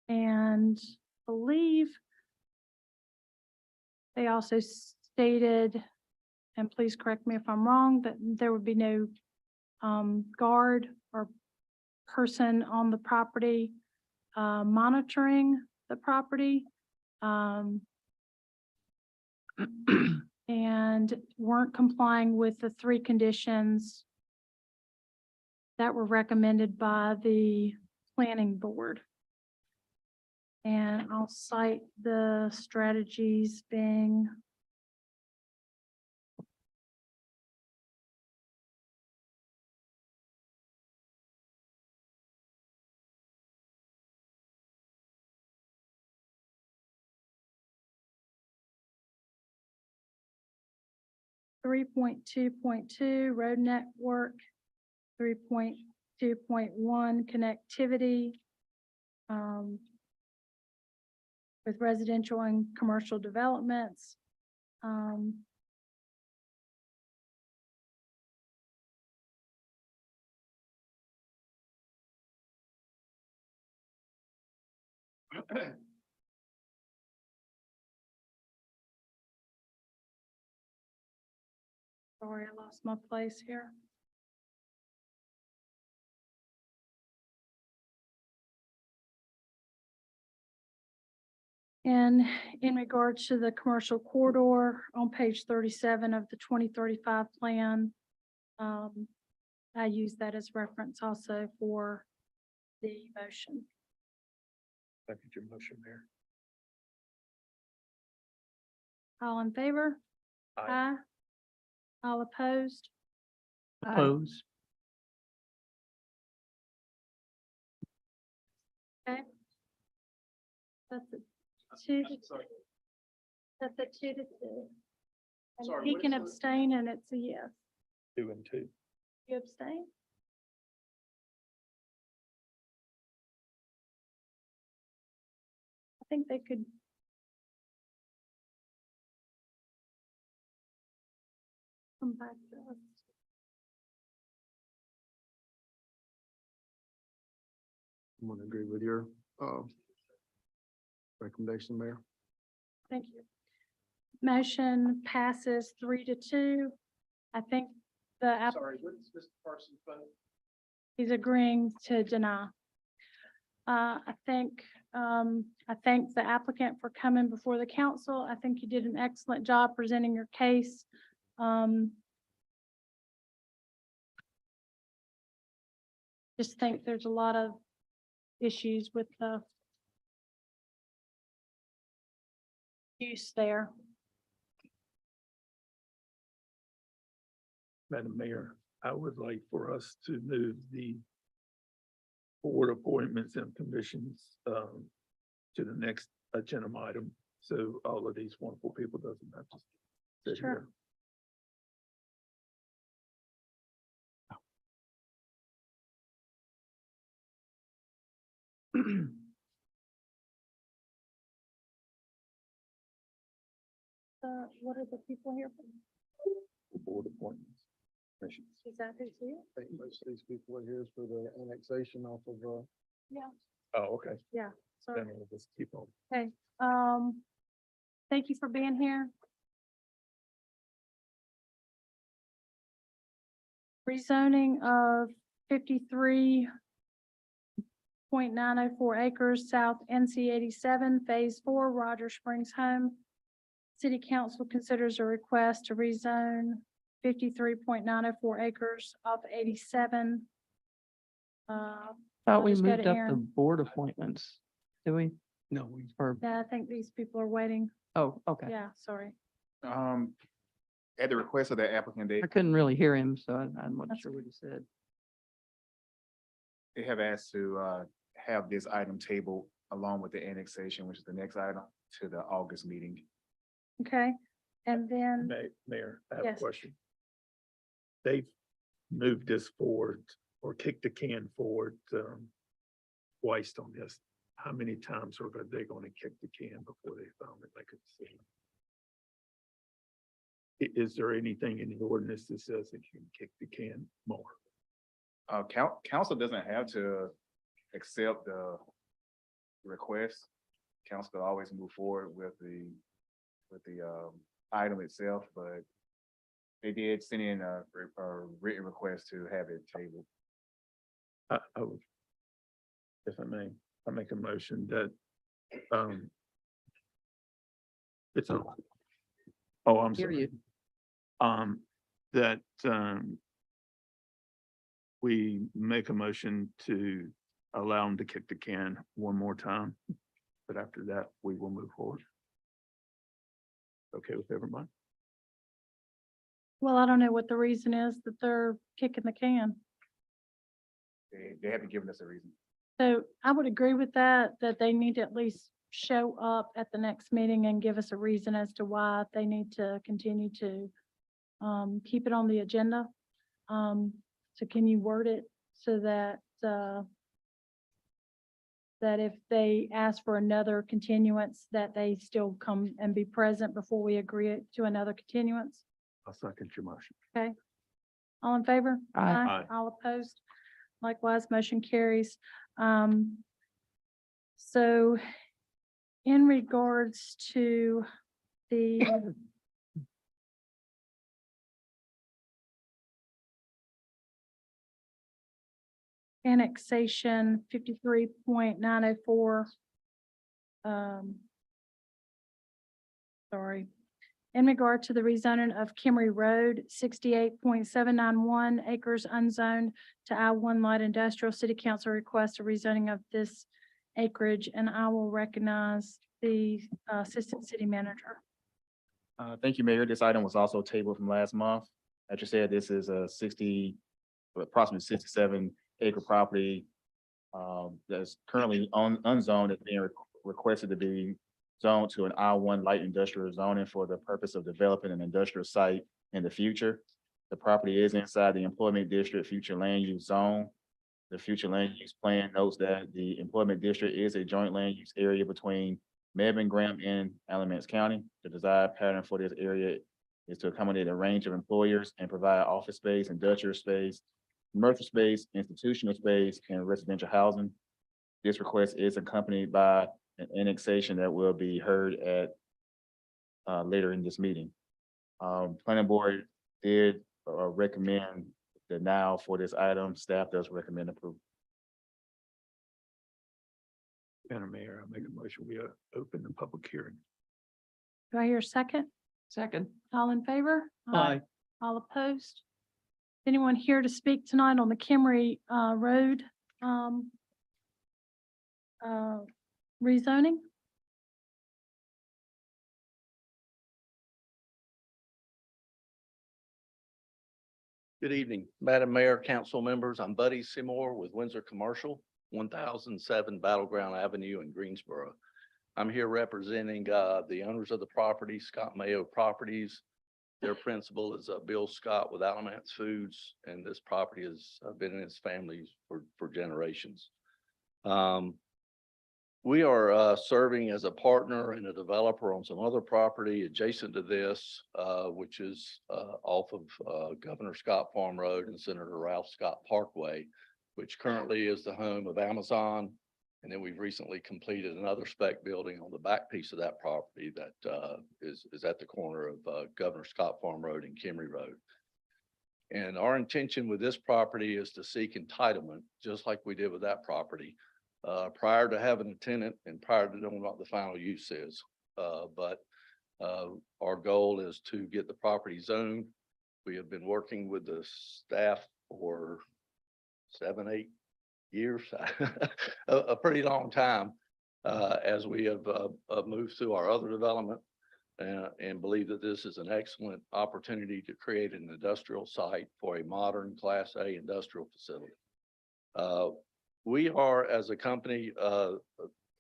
And believe they also stated, and please correct me if I'm wrong, that there would be no guard or person on the property monitoring the property, and weren't complying with the 3 conditions that were recommended by the planning board. And I'll cite the strategies being (3.2.2) road network, 3.2.1 connectivity with residential and commercial developments. Sorry, I lost my place here. And in regards to the commercial corridor on page 37 of the 2035 plan, I use that as reference also for the motion. Second your motion, Mayor. All in favor? Aye. All opposed? Oppose. Okay. That's a 2 to 2. That's a 2 to 2. And Sorry, he what can is the- abstain and it's a yes. 2 and 2. You abstain? I think they could. Come back to us. I'm gonna agree with your recommendation, Mayor. Thank you. Motion passes 3 to 2. I think the Sorry, what is Mr. Parsons' vote? he's agreeing to deny. I thank the applicant for coming before the council. I think you did an excellent job presenting your case. Just think there's a lot of issues with the use there. Madam Mayor, I would like for us to move the board appointments and commissions to the next agenda item. So all of these wonderful people doesn't have to sit Sure. here. What are the people here for? Board appointments. Commissions. Is that who's here? I think most of these people are here for the annexation off of, Yeah, Oh, okay. yeah, sorry. Then we'll just keep on. Okay, thank you for being here. Rezoning of 53.904 acres south NC 87, Phase 4, Roger Springs Home. City Council considers a request to rezone 53.904 acres off 87. Thought I'll we just go to moved up the Aaron. board appointments. Do we? No, we. Or, Yeah, I think these people are waiting. oh, okay. Yeah, sorry. At the request of the applicant, I couldn't really hear him, so I'm not That's sure what he said. they have asked to have this item tabled along with the annexation, which is the next item, to the August meeting. Okay, and then, Mayor, I have a Yes. question. They've moved this forward or kicked the can forward twice on this. How many times are they going to kick the can before they finally make a decision? Is there anything in the ordinance that says it can kick the can more? Council doesn't have to accept the request. Council could always move forward with the item itself, but they did send in a written request to have it tabled. I would, if I may, I make a motion that it's a, oh, I'm Hear sorry. you. That we make a motion to allow them to kick the can one more time, but after that, we will move forward. Okay with everybody? well, I don't know what the reason is that they're kicking the can. They haven't given us a reason. So I would agree with that, that they need to at least show up at the next meeting and give us a reason as to why they need to continue to keep it on the agenda. So can you word it so that that if they ask for another continuance, that they still come and be present before we agree to another continuance? I'll second your motion. All in favor? Aye. Aye. All opposed? Likewise, motion carries. So in regards to the annexation 53.904, sorry. In regard to the rezoning of Kimry Road, 68.791 acres unzoned to I-1 light industrial, city council requests a rezoning of this acreage, and I will recognize the assistant city manager. Thank you, Mayor. This item was also tabled from last month. As you said, this is a approximately 67 acre property that's currently unzoned, it's being requested to be zoned to an I-1 light industrial zoning for the purpose of developing an industrial site in the future. The property is inside the employment district future land use zone. The future land use plan notes that the employment district is a joint land use area between Medvin, Graham, and Alamance County. The desired pattern for this area is to accommodate a range of employers and provide office space, industrial space, commercial space, institutional space, and residential housing. This request is accompanied by an annexation that will be heard at later in this meeting. Planning board did recommend denial for this item. Staff does recommend approval. Madam Mayor, I make a motion, we open the public hearing. Do I hear a second? Second. All in favor? Aye. All opposed? Anyone here to speak tonight on the Kimry Road rezoning? Good evening, Madam Mayor, council members. I'm Buddy Seymour with Windsor Commercial, 1007 Battleground Avenue in Greensboro. I'm here representing the owners of the property, Scott Mayo Properties. Their principal is Bill Scott with Alamance Foods, and this property has been in his family for generations. We are serving as a partner and a developer on some other property adjacent to this, which is off of Governor Scott Farm Road and Senator Ralph Scott Parkway, which currently is the home of Amazon. And then we've recently completed another spec building on the back piece of that property that is at the corner of Governor Scott Farm Road and Kimry Road. And our intention with this property is to seek entitlement, just like we did with that property, prior to having a tenant and prior to knowing what the final use is. But our goal is to get the property zoned. We have been working with the staff for 7-8 years, a pretty long time, as we have moved through our other development and believe that this is an excellent opportunity to create an industrial site for a modern Class A industrial facility. We are, as a company,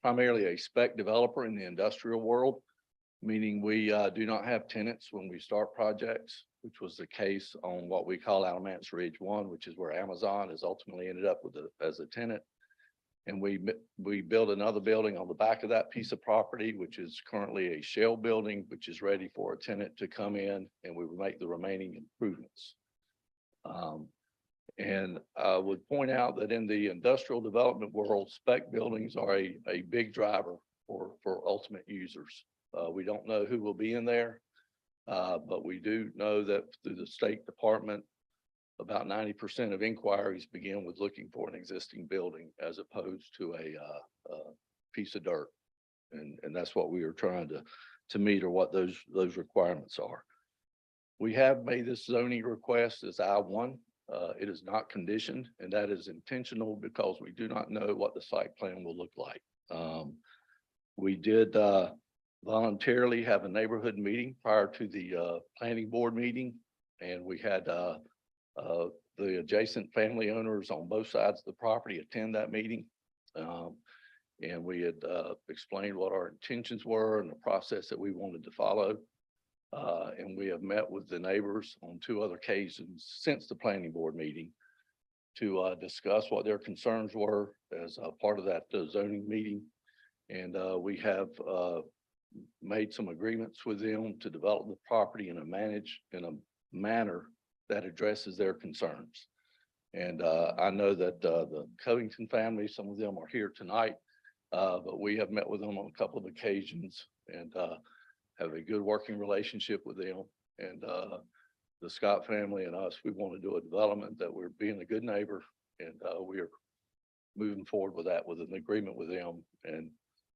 primarily a spec developer in the industrial world, meaning we do not have tenants when we start projects, which was the case on what we call Alamance Ridge 1, which is where Amazon has ultimately ended up with as a tenant. And we built another building on the back of that piece of property, which is currently a shell building, which is ready for a tenant to come in, and we will make the remaining improvements. And I would point out that in the industrial development world, spec buildings are a big driver for ultimate users. We don't know who will be in there, but we do know that through the State Department, about 90% of inquiries begin with looking for an existing building as opposed to a piece of dirt. And that's what we are trying to meet, or what those requirements are. We have made this zoning request as I-1. It is not conditioned, and that is intentional because we do not know what the site plan will look like. We did voluntarily have a neighborhood meeting prior to the planning board meeting, and we had the adjacent family owners on both sides of the property attend that meeting. And we had explained what our intentions were and the process that we wanted to follow. And we have met with the neighbors on 2 other occasions since the planning board meeting to discuss what their concerns were as a part of that zoning meeting. And we have made some agreements with them to develop the property in a manner that addresses their concerns. And I know that the Covington family, some of them are here tonight, but we have met with them on a couple of occasions and have a good working relationship with them. And the Scott family and us, we want to do a development that we're being a good neighbor, and we are moving forward with that with an agreement with them. And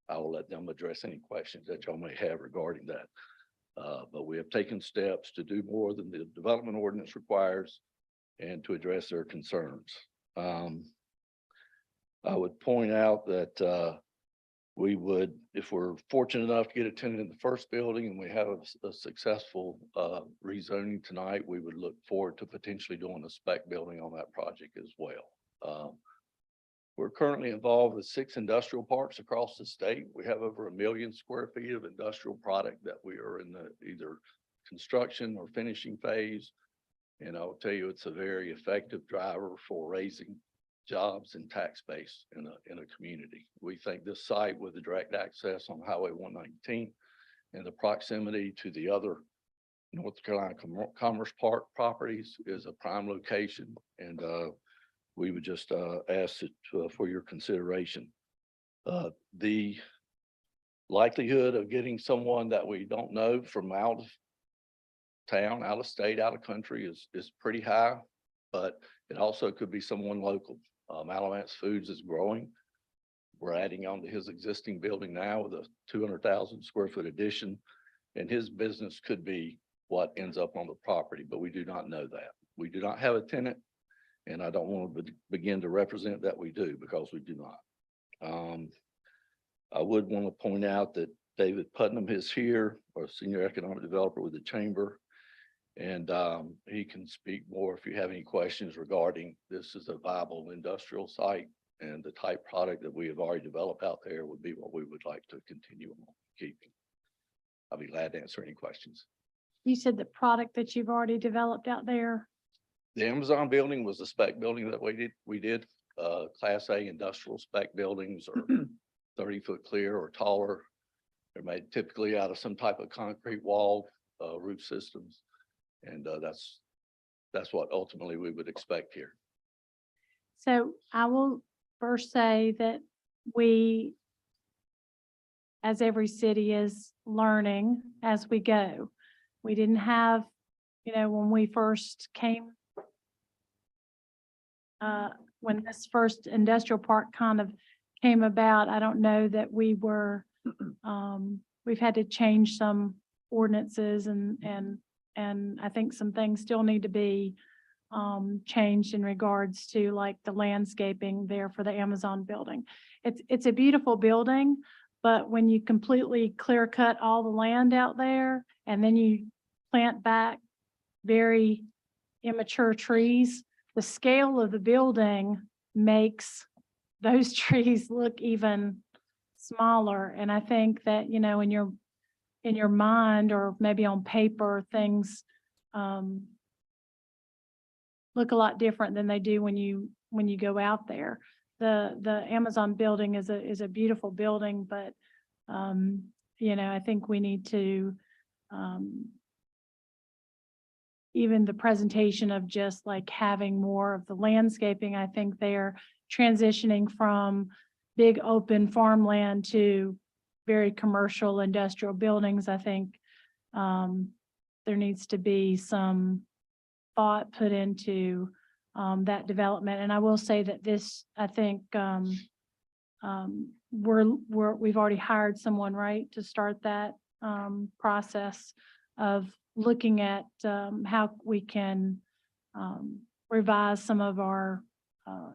I will let them address any questions that y'all may have regarding that. But we have taken steps to do more than the development ordinance requires and to address their concerns. I would point out that we would, if we're fortunate enough to get a tenant in the first building and we have a successful rezoning tonight, we would look forward to potentially doing a spec building on that project as well. We're currently involved with 6 industrial parks across the state. We have over 1 million square feet of industrial product that we are in the either construction or finishing phase. And I'll tell you, it's a very effective driver for raising jobs and tax base in a community. We think this site with the direct access on Highway 119 and the proximity to the other North Carolina Commerce Park properties is a prime location, and we would just ask it for your consideration. The likelihood of getting someone that we don't know from out of town, out of state, out of country is pretty high, but it also could be someone local. Alamance Foods is growing. We're adding on to his existing building now with a 200,000 square foot addition. And his business could be what ends up on the property, but we do not know that. We do not have a tenant. And I don't want to begin to represent that we do, because we do not. I would want to point out that David Putnam is here, our senior economic developer with the chamber. And he can speak more if you have any questions regarding this is a viable industrial site, and the type product that we have already developed out there would be what we would like to continue on keeping. I'll be glad to answer any questions. You said the product that you've already developed out there. The Amazon building was a spec building that we did, Class A industrial spec buildings are 30-foot clear or taller. They're made typically out of some type of concrete wall, roof systems. And that's what ultimately we would expect here. So I will first say that we, as every city, is learning as we go. We didn't have, when we first came, when this first industrial park kind of came about, I don't know that we were, we've had to change some ordinances and I think some things still need to be changed in regards to like the landscaping there for the Amazon building. It's a beautiful building, but when you completely clear cut all the land out there and then you plant back very immature trees, the scale of the building makes those trees look even smaller. And I think that, in your mind or maybe on paper, things look a lot different than they do when you go out there. The Amazon building is a beautiful building, but I think we need to even the presentation of just like having more of the landscaping. I think they're transitioning from big open farmland to very commercial industrial buildings. I think there needs to be some thought put into that development. And I will say that this, I think we've already hired someone, right, to start that process of looking at how we can revise some of our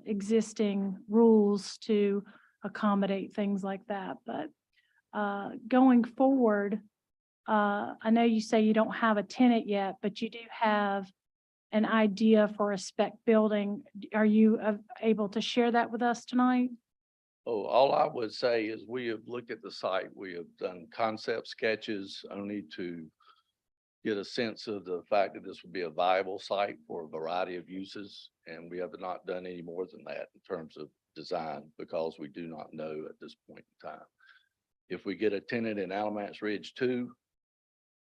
existing rules to accommodate things like that. But going forward, I know you say you don't have a tenant yet, but you do have an idea for a spec building. Are you able to share that with us tonight? Oh, all I would say is we have looked at the site. We have done concept sketches only to get a sense of the fact that this would be a viable site for a variety of uses. And we have not done any more than that in terms of design, because we do not know at this point in time. If we get a tenant in Alamance Ridge 2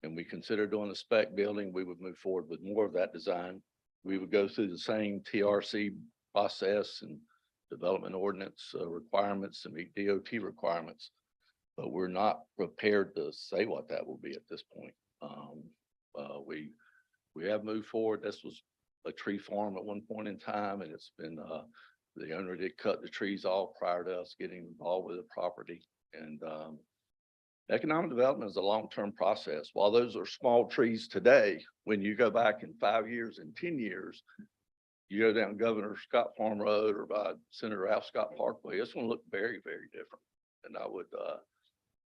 and we consider doing a spec building, we would move forward with more of that design. We would go through the same TRC process and development ordinance requirements and meet DOT requirements, but we're not prepared to say what that will be at this point. We have moved forward. This was a tree farm at one point in time, and it's been the owner did cut the trees off prior to us getting involved with the property. And economic development is a long-term process. While those are small trees today, when you go back in 5 years and 10 years, you go down Governor Scott Farm Road or by Senator Ralph Scott Parkway, it's going to look very, very different. And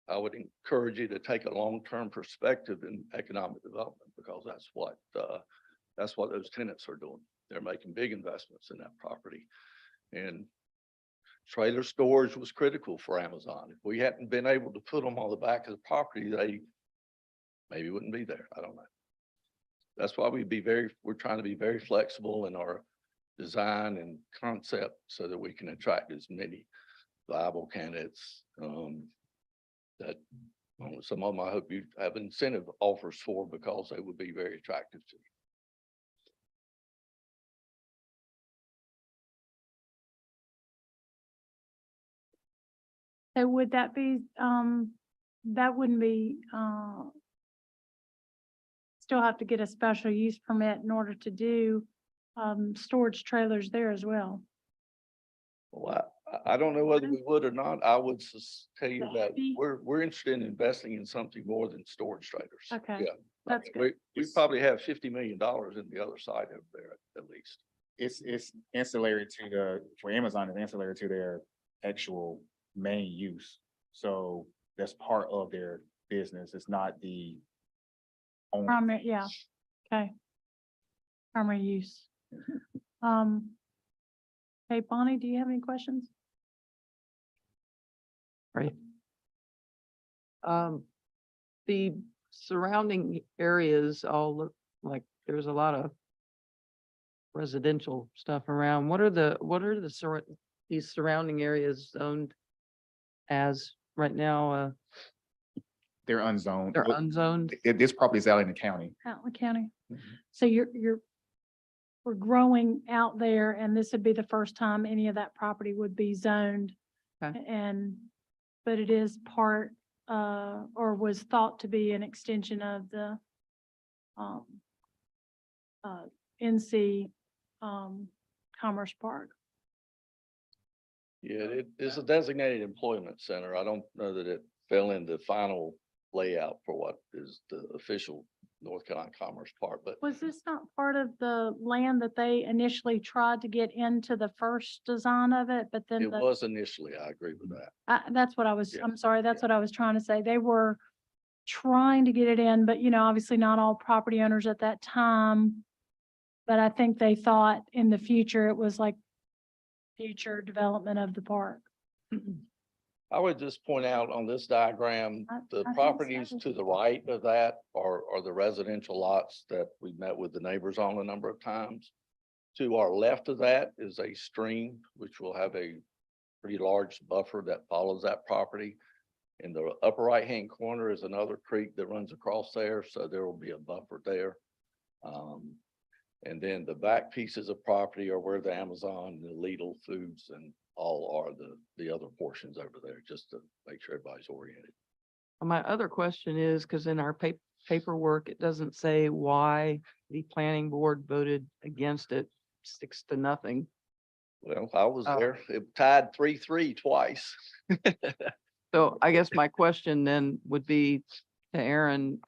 I would encourage you to take a long-term perspective in economic development, because that's what those tenants are doing. They're making big investments in that property. And trailer storage was critical for Amazon. If we hadn't been able to put them on the back of the property, they maybe wouldn't be there. I don't know. That's why we're trying to be very flexible in our design and concept so that we can attract as many viable candidates that some of them I hope you have incentive offers for, because they would be very attractive to you. So would that be, that wouldn't be, still have to get a special use permit in order to do storage trailers there as well? Well, I don't know whether we would or not. I would tell you The that heavy- we're interested in investing in something more than storage trailers. Okay, Yeah. that's We probably have $50 million in the other side over there at least. It's ancillary to for Amazon, it's ancillary to their actual main use. So that's part of their business. It's not the only. primary, yeah, okay. Primary use. Hey, Bonnie, do you have any questions? Right. The surrounding areas all look like there's a lot of residential stuff around. What are these surrounding areas zoned as right now? They're unzoned. They're Well, unzoned? This property is out in the county. Out in the county? Mhm. So we're growing out there and this would be the first time any of that property would be zoned. Okay. But it is part, or was thought to be an extension of the, NC, Commerce Park. Yeah, it is a designated employment center. I don't know that it fell in the final layout for what is the official North Carolina Commerce Park, but Was this not part of the land that they initially tried to get into the first design of it, but then it was initially, I agree with that. that's what I was, Yeah, I'm sorry, that's what I was trying to say. They were trying to get it in, but obviously not all property owners at that time. But I think they thought in the future, it was like future development of the park. I would just point out on this diagram, I the think properties so. to the right of that are the residential lots that we met with the neighbors on a number of times. To our left of that is a stream, which will have a pretty large buffer that follows that property. In the upper right-hand corner is another creek that runs across there, so there will be a buffer there. And then the back pieces of property are where the Amazon, the Lidl Foods and all are the other portions over there, just to make sure everybody's oriented. My other question is, because in our paperwork, it doesn't say why the planning board voted against it 6-0. Well, I was Oh. there. It tied 3-3 twice. So I guess my question then would be to Aaron,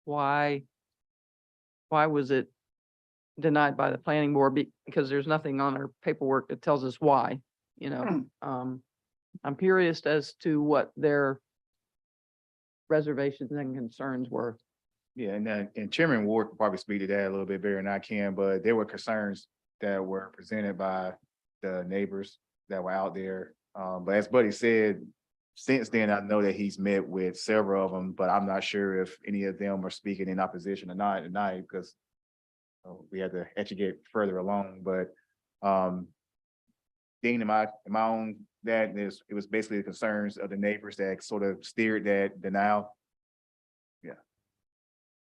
why was it denied by the planning board? Because there's nothing on our paperwork that tells us why, I'm curious as to what their reservations and concerns were. Yeah, and Chairman Ward could probably speak to that a little bit better than I can, but there were concerns that were presented by the neighbors that were out there. But as Buddy said, since then, I know that he's met with several of them, but I'm not sure if any of them are speaking in opposition or not tonight, because we had to actually get further along, but Dean, am I on that? It was basically the concerns of the neighbors that sort of steered that denial.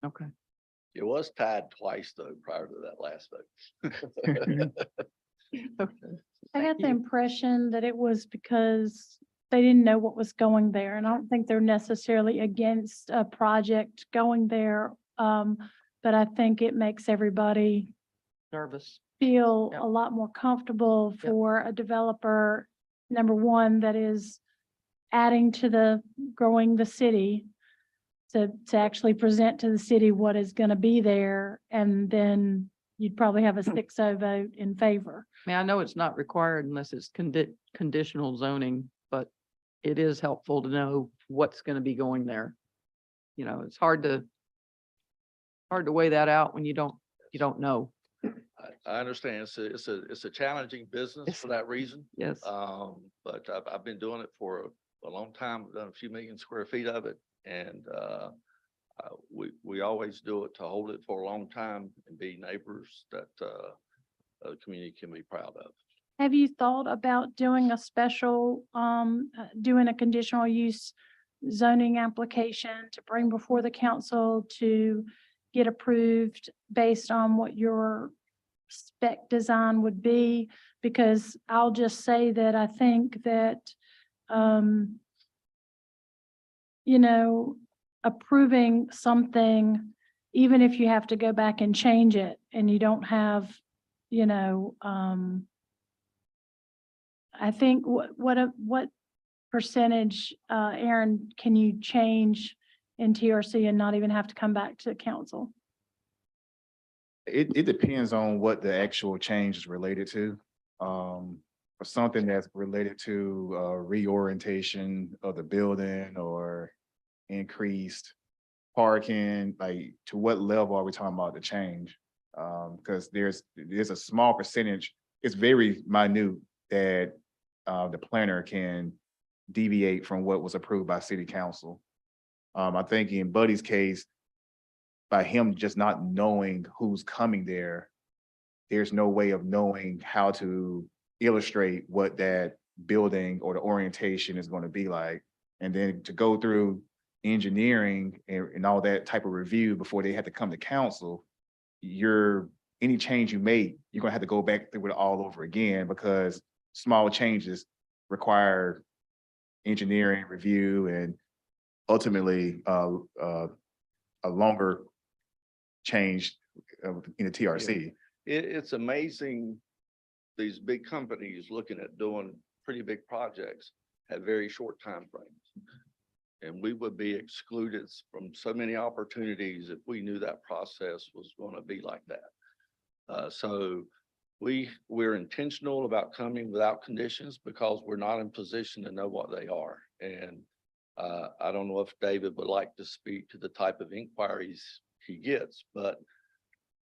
Okay. It was tied twice though, prior to that last vote. Okay. I got the you. impression that it was because they didn't know what was going there. And I don't think they're necessarily against a project going there. But I think it makes everybody Nervous. feel Yep. a lot more comfortable Yep. for a developer, number one, that is adding to growing the city to actually present to the city what is going to be there. And then you'd probably have a 6-0 vote in favor. I mean, I know it's not required unless it's conditional zoning, but it is helpful to know what's going to be going there. It's hard to weigh that out when you don't know. I understand it's a challenging business for that reason. Yes. But I've been doing it for a long time, I've done a few million square feet of it. And we always do it to hold it for a long time and be neighbors that the community can be proud of. Have you thought about doing a special, doing a conditional use zoning application to bring before the council to get approved based on what your spec design would be? Because I'll just say that I think that, approving something, even if you have to go back and change it and you don't have, I think what percentage, Aaron, can you change in TRC and not even have to come back to council? It depends on what the actual change is related to. For something that's related to reorientation of the building or increased parking, like to what level are we talking about the change? Because there's a small percentage, it's very minute that the planner can deviate from what was approved by city council. I think in Buddy's case, by him just not knowing who's coming there, there's no way of knowing how to illustrate what that building or the orientation is going to be like. And then to go through engineering and all that type of review before they had to come to council, any change you make, you're gonna have to go back through it all over again because small changes require engineering review and ultimately a longer change in the TRC. It's amazing, these big companies looking at doing pretty big projects have very short timeframes. And we would be excluded from so many opportunities if we knew that process was going to be like that. So we're intentional about coming without conditions because we're not in position to know what they are. And I don't know if David would like to speak to the type of inquiries he gets, but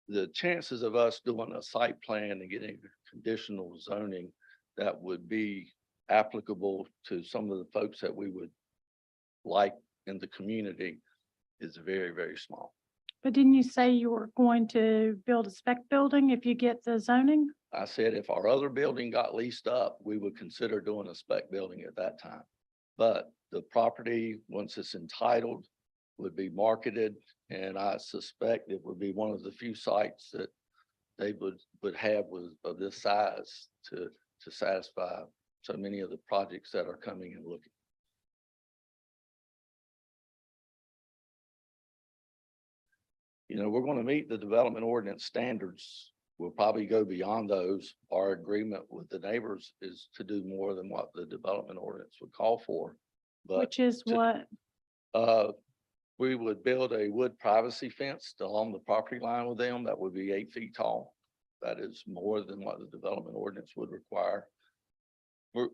the chances of us doing a site plan and getting conditional zoning that would be applicable to some of the folks that we would like in the community is very, very small. But didn't you say you were going to build a spec building if you get the zoning? I said if our other building got leased up, we would consider doing a spec building at that time. But the property, once it's entitled, would be marketed, and I suspect it would be one of the few sites that they would have of this size to satisfy so many of the projects that are coming and looking. You know, we're going to meet the development ordinance standards. We'll probably go beyond those. Our agreement with the neighbors is to do more than what the development ordinance would call for. But Which is what? we would build a wood privacy fence along the property line with them that would be 8 feet tall. That is more than what the development ordinance would require. We're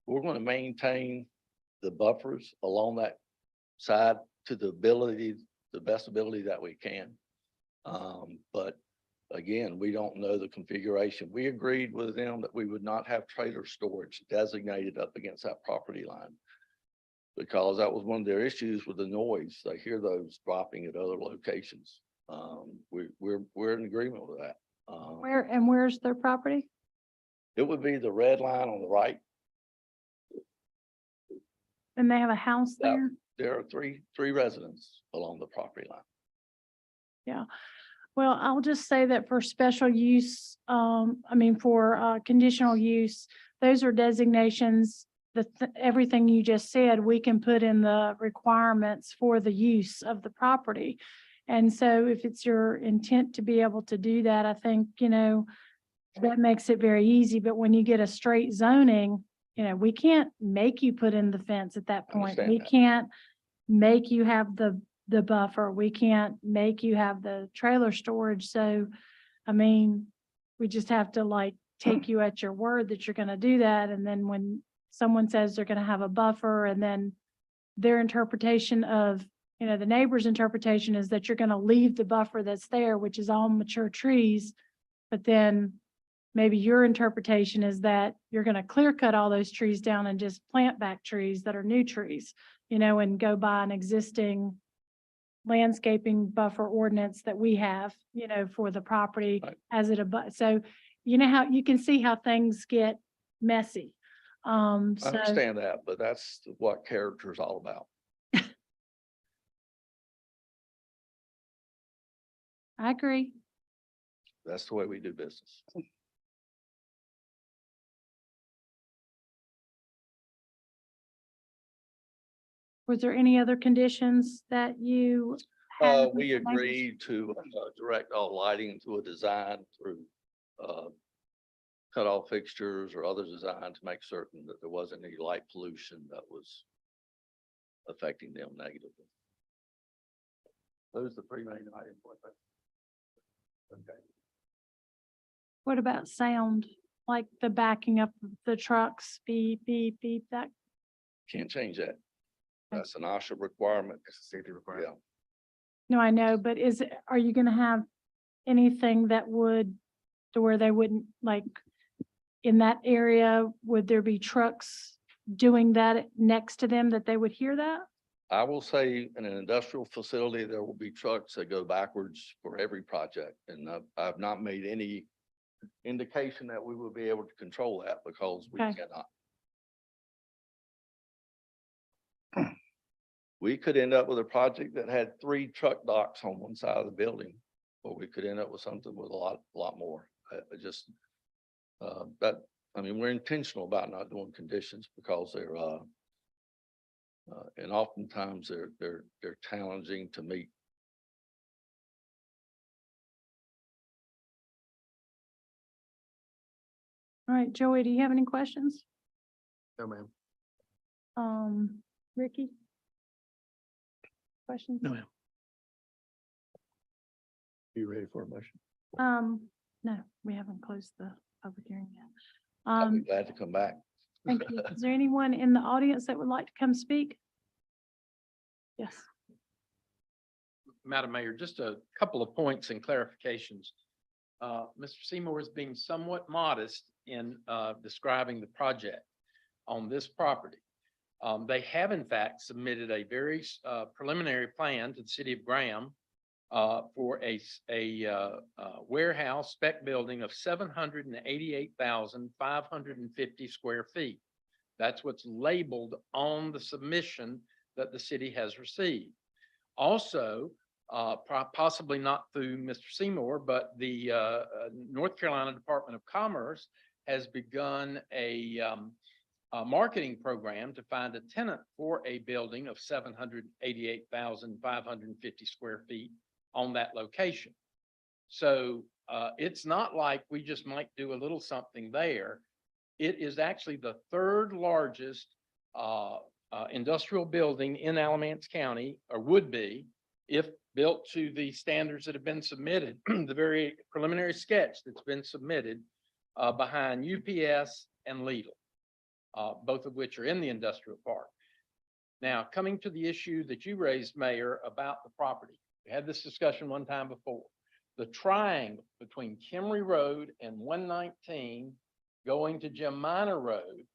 going to maintain the buffers along that side to the best ability that we can. But again, we don't know the configuration. We agreed with them that we would not have trailer storage designated up against that property line, because that was one of their issues with the noise. They hear those dropping at other locations. We're in agreement with that. Where's their property? It would be the red line on the right. And they have a house Yeah. there? There are three residents along the property line. Yeah. Well, I'll just say that for special use, for conditional use, those are designations that everything you just said, we can put in the requirements for the use of the property. And so if it's your intent to be able to do that, I think, that makes it very easy. But when you get a straight zoning, we can't make you put in the fence at that point. Understand We that. can't make you have the buffer. We can't make you have the trailer storage. So, we just have to take you at your word that you're gonna do that. And then when someone says they're gonna have a buffer, and then their interpretation of, the neighbor's interpretation is that you're gonna leave the buffer that's there, which is all mature trees. But then maybe your interpretation is that you're gonna clear cut all those trees down and just plant back trees that are new trees, and go by an existing landscaping buffer ordinance that we have, for the property Right. as it abuts. So, how you can see how things get messy. I So understand that, but that's what character is all about. I agree. That's the way we do business. Was there any other conditions that you? had with We the neighbors? agreed to direct all lighting to a design through cutoff fixtures or other design to make certain that there wasn't any light pollution that was affecting them negatively. Those are the three main items. Okay. What about sound? Like the backing up of the trucks, beep, beep, beep, that, Can't change that. That's an OSHA requirement. It's a safety requirement. no, I know, but are you gonna have anything that would, to where they wouldn't, like, in that area, would there be trucks doing that next to them that they would hear that? I will say in an industrial facility, there will be trucks that go backwards for every project. And I've not made any indication that we will be able to control that because we Okay. cannot. We could end up with a project that had 3 truck docks on one side of the building, or we could end up with something with a lot more. I just, we're intentional about not doing conditions because they're, and oftentimes they're challenging to meet. All right, Joey, do you have any questions? No, ma'am. Ricky? Questions? No, ma'am. You ready for a motion? No, we haven't closed the public hearing yet. I'll be glad to come back. Thank you. Is there anyone in the audience that would like to come speak? Yes. Madam Mayor, just a couple of points and clarifications. Mr. Seymour is being somewhat modest in describing the project on this property. They have in fact submitted a very preliminary plan to the city of Graham for a warehouse spec building of 788,550 square feet. That's what's labeled on the submission that the city has received. Also, possibly not through Mr. Seymour, but the North Carolina Department of Commerce has begun a marketing program to find a tenant for a building of 788,550 square feet on that location. So it's not like we just might do a little something there. It is actually the 3rd largest industrial building in Alamance County, or would be, if built to the standards that have been submitted, the very preliminary sketch that's been submitted behind UPS and Lidl, both of which are in the industrial park. Now, coming to the issue that you raised, Mayor, about the property. We had this discussion one time before. The triangle between Kimry Road and 119 going to Jim Minor Road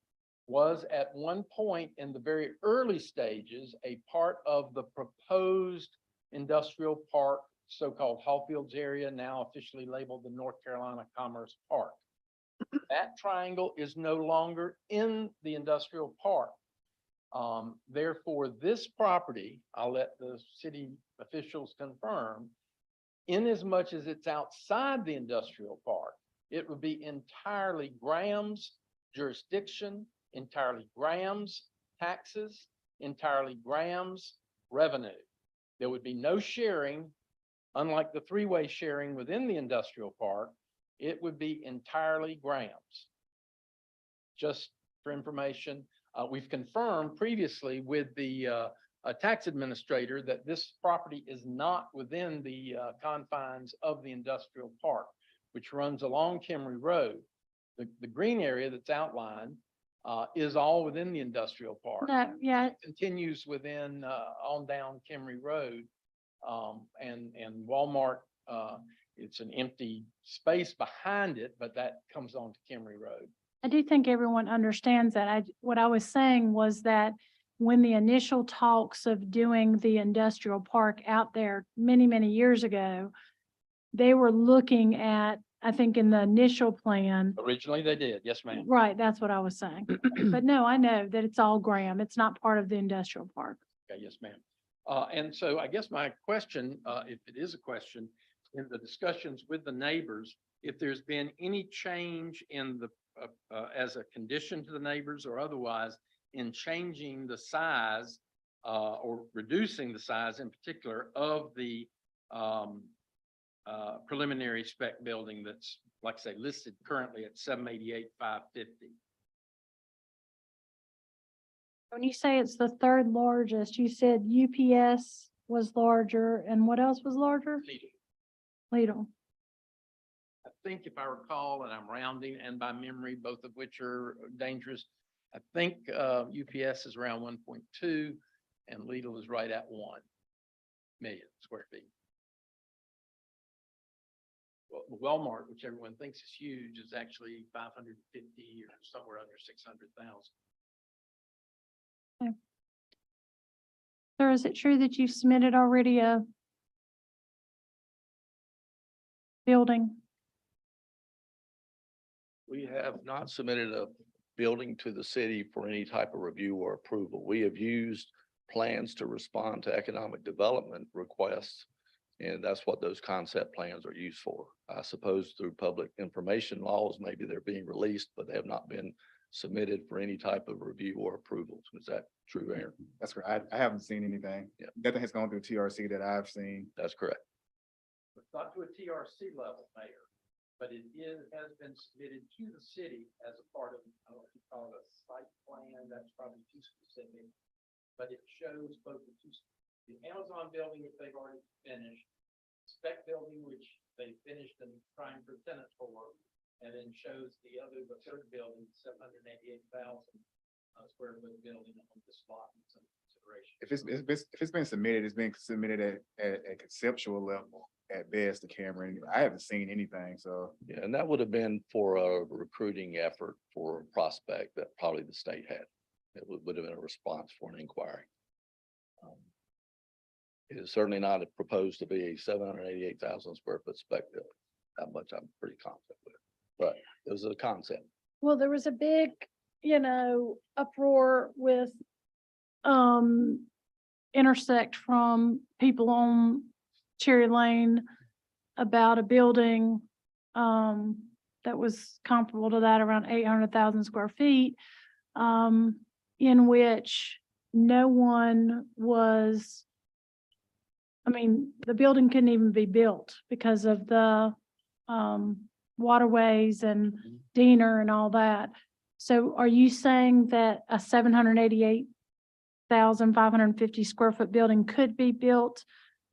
was at one point in the very early stages a part of the proposed industrial park, so-called Hallfields area, now officially labeled the North Carolina Commerce Park. That triangle is no longer in the industrial park. Therefore, this property, I'll let the city officials confirm, in as much as it's outside the industrial park, it would be entirely Graham's jurisdiction, entirely Graham's taxes, entirely Graham's revenue. There would be no sharing, unlike the 3-way sharing within the industrial park. It would be entirely Graham's. Just for information, we've confirmed previously with the tax administrator that this property is not within the confines of the industrial park, which runs along Kimry Road. The green area that's outlined is all within the industrial park. No, yeah, Continues within on down Kimry Road, and Walmart. It's an empty space behind it, but that comes on to Kimry Road. I do think everyone understands that. What I was saying was that when the initial talks of doing the industrial park out there many, many years ago, they were looking at, I think in the initial plan. Originally they did, yes, ma'am. Right, that's what I was saying. But no, I know that it's all Graham. It's not part of the industrial park. Okay, yes, ma'am. And so I guess my question, if it is a question, in the discussions with the neighbors, if there's been any change in the, as a condition to the neighbors or otherwise, in changing the size or reducing the size in particular of the preliminary spec building that's like I say, listed currently at 788,550. When you say it's the third largest, you said UPS was larger and what else was larger? Lidl. I think if I recall, and I'm rounding and by memory, both of which are dangerous, I think UPS is around 1.2 and Lidl is right at 1 million square feet. Well, Walmart, which everyone thinks is huge, is actually 550 or somewhere under 600,000. Sir, is it true that you submitted already a building? We have not submitted a building to the city for any type of review or approval. We have used plans to respond to economic development requests. And that's what those concept plans are used for. I suppose through public information laws, maybe they're being released, but they have not been submitted for any type of review or approvals. Is that true, Aaron? That's correct. I haven't seen anything. Yeah. Nothing has gone through TRC that I've seen. That's correct. It's not to a TRC level, Mayor, but it has been submitted to the city as a part of, I don't know if you call it a site plan, that's probably too specific. But it shows both the Amazon building, which they've already finished, spec building, which they finished and trying for tenants for work, and then shows the third building, 788,000 square foot building on this lot in some consideration. If it's been submitted, it's been submitted at a conceptual level at best to Cameron. I haven't seen anything, so. Yeah, and that would have been for a recruiting effort for a prospect that probably the state had. It would have been a response for an inquiry. It is certainly not proposed to be a 788,000 square foot spec building. That much I'm pretty confident with, but it was a concept. Well, there was a big, uproar with, intersect from people on Cherry Lane about a building, that was comparable to that, around 800,000 square feet, in which no one was, the building couldn't even be built because of the, waterways and Diener and all that. So are you saying that a 788,550 square foot building could be built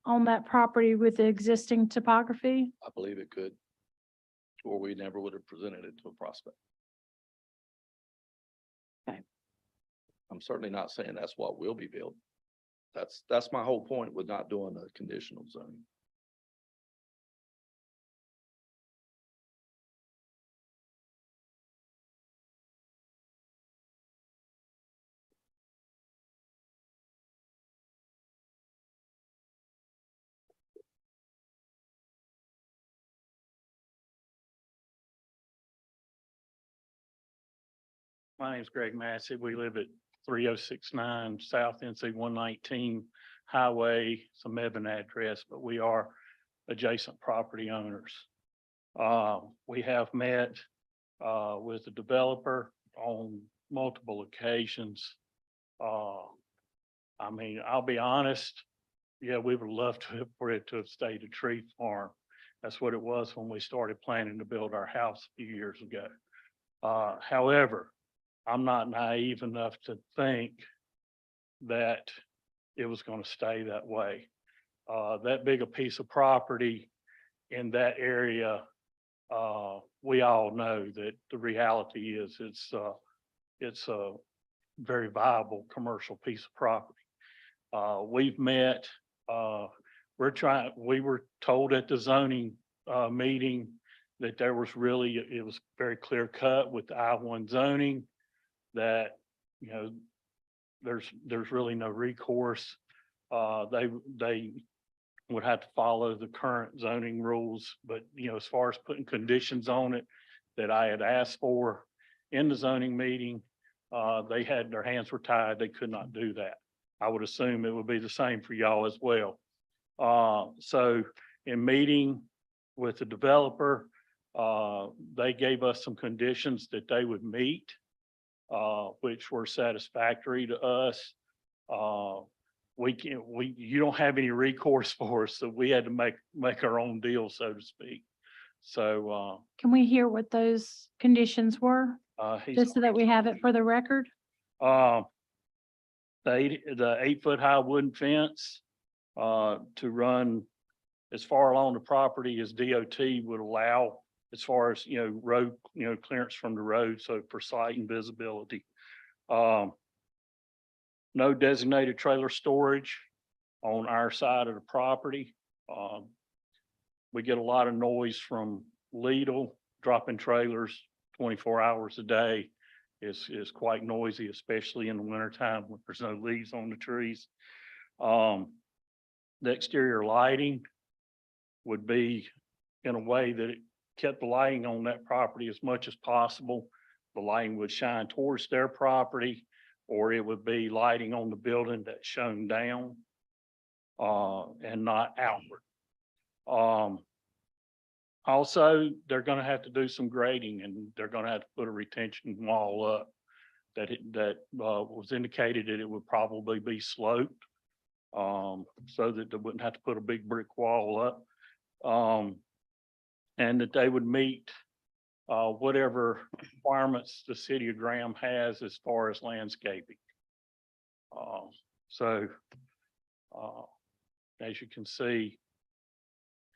on that property with the existing topography? I believe it could. Or we never would have presented it to a prospect. Okay. I'm certainly not saying that's what will be built. That's my whole point with not doing a conditional zoning. My name's Greg Massey. We live at 3069 South NC 119 Highway. It's a Mebane address, but we are adjacent property owners. We have met with the developer on multiple occasions. I'll be honest. Yeah, we would love for it to have stayed a tree farm. That's what it was when we started planning to build our house a few years ago. However, I'm not naive enough to think that it was going to stay that way. That big a piece of property in that area, we all know that the reality is it's a very viable commercial piece of property. We've met, we were told at the zoning meeting that there was really, it was very clear cut with the I-1 zoning that, there's really no recourse. They would have to follow the current zoning rules, but as far as putting conditions on it that I had asked for in the zoning meeting, they had, their hands were tied. They could not do that. I would assume it would be the same for y'all as well. So in meeting with the developer, they gave us some conditions that they would meet, which were satisfactory to us. You don't have any recourse for us, so we had to make our own deal, so to speak. So, Can we hear what those conditions were, he's. just so that we have it for the record? The 8-foot high wooden fence, to run as far along the property as DOT would allow, as far as, road, clearance from the road, so for sight and visibility. No designated trailer storage on our side of the property. We get a lot of noise from Lidl dropping trailers 24 hours a day. Is quite noisy, especially in the wintertime when there's no leaves on the trees. The exterior lighting would be in a way that it kept the lighting on that property as much as possible. The lighting would shine towards their property, or it would be lighting on the building that's shown down, and not outward. Also, they're gonna have to do some grading, and they're gonna have to put a retention wall up that was indicated that it would probably be sloped, so that they wouldn't have to put a big brick wall up. And that they would meet whatever requirements the city of Graham has as far as landscaping. So as you can see,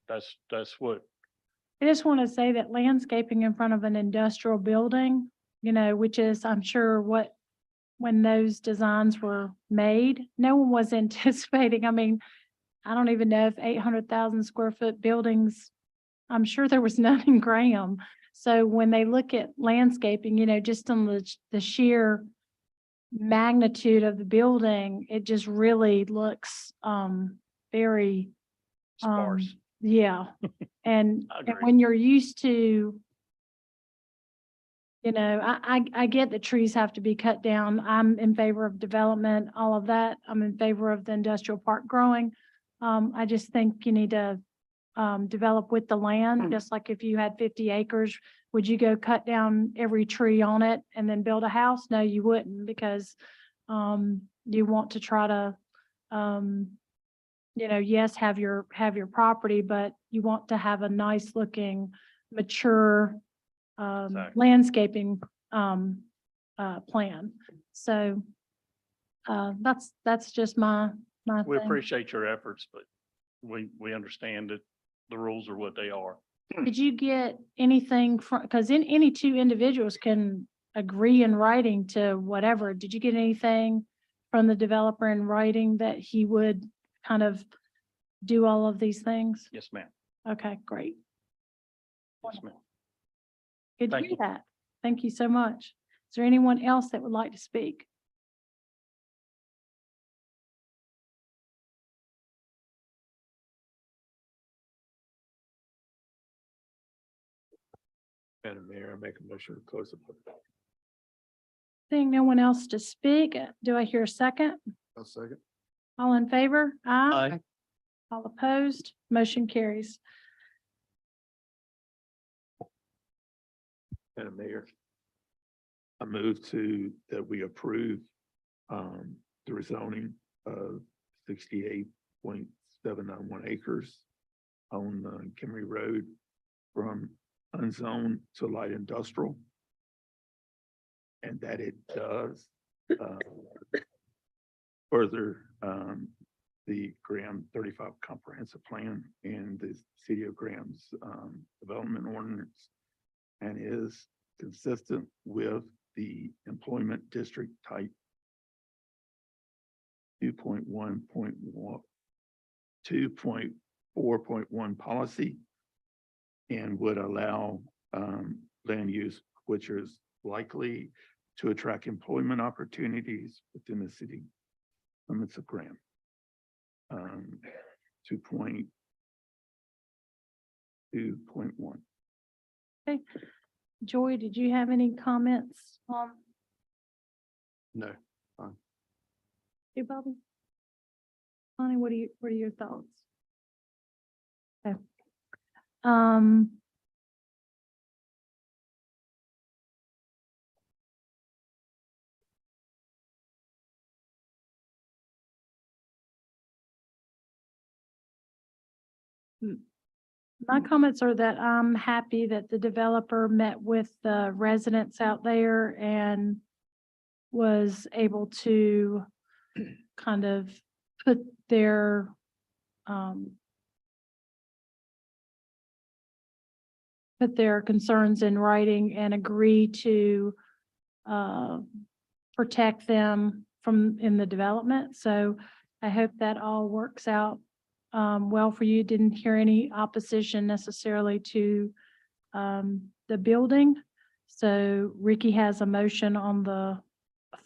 that's what. I just want to say that landscaping in front of an industrial building, which is, I'm sure when those designs were made, no one was anticipating. I mean, I don't even know if 800,000 square foot buildings, I'm sure there was none in Graham. So when they look at landscaping, just on the sheer magnitude of the building, it just really looks very Sparse. yeah. And I agree. when you're used to, I get that trees have to be cut down. I'm in favor of development, all of that. I'm in favor of the industrial park growing. I just think you need to develop with the land, just like if you had 50 acres, would you go cut down every tree on it and then build a house? No, you wouldn't, because you want to try to yes, have your property, but you want to have a nice looking, mature Exactly. landscaping plan. So that's just my We thing. appreciate your efforts, but we understand that the rules are what they are. Did you get anything from, because any two individuals can agree in writing to whatever. Did you get anything from the developer in writing that he would kind of do all of these things? Yes, ma'am. Okay, great. Yes, ma'am. Good to Thank hear you. that. Thank you so much. Is there anyone else that would like to speak? Madam Mayor, I make a motion to close the public. Seeing no one else to speak, do I hear a second? A second. All in favor? Aye. All opposed? Motion carries. Madam Mayor, I move that we approve the rezoning of 68.791 acres on Kimry Road from unzoned to light industrial. And that it does further the Graham 35 comprehensive plan and the city of Graham's development ordinance, and is consistent with the employment district type 2.4.1 policy, and would allow land use which is likely to attract employment opportunities within the city limits of Graham. 2.2.1. Okay. Joy, did you have any comments on No. you, Bobby? Bonnie, what are your thoughts? Okay. My comments are that I'm happy that the developer met with the residents out there and was able to kind of put their concerns in writing and agree to protect them in the development. So I hope that all works out well for you. Didn't hear any opposition necessarily to the building. So Ricky has a motion on the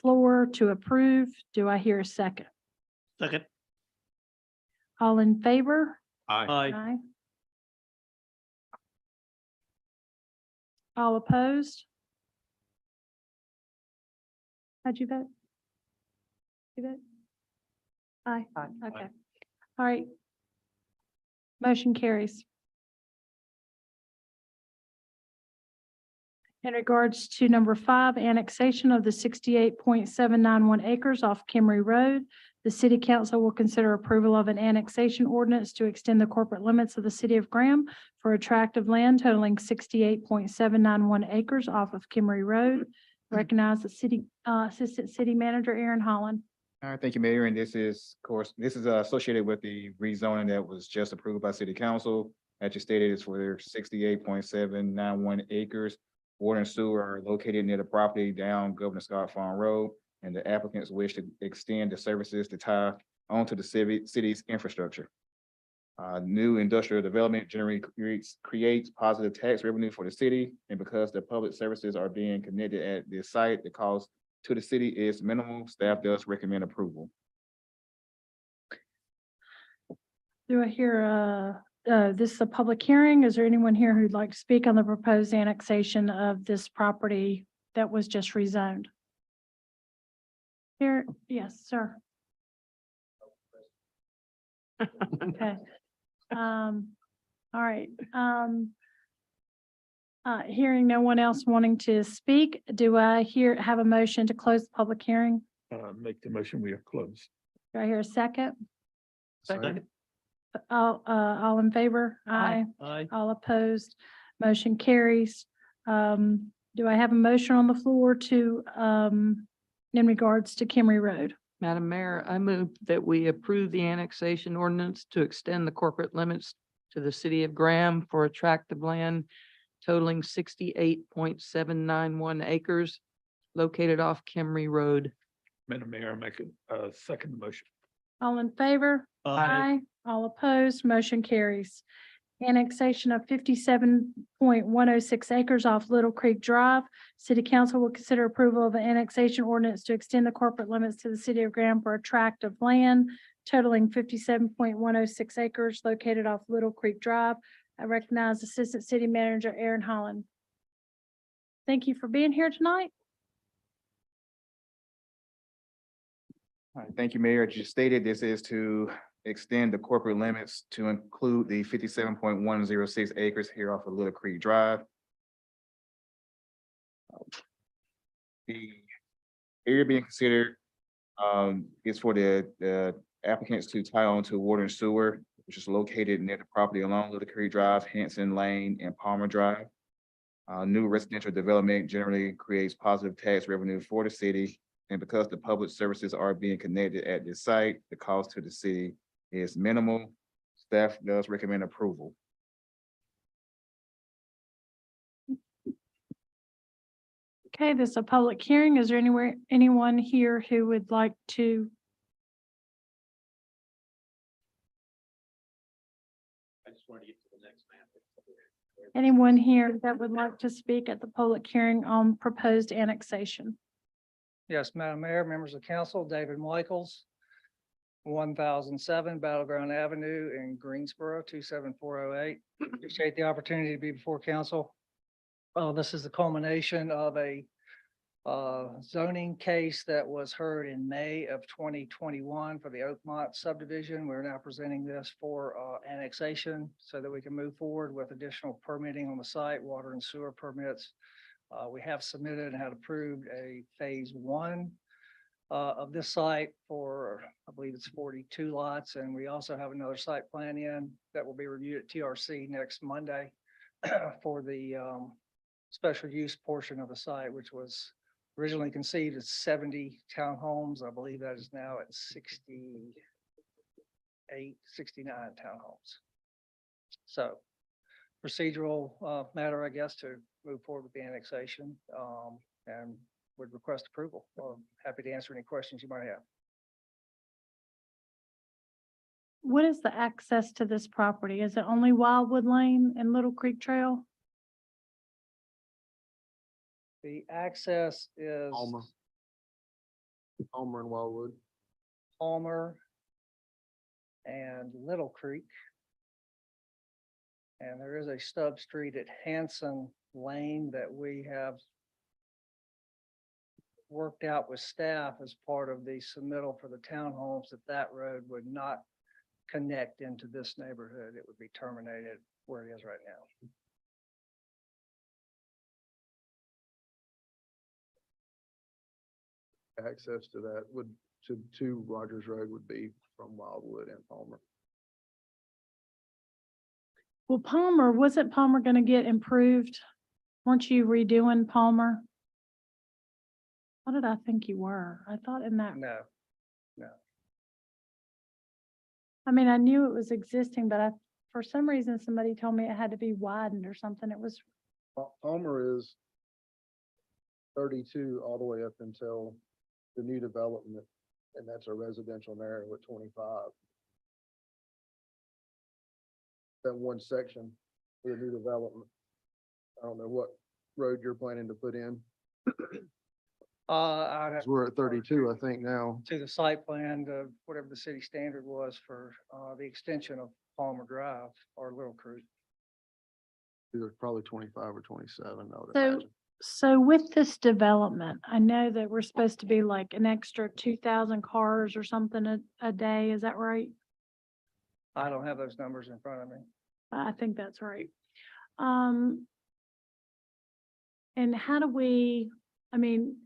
floor to approve. Do I hear a second? Second. All in favor? Aye. Aye. All opposed? How'd you vote? You vote? Aye. Okay. All right. Motion carries. In regards to number 5, annexation of the 68.791 acres off Kimry Road, the city council will consider approval of an annexation ordinance to extend the corporate limits of the city of Graham for a tract of land totaling 68.791 acres off of Kimry Road. Recognize the city, Assistant City Manager Aaron Holland. All right, thank you, Mayor. And this is, of course, this is associated with the rezoning that was just approved by City Council. As you stated, it's for their 68.791 acres. Water and sewer are located near the property down Governor Scott Farm Road, and the applicants wish to extend the services to tie onto the city's infrastructure. New industrial development generally creates positive tax revenue for the city, and because the public services are being connected at this site, the cost to the city is minimal. Staff does recommend approval. Do I hear this is a public hearing? Is there anyone here who'd like to speak on the proposed annexation of this property that was just rezoned? Here, yes, sir. Okay. All right. Hearing no one else wanting to speak, do I have a motion to close the public hearing? Make the motion, we are closed. Do I hear a second? Second. All in favor? Aye. Aye. All opposed? Motion carries. Do I have a motion on the floor to, in regards to Kimry Road? Madam Mayor, I move that we approve the annexation ordinance to extend the corporate limits to the city of Graham for a tract of land totaling 68.791 acres located off Kimry Road. Madam Mayor, I make a second motion. All in favor? Aye. All opposed? Motion carries. Annexation of 57.106 acres off Little Creek Drive. City Council will consider approval of an annexation ordinance to extend the corporate limits to the city of Graham for a tract of land totaling 57.106 acres located off Little Creek Drive. I recognize Assistant City Manager Aaron Holland. Thank you for being here tonight. All right, thank you, Mayor. As you stated, this is to extend the corporate limits to include the 57.106 acres here off of Little Creek Drive. The area being considered is for the applicants to tie on to water and sewer, which is located near the property along Little Creek Drive, Hanson Lane, and Palmer Drive. New residential development generally creates positive tax revenue for the city. And because the public services are being connected at this site, the cost to the city is minimal. Staff does recommend approval. Okay, this is a public hearing. Is there anyone here who would like to? I just want to get to the next map. Anyone here that would like to speak at the public hearing on proposed annexation? Yes, Madam Mayor, members of council, David Michaels, 1007 Battleground Avenue in Greensboro, 27408. Appreciate the opportunity to be before council. This is the culmination of a zoning case that was heard in May of 2021 for the Oakmont subdivision. We're now presenting this for annexation so that we can move forward with additional permitting on the site, water and sewer permits. We have submitted and had approved a phase 1 of this site for, I believe it's 42 lots. And we also have another site plan in that will be reviewed at TRC next Monday for the special use portion of the site, which was originally conceived as 70 townhomes. I believe that is now at 68, 69 townhomes. So procedural matter, I guess, to move forward with the annexation, and would request approval. Happy to answer any questions you might have. What is the access to this property? Is it only Wildwood Lane and Little Creek Trail? The access is Palmer. Palmer and Wildwood. Palmer and Little Creek. And there is a stub street at Hanson Lane that we have worked out with staff as part of the submittal for the townhomes, that road would not connect into this neighborhood. It would be terminated where it is right now. Access to that would, to Rogers Road would be from Wildwood and Palmer. Well, Palmer, wasn't Palmer gonna get improved? Weren't you redoing Palmer? What did I think you were? I thought in that, No, I mean, I knew it was existing, but for some reason, somebody told me it had to be widened or something. It was, Palmer is 32 all the way up until the new development, and that's a residential area with 25. That one section for the new development. I don't know what road you're planning to put in. I'd have 'Cause we're at 32, I think now. to the site plan, whatever the city standard was for the extension of Palmer Drive or Little Creek. Either probably 25 or 27, I would So- imagine. so with this development, I know that we're supposed to be like an extra 2,000 cars or something a day. Is that right? I don't have those numbers in front of me. I think that's right. And how do we, I mean,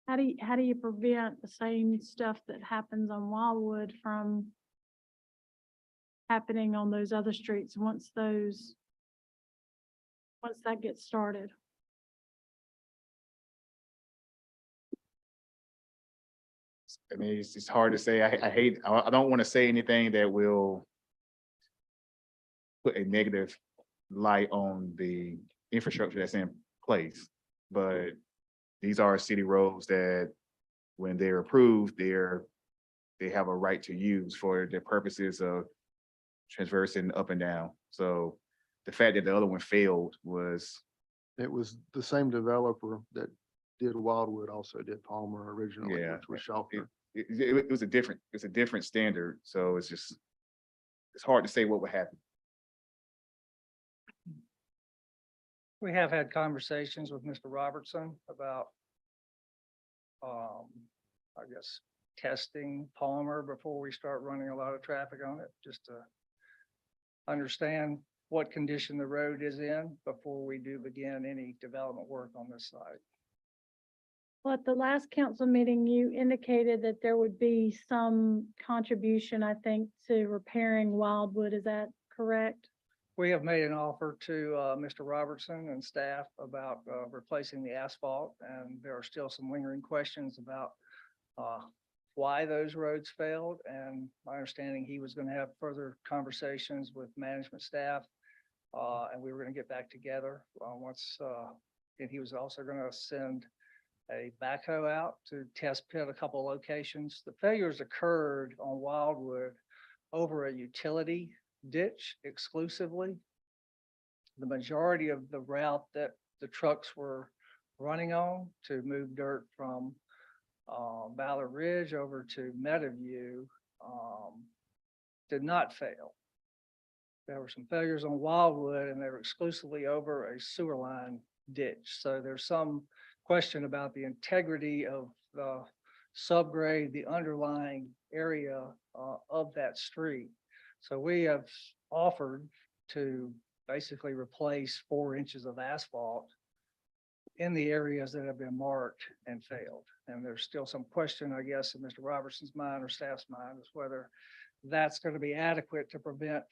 how do you prevent the same stuff that happens on Wildwood from happening on those other streets once that gets started? I mean, it's hard to say. I don't want to say anything that will put a negative light on the infrastructure that's in place. But these are city roads that when they're approved, they have a right to use for the purposes of transversing up and down. So the fact that the other one failed was, It was the same developer that did Wildwood also did Palmer originally, Yeah. which was Schaffner. it was a different standard. So it's hard to say what would happen. We have had conversations with Mr. Robertson about, I guess, testing Palmer before we start running a lot of traffic on it, just to understand what condition the road is in before we do begin any development work on this site. Well, at the last council meeting, you indicated that there would be some contribution, I think, to repairing Wildwood. Is that correct? We have made an offer to Mr. Robertson and staff about replacing the asphalt, and there are still some lingering questions about why those roads failed. And my understanding, he was going to have further conversations with management staff, and we were going to get back together and he was also going to send a backhoe out to test pit a couple locations. The failures occurred on Wildwood over a utility ditch exclusively. The majority of the route that the trucks were running on to move dirt from Ballard Ridge over to Meadowview did not fail. There were some failures on Wildwood, and they were exclusively over a sewer line ditch. So there's some question about the integrity of the subgrade, the underlying area of that street. So we have offered to basically replace 4 inches of asphalt in the areas that have been marked and failed. And there's still some question, I guess, in Mr. Robertson's mind or staff's mind is whether that's going to be adequate to prevent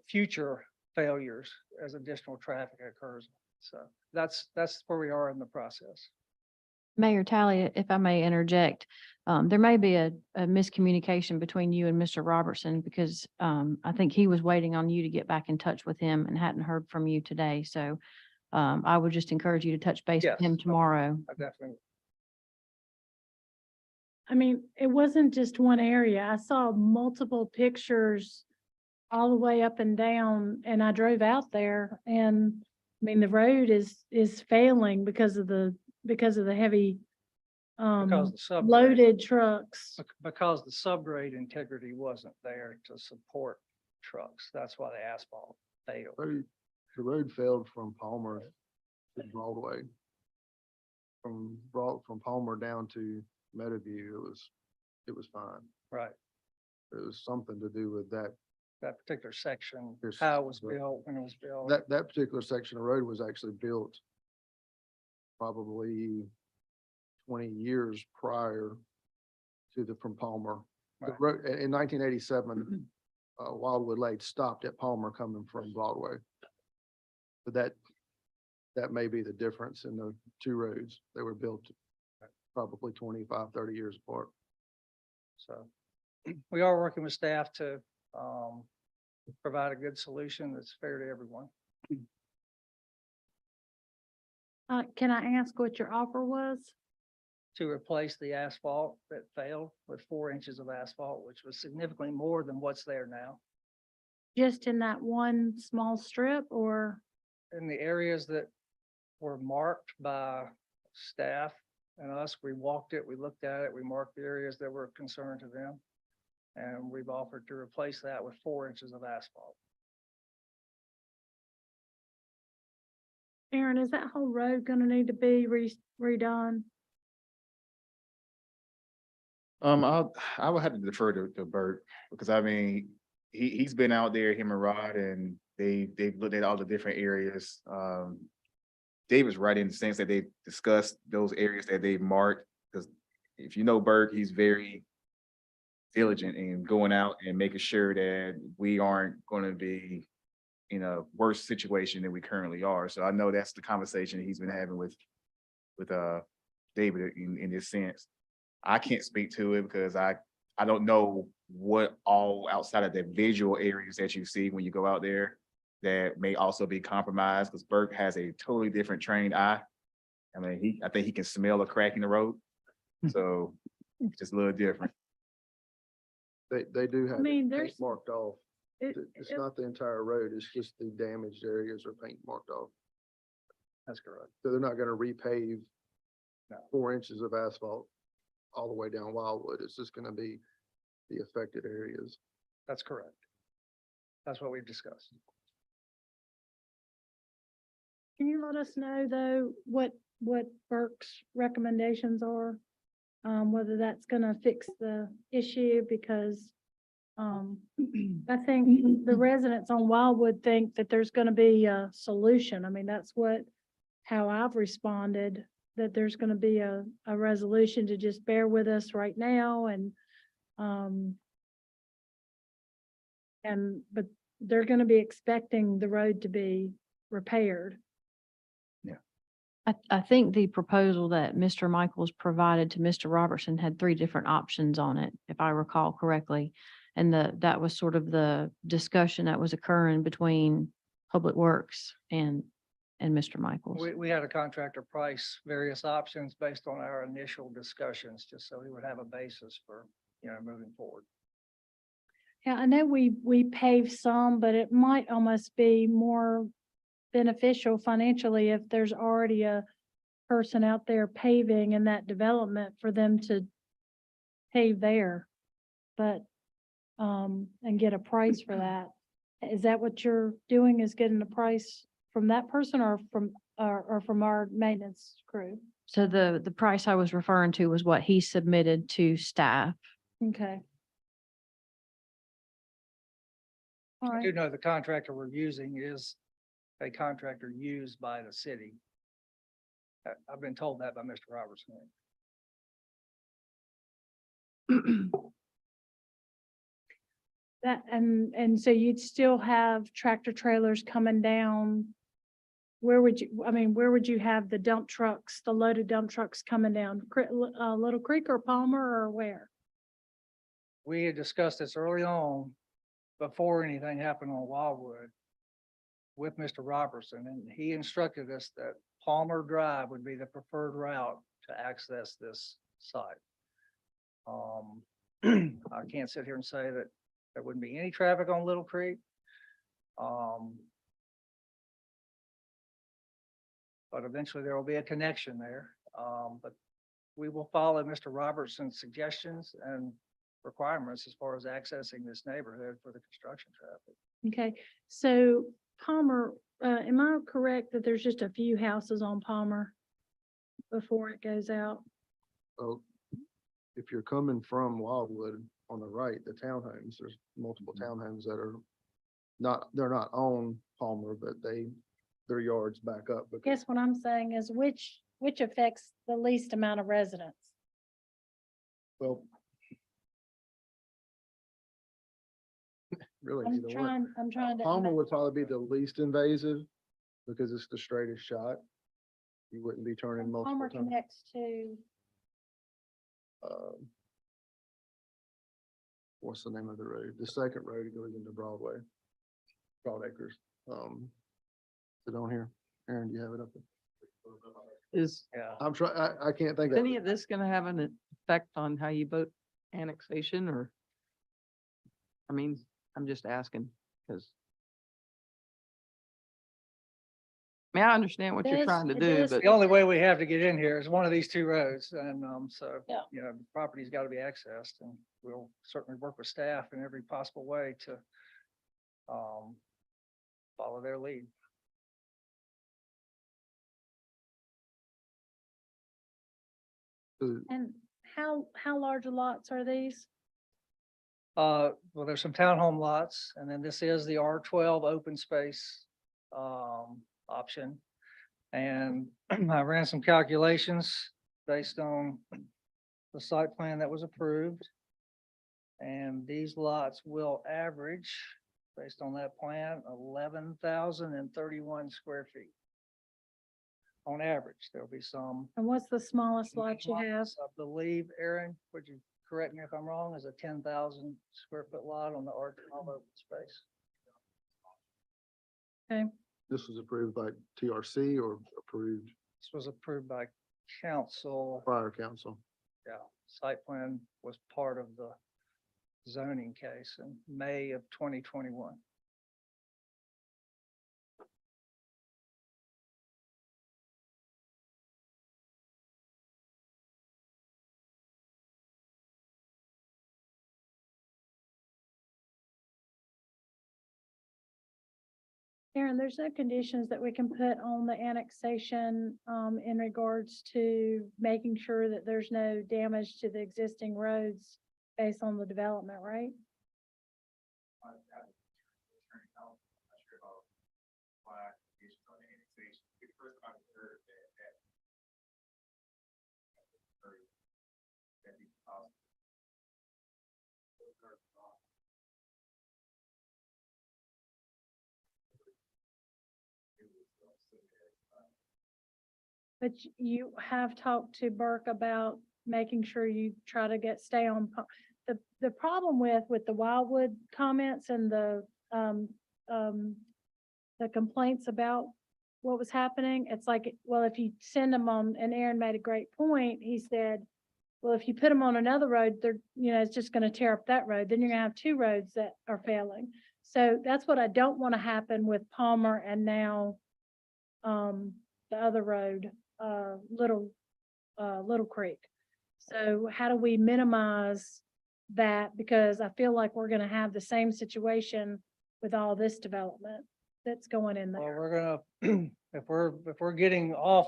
future failures as additional traffic occurs. So that's where we are in the process. Mayor Tally, if I may interject, there may be a miscommunication between you and Mr. Robertson because I think he was waiting on you to get back in touch with him and hadn't heard from you today. So I would just encourage you to touch base with Yes, him tomorrow. I definitely. I mean, it wasn't just one area. I saw multiple pictures all the way up and down, and I drove out there, and I mean, the road is failing because of the heavy Because the subgrade. loaded trucks. Because the subgrade integrity wasn't there to support trucks. That's why the asphalt failed. The road failed from Palmer to Broadway. From Palmer down to Meadowview, it was fine. Right. It was something to do with that. That particular section, There's- how it was built, when it was built. That particular section of road was actually built probably 20 years prior to from Palmer. The Right. road, in 1987, Wildwood Lake stopped at Palmer coming from Broadway. But that may be the difference in the two roads. They were built probably 25, 30 years apart. So we are working with staff to provide a good solution that's fair to everyone. Can I ask what your offer was? To replace the asphalt that failed with 4 inches of asphalt, which was significantly more than what's there now. Just in that one small strip, or? In the areas that were marked by staff and us, we walked it, we looked at it, we marked the areas that were of concern to them. And we've offered to replace that with 4 inches of asphalt. Aaron, is that whole road gonna need to be redone? I would have to defer to Bert, because I mean, he's been out there, him and Rod, and they've looked at all the different areas. David's right in the sense that they discussed those areas that they've marked, because if you know Bert, he's very diligent in going out and making sure that we aren't gonna be in a worse situation than we currently are. So I know that's the conversation he's been having with David in this sense. I can't speak to it because I don't know what all outside of the visual areas that you see when you go out there that may also be compromised, because Burke has a totally different trained eye. I mean, I think he can smell a crack in the road. So it's just a little different. They do have mean, it paint there's- marked off. It- It's it- not the entire road, it's just the damaged areas are paint marked off. That's correct. So they're not gonna repave 4 inches of asphalt all the way down Wildwood. It's just gonna be the affected areas. That's correct. That's what we've discussed. Can you let us know, though, what Burke's recommendations are? Whether that's gonna fix the issue, because I think the residents on Wildwood think that there's gonna be a solution. I mean, that's how I've responded, that there's gonna be a resolution to just bear with us right now but they're gonna be expecting the road to be repaired. I think the proposal that Mr. Michaels provided to Mr. Robertson had 3 different options on it, if I recall correctly. And that was sort of the discussion that was occurring between Public Works and Mr. Michaels. We had a contractor price various options based on our initial discussions, just so we would have a basis for, moving forward. Yeah, I know we paved some, but it might almost be more beneficial financially if there's already a person out there paving in that development for them to pave there. But, and get a price for that. Is that what you're doing, is getting a price from that person or from our maintenance crew? So the price I was referring to was what he submitted to staff. Okay. All I do right, know the contractor we're using is a contractor used by the city. I've been told that by Mr. Robertson. that, and so you'd still have tractor trailers coming down. Where would you, I mean, where would you have the dump trucks, the loaded dump trucks coming down? Little Creek or Palmer or where? We had discussed this early on, before anything happened on Wildwood, with Mr. Robertson, and he instructed us that Palmer Drive would be the preferred route to access this site. I can't sit here and say that there wouldn't be any traffic on Little Creek. But eventually there will be a connection there. But we will follow Mr. Robertson's suggestions and requirements as far as accessing this neighborhood for the construction traffic. Okay, so Palmer, am I correct that there's just a few houses on Palmer before it goes out? Well, if you're coming from Wildwood on the right, the townhomes, there's multiple townhomes that are they're not on Palmer, but their yards back up. I guess what I'm saying is which affects the least amount of residents? Well, really, either one. I'm trying to. Palmer would probably be the least invasive because it's the straightest shot. You wouldn't be turning multiple Palmer times. connects to, What's the name of the road? The second road that goes into Broadway, Broad Acres. Is it on here? Aaron, do you have it up there? Is Yeah. I'm trying, I can't think of any of this gonna have an effect on how you vote annexation or? I mean, I'm just asking, because. I mean, I understand what you're This- trying to do, this- but The only way we have to get in here is one of these two roads, and so, Yeah. you know, the property's got to be accessed, and we'll certainly work with staff in every possible way to follow their lead. and how large lots are these? Well, there's some townhome lots, and then this is the R12 open space option. And I ran some calculations based on the site plan that was approved. And these lots will average, based on that plan, 11,031 square feet. On average, there'll be some. And what's the smallest lot you have? I believe, Aaron, would you correct me if I'm wrong, is a 10,000 square foot lot on the R12 open space. Okay, This was approved by TRC or approved This was approved by council. prior council. Yeah, site plan was part of the zoning case in May of 2021. Aaron, there's no conditions that we can put on the annexation in regards to making sure that there's no damage to the existing roads based on the development, right? But you have talked to Burke about making sure you try to stay on. The problem with the Wildwood comments and the complaints about what was happening, it's like, well, if you send them on, and Aaron made a great point, he said, well, if you put them on another road, they're, it's just gonna tear up that road, then you're gonna have two roads that are failing. So that's what I don't want to happen with Palmer and now the other road, Little Creek. So how do we minimize that? Because I feel like we're gonna have the same situation with all this development that's going in Well, there. we're gonna, if we're getting off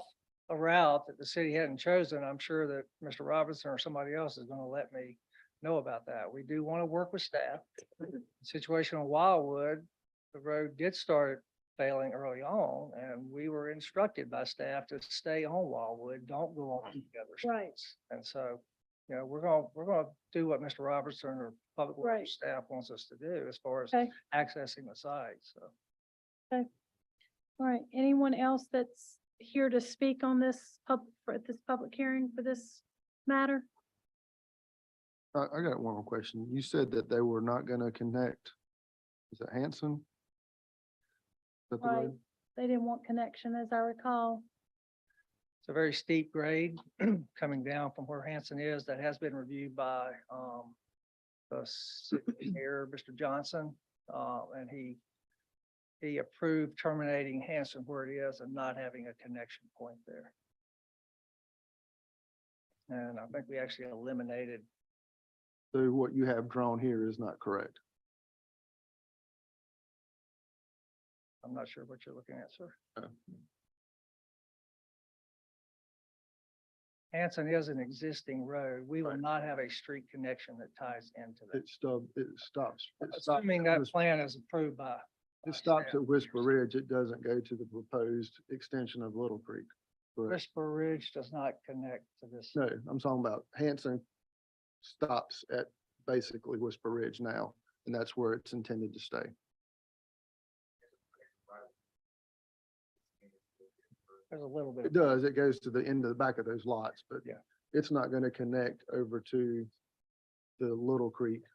a route that the city hadn't chosen, I'm sure that Mr. Robinson or somebody else is gonna let me know about that. We do want to work with staff. Situation on Wildwood, the road did start failing early on, and we were instructed by staff to stay on Wildwood, don't go on the other Right. streets. And so, you know, we're gonna do what Mr. Robertson or Public Right. Works staff wants us to do as far as Okay. accessing the site, so. All right, anyone else that's here to speak on this for this public hearing for this matter? I got one more question. You said that they were not gonna connect. Is it Hanson? Is that the Right. road? They didn't want connection, as I recall. It's a very steep grade coming down from where Hanson is. That has been reviewed by the city engineer, Mr. Johnson. And he approved terminating Hanson where it is and not having a connection point there. And I think we actually eliminated, So what you have drawn here is not correct. I'm not sure what you're looking at, sir. Hanson is an existing road. We will Right. not have a street connection that ties into that. It stops. It stops Assuming that at plan is approved by. It stops at Whisper Ridge. It doesn't go to the proposed extension of Little Creek. Correct. Whisper Ridge does not connect to this. No, I'm talking about Hanson stops at basically Whisper Ridge now, and that's where it's intended to stay. There's a little bit. It does. It goes to the end of the back of those lots, but Yeah. it's not gonna connect over to the Little Creek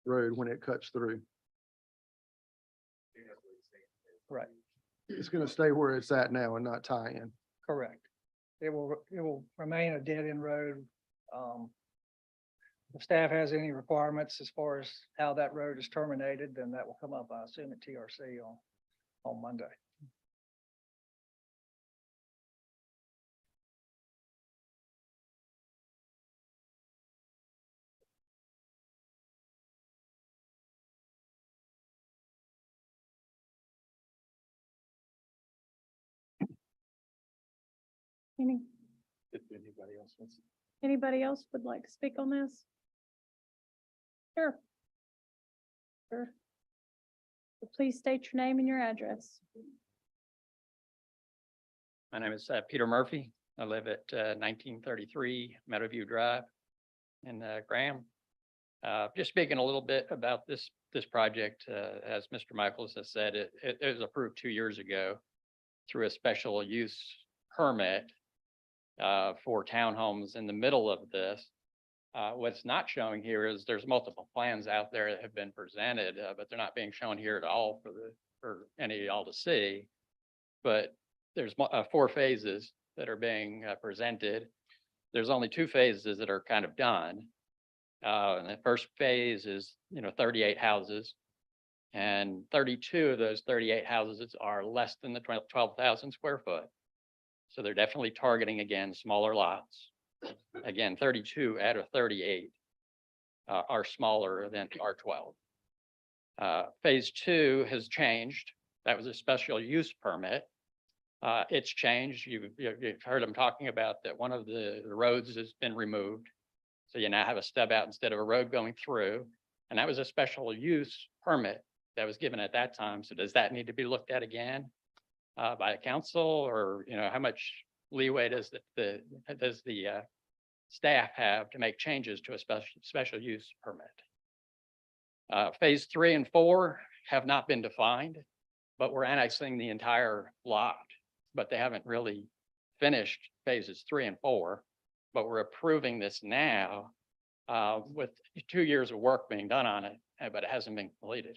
Road when it cuts through. Right, It's gonna stay where it's at now and not tie in. correct. It will remain a dead end road. If staff has any requirements as far as how that road is terminated, then that will come up, I assume, at TRC on Monday. Any, If anybody else wants. anybody else would like to speak on this? Sure. Sure. So please state your name and your address. My name is Peter Murphy. I live at 1933 Meadowview Drive in Graham. Just speaking a little bit about this project, as Mr. Michaels has said, it was approved 2 years ago through a special use permit for townhomes in the middle of this. What's not showing here is there's multiple plans out there that have been presented, but they're not being shown here at all for any of y'all to see. But there's 4 phases that are being presented. There's only 2 phases that are kind of done. And the first phase is, 38 houses. And 32 of those 38 houses are less than the 12,000 square foot. So they're definitely targeting, again, smaller lots. Again, 32 out of 38 are smaller than R12. Phase 2 has changed. That was a special use permit. It's changed. You've heard them talking about that one of the roads has been removed. So you now have a stub out instead of a road going through. And that was a special use permit that was given at that time. So does that need to be looked at again by the council, or, how much leeway does the staff have to make changes to a special use permit? Phase 3 and 4 have not been defined, but we're annexing the entire lot, but they haven't really finished phases 3 and 4. But we're approving this now with 2 years of work being done on it, but it hasn't been completed.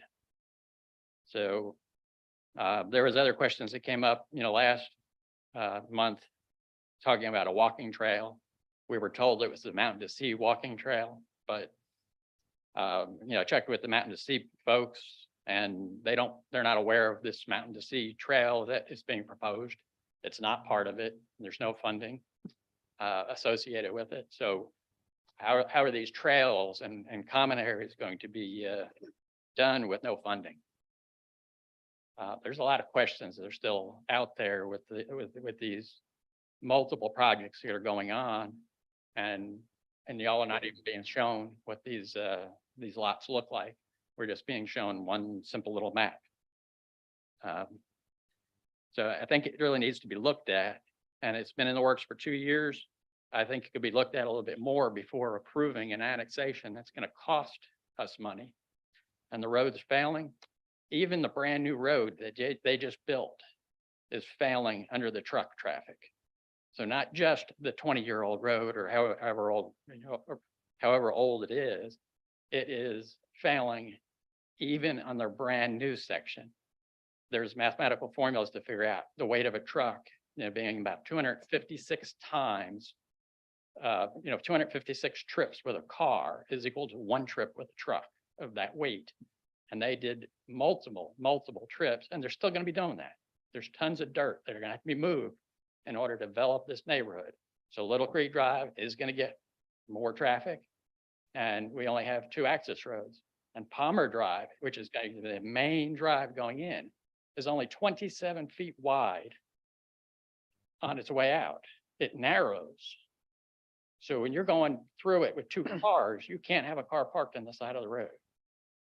So there was other questions that came up, last month, talking about a walking trail. We were told it was the Mountain to Sea walking trail, but checked with the Mountain to Sea folks, and they're not aware of this Mountain to Sea trail that is being proposed. It's not part of it. There's no funding associated with it. So how are these trails and common areas going to be done with no funding? There's a lot of questions that are still out there with these multiple projects that are going on, and And y'all are not even being shown what these lots look like. We're just being shown one simple little map. So I think it really needs to be looked at, and it's been in the works for 2 years. I think it could be looked at a little bit more before approving an annexation that's gonna cost us money. And the road's failing. Even the brand new road that they just built is failing under the truck traffic. So not just the 20-year-old road or however old, or however old it is failing even on their brand new section. There's mathematical formulas to figure out the weight of a truck, being about 256 times, 256 trips with a car is equal to 1 trip with a truck of that weight. And they did multiple trips, and they're still gonna be doing that. There's tons of dirt that are gonna have to be moved in order to develop this neighborhood. So Little Creek Drive is gonna get more traffic, and we only have 2 access roads. And Palmer Drive, which is going to be the main drive going in, is only 27 feet wide on its way out. It narrows. So when you're going through it with 2 cars, you can't have a car parked on the side of the road.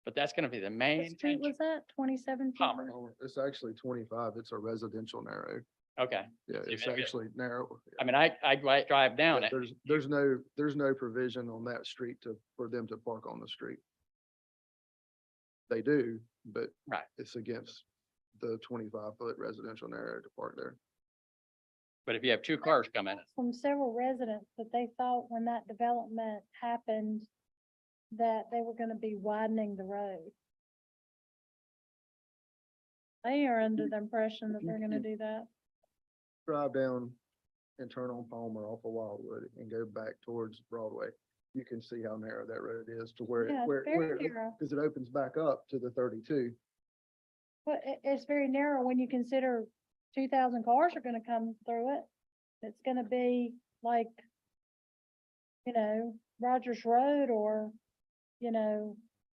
But that's gonna be the What main. street was that? 27? Palmer. Oh, it's actually 25. It's a residential narrow. Okay. Yeah, So it's maybe- actually narrow. I mean, I drive down Yeah, it. there's no provision on that street for them to park on the street. They do, but Right. it's against the 25-foot residential narrow to park there. But if you have 2 cars coming, From several residents that they thought when that development happened, that they were gonna be widening the road. They are under the impression that they're gonna do that. Drive down and turn on Palmer off of Wildwood and go back towards Broadway. You can see how narrow that road is to where, Yeah, it's very narrow. because it opens back up to the 32. But it's very narrow when you consider 2,000 cars are gonna come through it. It's gonna be like, Rogers Road or,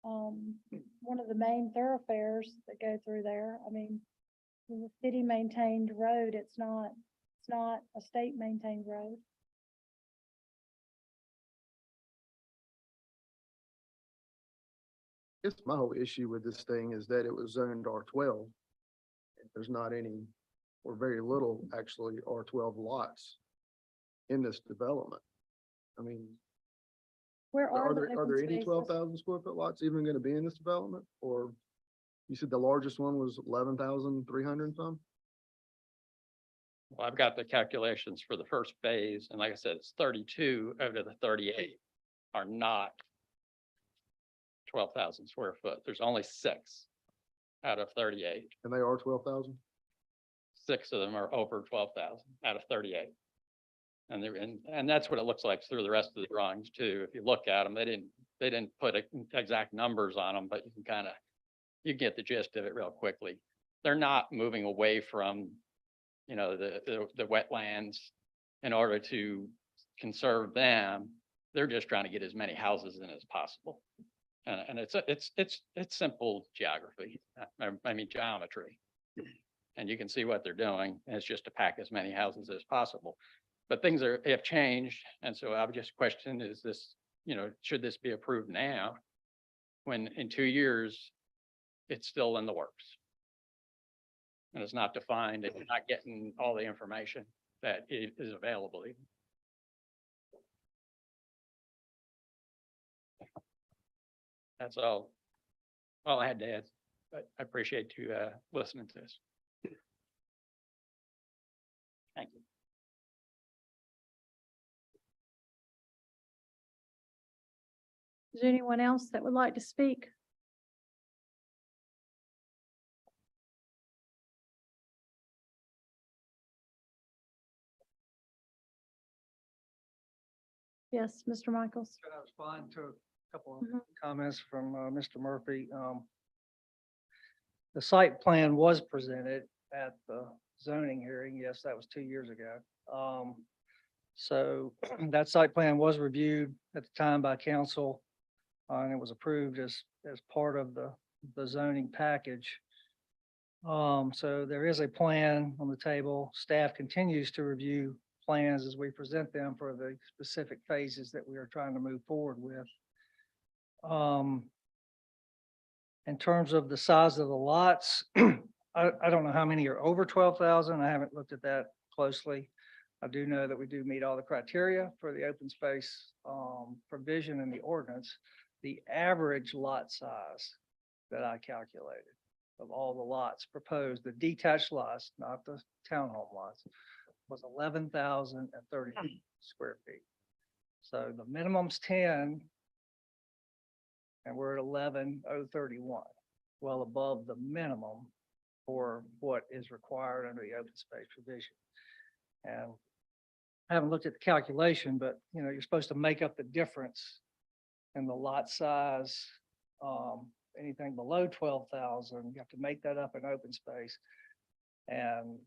one of the main thoroughfares that go through there. I mean, it's a city maintained road. It's not a state maintained road. Guess my whole issue with this thing is that it was zoned R12. There's not any, or very little actually R12 lots in this development. I mean, Where are are the there open any spaces? 12,000 square foot lots even gonna be in this development? Or you said the largest one was 11,300 some? well, I've got the calculations for the first phase, and like I said, it's 32 out of the 38 are not 12,000 square foot. There's only 6 out of 38. And they are 12,000? 6 of them are over 12,000 out of 38. And and that's what it looks like through the rest of the drawings too. If you look at them, they didn't put exact numbers on them, but you can you get the gist of it real quickly. They're not moving away from, the wetlands in order to conserve them. They're just trying to get as many houses in as possible. And it's simple geography, I mean, geometry. And you can see what they're doing, and it's just to pack as many houses as possible. But things have changed, and so I would just question, is this, should this be approved now? When in 2 years, it's still in the works. And it's not defined, and you're not getting all the information that is available even. That's all I had to add, but I appreciate you listening to this. Thank you. Is there anyone else that would like to speak? Yes, Mr. Michaels. Can I respond to a couple of Mhm. comments from Mr. Murphy? The site plan was presented at the zoning hearing. Yes, that was 2 years ago. So that site plan was reviewed at the time by council, and it was approved as part of the zoning package. So there is a plan on the table. Staff continues to review plans as we present them for the specific phases that we are trying to move forward with. In terms of the size of the lots, I don't know how many are over 12,000. I haven't looked at that closely. I do know that we do meet all the criteria for the open space provision in the ordinance. The average lot size that I calculated of all the lots proposed, the detached lots, not the townhome lots, was 11,030 square feet. So the minimum's 10, and we're at 11,031, well above the minimum for what is required under the open space provision. And I haven't looked at the calculation, but you know, you're supposed to make up the difference in the lot size. Anything below 12,000, you have to make that up in open space. And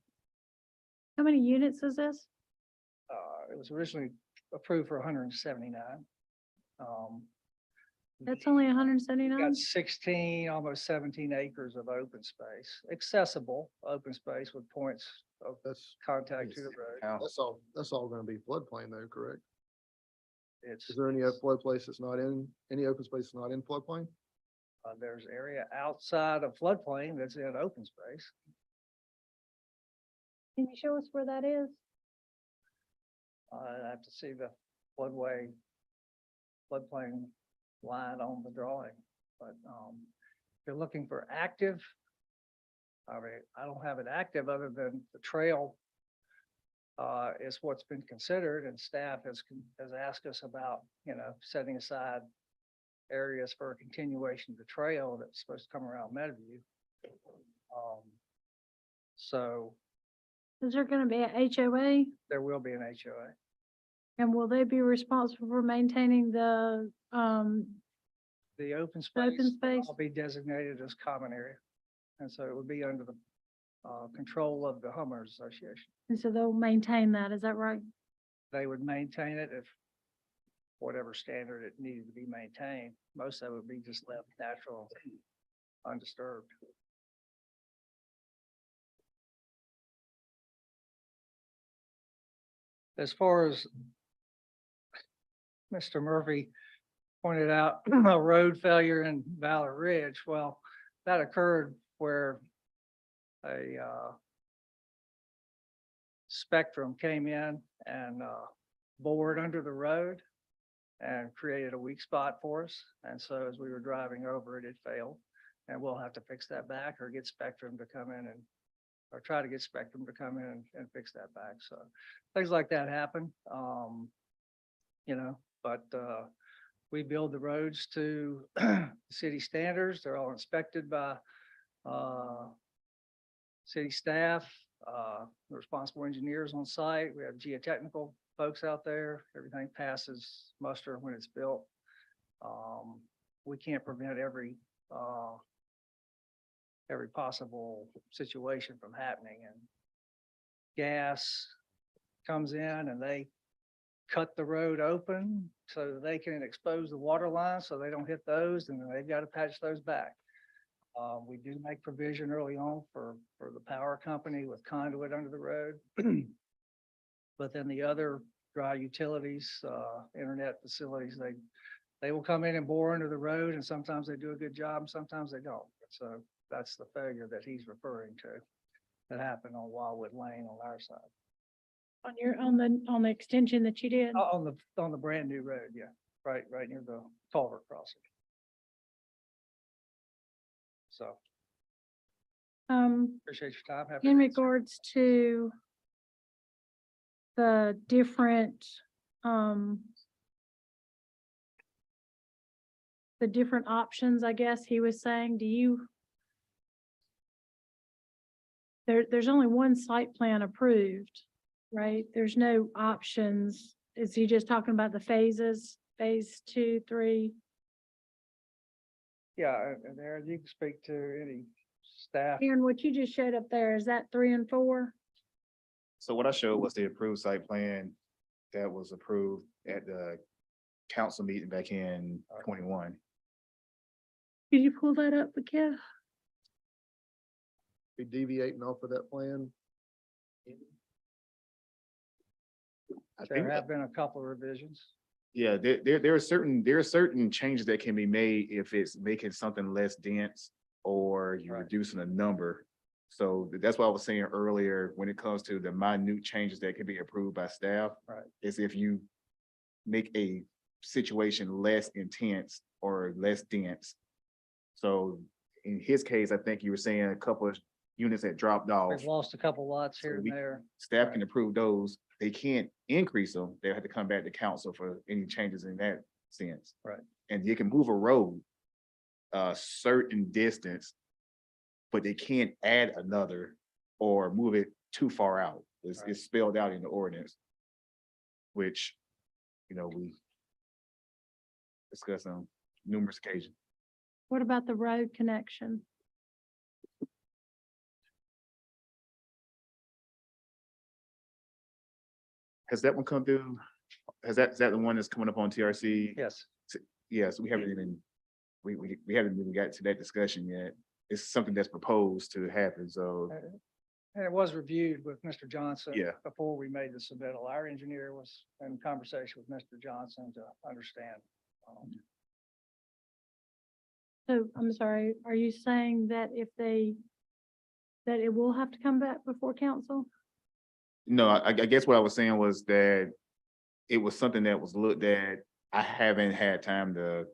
How many units is this? it was originally approved for 179. That's only Got 179? 16, almost 17 acres of open space, accessible open space with points of That's, contact to the road. that's all gonna be floodplain though, correct? It's, Is there any flood place that's not in, any open space that's not in floodplain? there's area outside of floodplain that's in open space. Can you show us where that is? I have to see the floodplain line on the drawing, but, if you're looking for active, I mean, I don't have it active other than the trail is what's been considered, and staff has asked us about, you know, setting aside areas for a continuation of the trail that's supposed to come around Meadowview. So Is there gonna be a HOA? there will be an HOA. And will they be responsible for maintaining the, The open open space space? will be designated as common area. And so it would be under the control of the homeowners association. and so they'll maintain that, is that right? They would maintain it if whatever standard it needed to be maintained. Most of it would be just left natural, undisturbed. As far as Mr. Murphy pointed out, a road failure in Valor Ridge, well, that occurred where a Spectrum came in and bored under the road and created a weak spot for us. And so as we were driving over it, it failed. And we'll have to fix that back or get Spectrum to come in or try to get Spectrum to come in and fix that back. So things like that happen. You know, but we build the roads to city standards. They're all inspected by city staff, the responsible engineers on site. We have geotechnical folks out there. Everything passes muster when it's built. We can't prevent every possible situation from happening, and gas comes in and they cut the road open so that they can expose the water lines so they don't hit those, and then they've got to patch those back. We do make provision early on for the power company with conduit under the road. But then the other dry utilities, internet facilities, they will come in and bore under the road, and sometimes they do a good job and sometimes they don't. So that's the failure that he's referring to that happened on Wildwood Lane on our side. On the extension that you did? On the brand new road, yeah, right near the culvert crossing. So appreciate your time. Happy In to answer. regards to the different, options, I guess he was saying, there's only one site plan approved, right? There's no options. Is he just talking about the phases, phase 2, 3? Yeah, and Aaron, you can speak to any staff. Aaron, what you just showed up there, is that 3 and 4? So what I showed was the approved site plan that was approved at the council meeting back in 21. Could you pull that up, Kev? Be deviating off of that plan. I There think, have been a couple of revisions. yeah, there are certain changes that can be made if it's making something less dense or you're Right. reducing a number. So that's why I was saying earlier, when it comes to the minute changes that can be approved by staff. Right. Is if you make a situation less intense or less dense. So in his case, I think you were saying a couple of units that dropped off. We've lost a couple lots So here and we- there. Staff can approve those. They can't increase them. They'll have to come back to council for any changes in that sense. Right. And you can move a road a certain distance, but they can't add another or move it too far out. Right. It's spelled out in the ordinance. Which, we discussed on numerous occasions. What about the road connection? Has that one come through? Is that the one that's coming up on TRC? Yes. Yes, we haven't even, we haven't even got to that discussion yet. It's something that's proposed to happen, so, And it was reviewed with Mr. Johnson. Yeah. Before we made the submittal. Our engineer was in conversation with Mr. Johnson to understand. So I'm sorry, are you saying that that it will have to come back before council? no, I guess what I was saying was that it was something that was looked at. I haven't had time to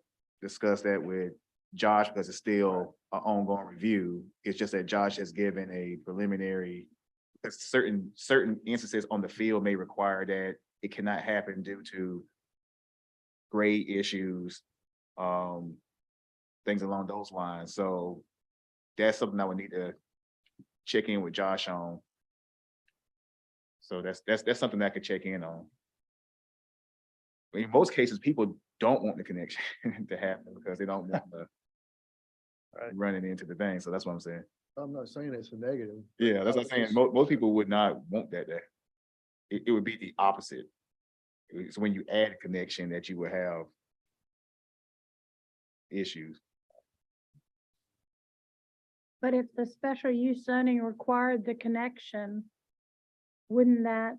discuss that with Josh because it's still an ongoing review. It's just that Josh has given a preliminary, because certain instances on the field may require that it cannot happen due to grade issues, things along those lines. So that's something I would need to check in with Josh on. So that's something that I could check in on. In most cases, people don't want the connection to happen because they don't want the running into the thing. So that's what I'm saying. I'm not saying it's a negative. Yeah, that's what I'm saying. Most people would not want that. It would be the opposite. It's when you add a connection that you would have issues. But if the special use zoning required the connection, wouldn't that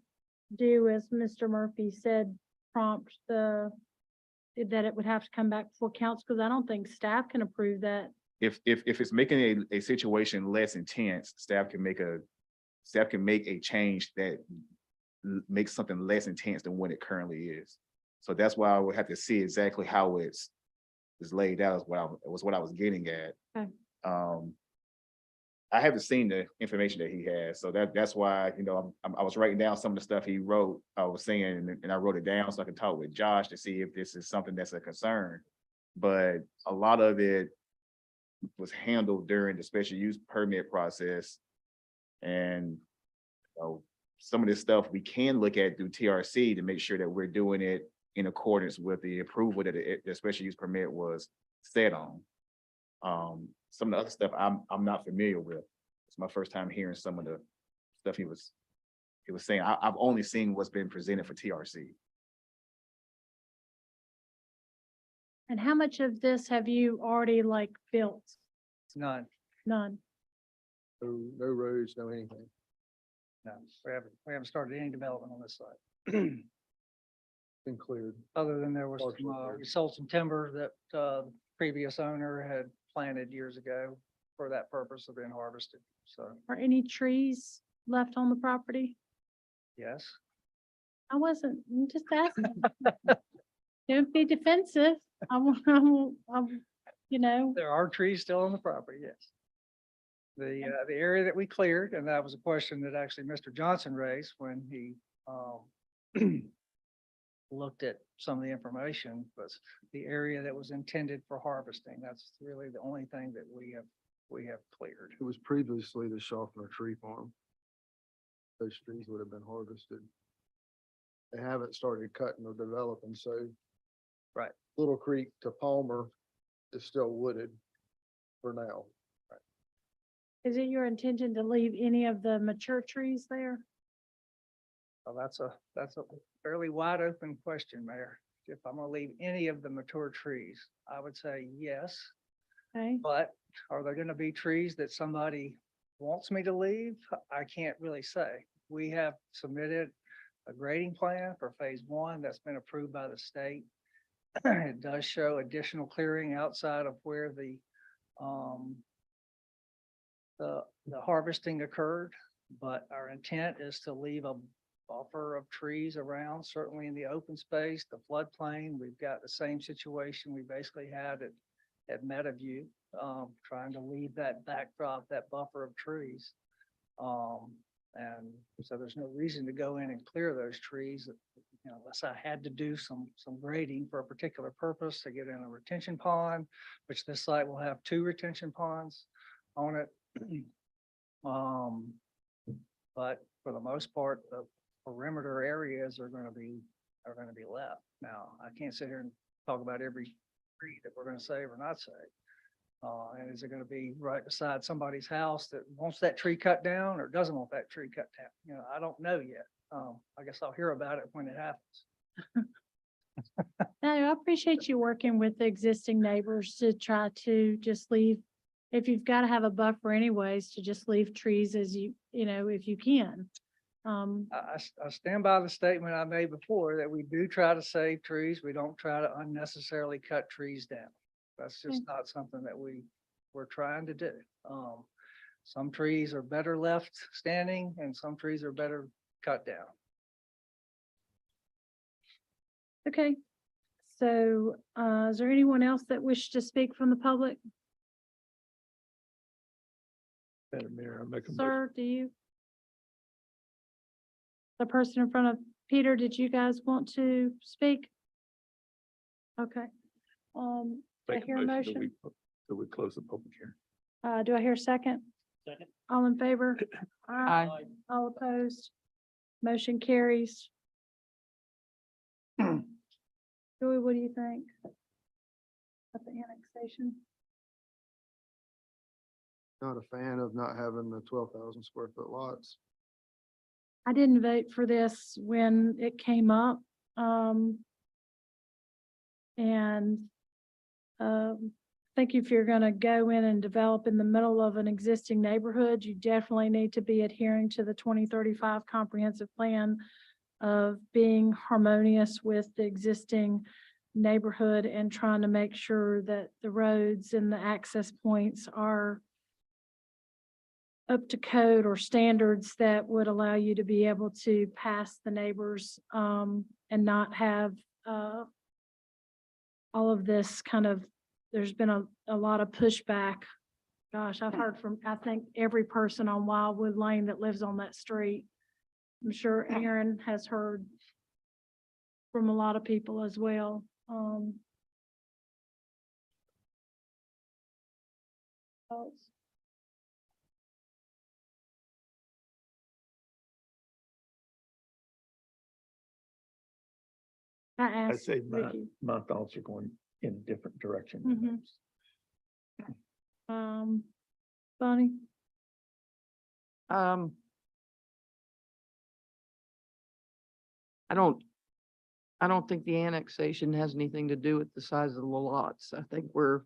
do, as Mr. Murphy said, prompt that it would have to come back before council? Because I don't think staff can approve that. If it's making a situation less intense, staff can make a change that makes something less intense than what it currently is. So that's why I would have to see exactly how it's laid out, was what I was getting at. Okay. I haven't seen the information that he has, so that's why, I was writing down some of the stuff he wrote, I was saying, and I wrote it down so I could talk with Josh to see if this is something that's a concern. But a lot of it was handled during the special use permit process. And some of this stuff we can look at through TRC to make sure that we're doing it in accordance with the approval that the special use permit was set on. Some of the other stuff I'm not familiar with. It's my first time hearing some of the stuff he was saying. I've only seen what's been presented for TRC. And how much of this have you already built? None. None. No roads, no anything. No, we haven't started any development on this site. Been cleared. Other than there was, Partially cleared. we sold some timber that the previous owner had planted years ago for that purpose of being harvested. So, Are any trees left on the property? yes. I'm just asking. Don't be defensive. There are trees still on the property, yes. The area that we cleared, and that was a question that actually Mr. Johnson raised when he looked at some of the information, was the area that was intended for harvesting. That's really the only thing that we have cleared. It was previously the Schaffner Tree Farm. Those trees would have been harvested. They haven't started cutting or developing, so. Right. Little Creek to Palmer is still wooded for now. Is it your intention to leave any of the mature trees there? So that's a fairly wide open question, Mayor. If I'm gonna leave any of the mature trees, I would say yes. Okay, But are there gonna be trees that somebody wants me to leave? I can't really say. We have submitted a grading plan for phase one that's been approved by the state. It does show additional clearing outside of where the harvesting occurred, but our intent is to leave a buffer of trees around, certainly in the open space, the floodplain. We've got the same situation we basically had at Meadowview, trying to leave that backdrop, that buffer of trees. And so there's no reason to go in and clear those trees, unless I had to do some grading for a particular purpose to get in a retention pond, which this site will have 2 retention ponds on it. But for the most part, the perimeter areas are gonna be left. Now, I can't sit here and talk about every tree that we're gonna save or not save. And is it gonna be right beside somebody's house that wants that tree cut down or doesn't want that tree cut down? I don't know yet. I guess I'll hear about it when it happens. No, I appreciate you working with the existing neighbors to try to just leave, if you've got to have a buffer anyways, to just leave trees as if you can. I stand by the statement I made before that we do try to save trees. We don't try to unnecessarily cut trees down. That's just not something that we're trying to do. Some trees are better left standing and some trees are better cut down. Okay, so is there anyone else that wished to speak from the public? Madam Mayor, I make a motion. Sir, do you? The person in front of Peter, did you guys want to speak? Okay. Do I Make a hear a motion motion? that we close the public hearing. Do I hear a second? Second. All in favor? Aye. All opposed? Motion carries. Joey, what do you think? Of the annexation? Not a fan of not having the 12,000 square foot lots. I didn't vote for this when it came up. I think if you're gonna go in and develop in the middle of an existing neighborhood, you definitely need to be adhering to the 2035 comprehensive plan of being harmonious with the existing neighborhood and trying to make sure that the roads and the access points are up to code or standards that would allow you to be able to pass the neighbors and not have all of this kind of, there's been a lot of pushback. Gosh, I've heard from, I think, every person on Wildwood Lane that lives on that street. I'm sure Aaron has heard from a lot of people as well. Thoughts? I I'd asked say Ricky. my thoughts are going in a different direction. than Mhm. Bonnie? I don't think the annexation has anything to do with the size of the lots. I think we're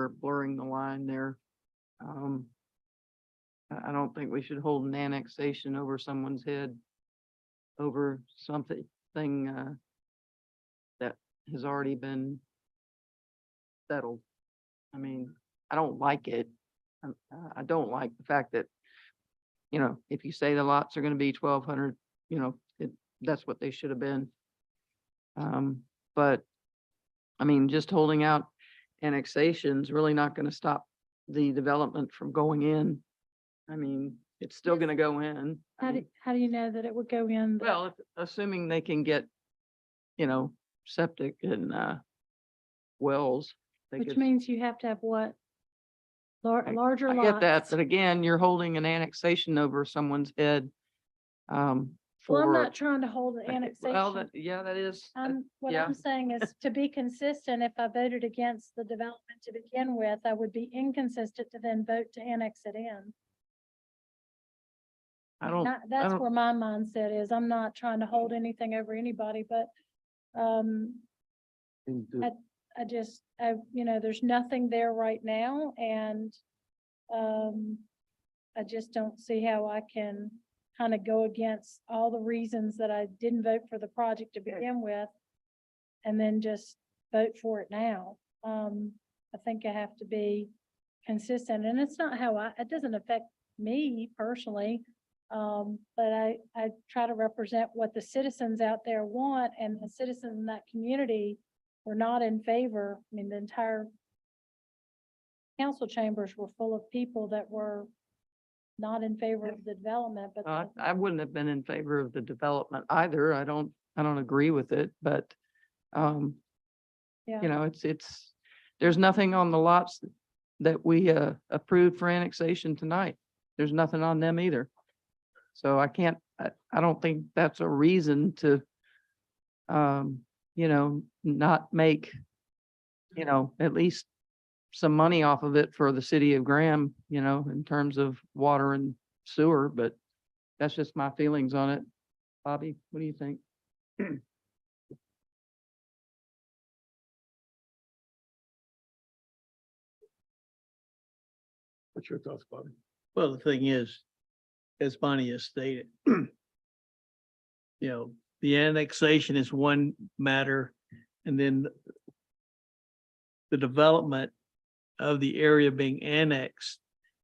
blurring the line there. I don't think we should hold an annexation over someone's head over something that has already been settled. I mean, I don't like it. I don't like the fact that, if you say the lots are gonna be 1,200, that's what they should have been. But I mean, just holding out annexation's really not gonna stop the development from going in. I mean, it's still gonna go in. I How do, mean, how do you know that it would go in? well, assuming they can get, septic and, wells. they Which could- means you have to have what? Larger I lots. get that, but again, you're holding an annexation over someone's head. Well, For. I'm not trying to hold an Well, annexation. yeah, that is. What yeah. I'm saying is to be consistent, if I voted against the development to begin with, I would be inconsistent to then vote to annex it in. I don't, That's don't- where my mindset is. I'm not trying to hold anything over anybody, but, And the- there's nothing there right now and, I just don't see how I can kind of go against all the reasons that I didn't vote for the project to begin with and then just vote for it now. I think I have to be consistent, and it's not how it doesn't affect me personally. But I try to represent what the citizens out there want, and the citizens in that community were not in favor. I mean, the entire council chambers were full of people that were not in favor of the development, but I wouldn't have been in favor of the development either. I don't agree with it, but, yeah. you know, there's nothing on the lots that we, approved for annexation tonight. There's nothing on them either. So I don't think that's a reason to, you know, not make, you know, at least some money off of it for the city of Graham, you know, in terms of water and sewer, but that's just my feelings on it. Bobby, what do you think? What's your thoughts, Bobby? Well, the thing is, as Bonnie has stated, you know, the annexation is one matter, and then the development of the area being annexed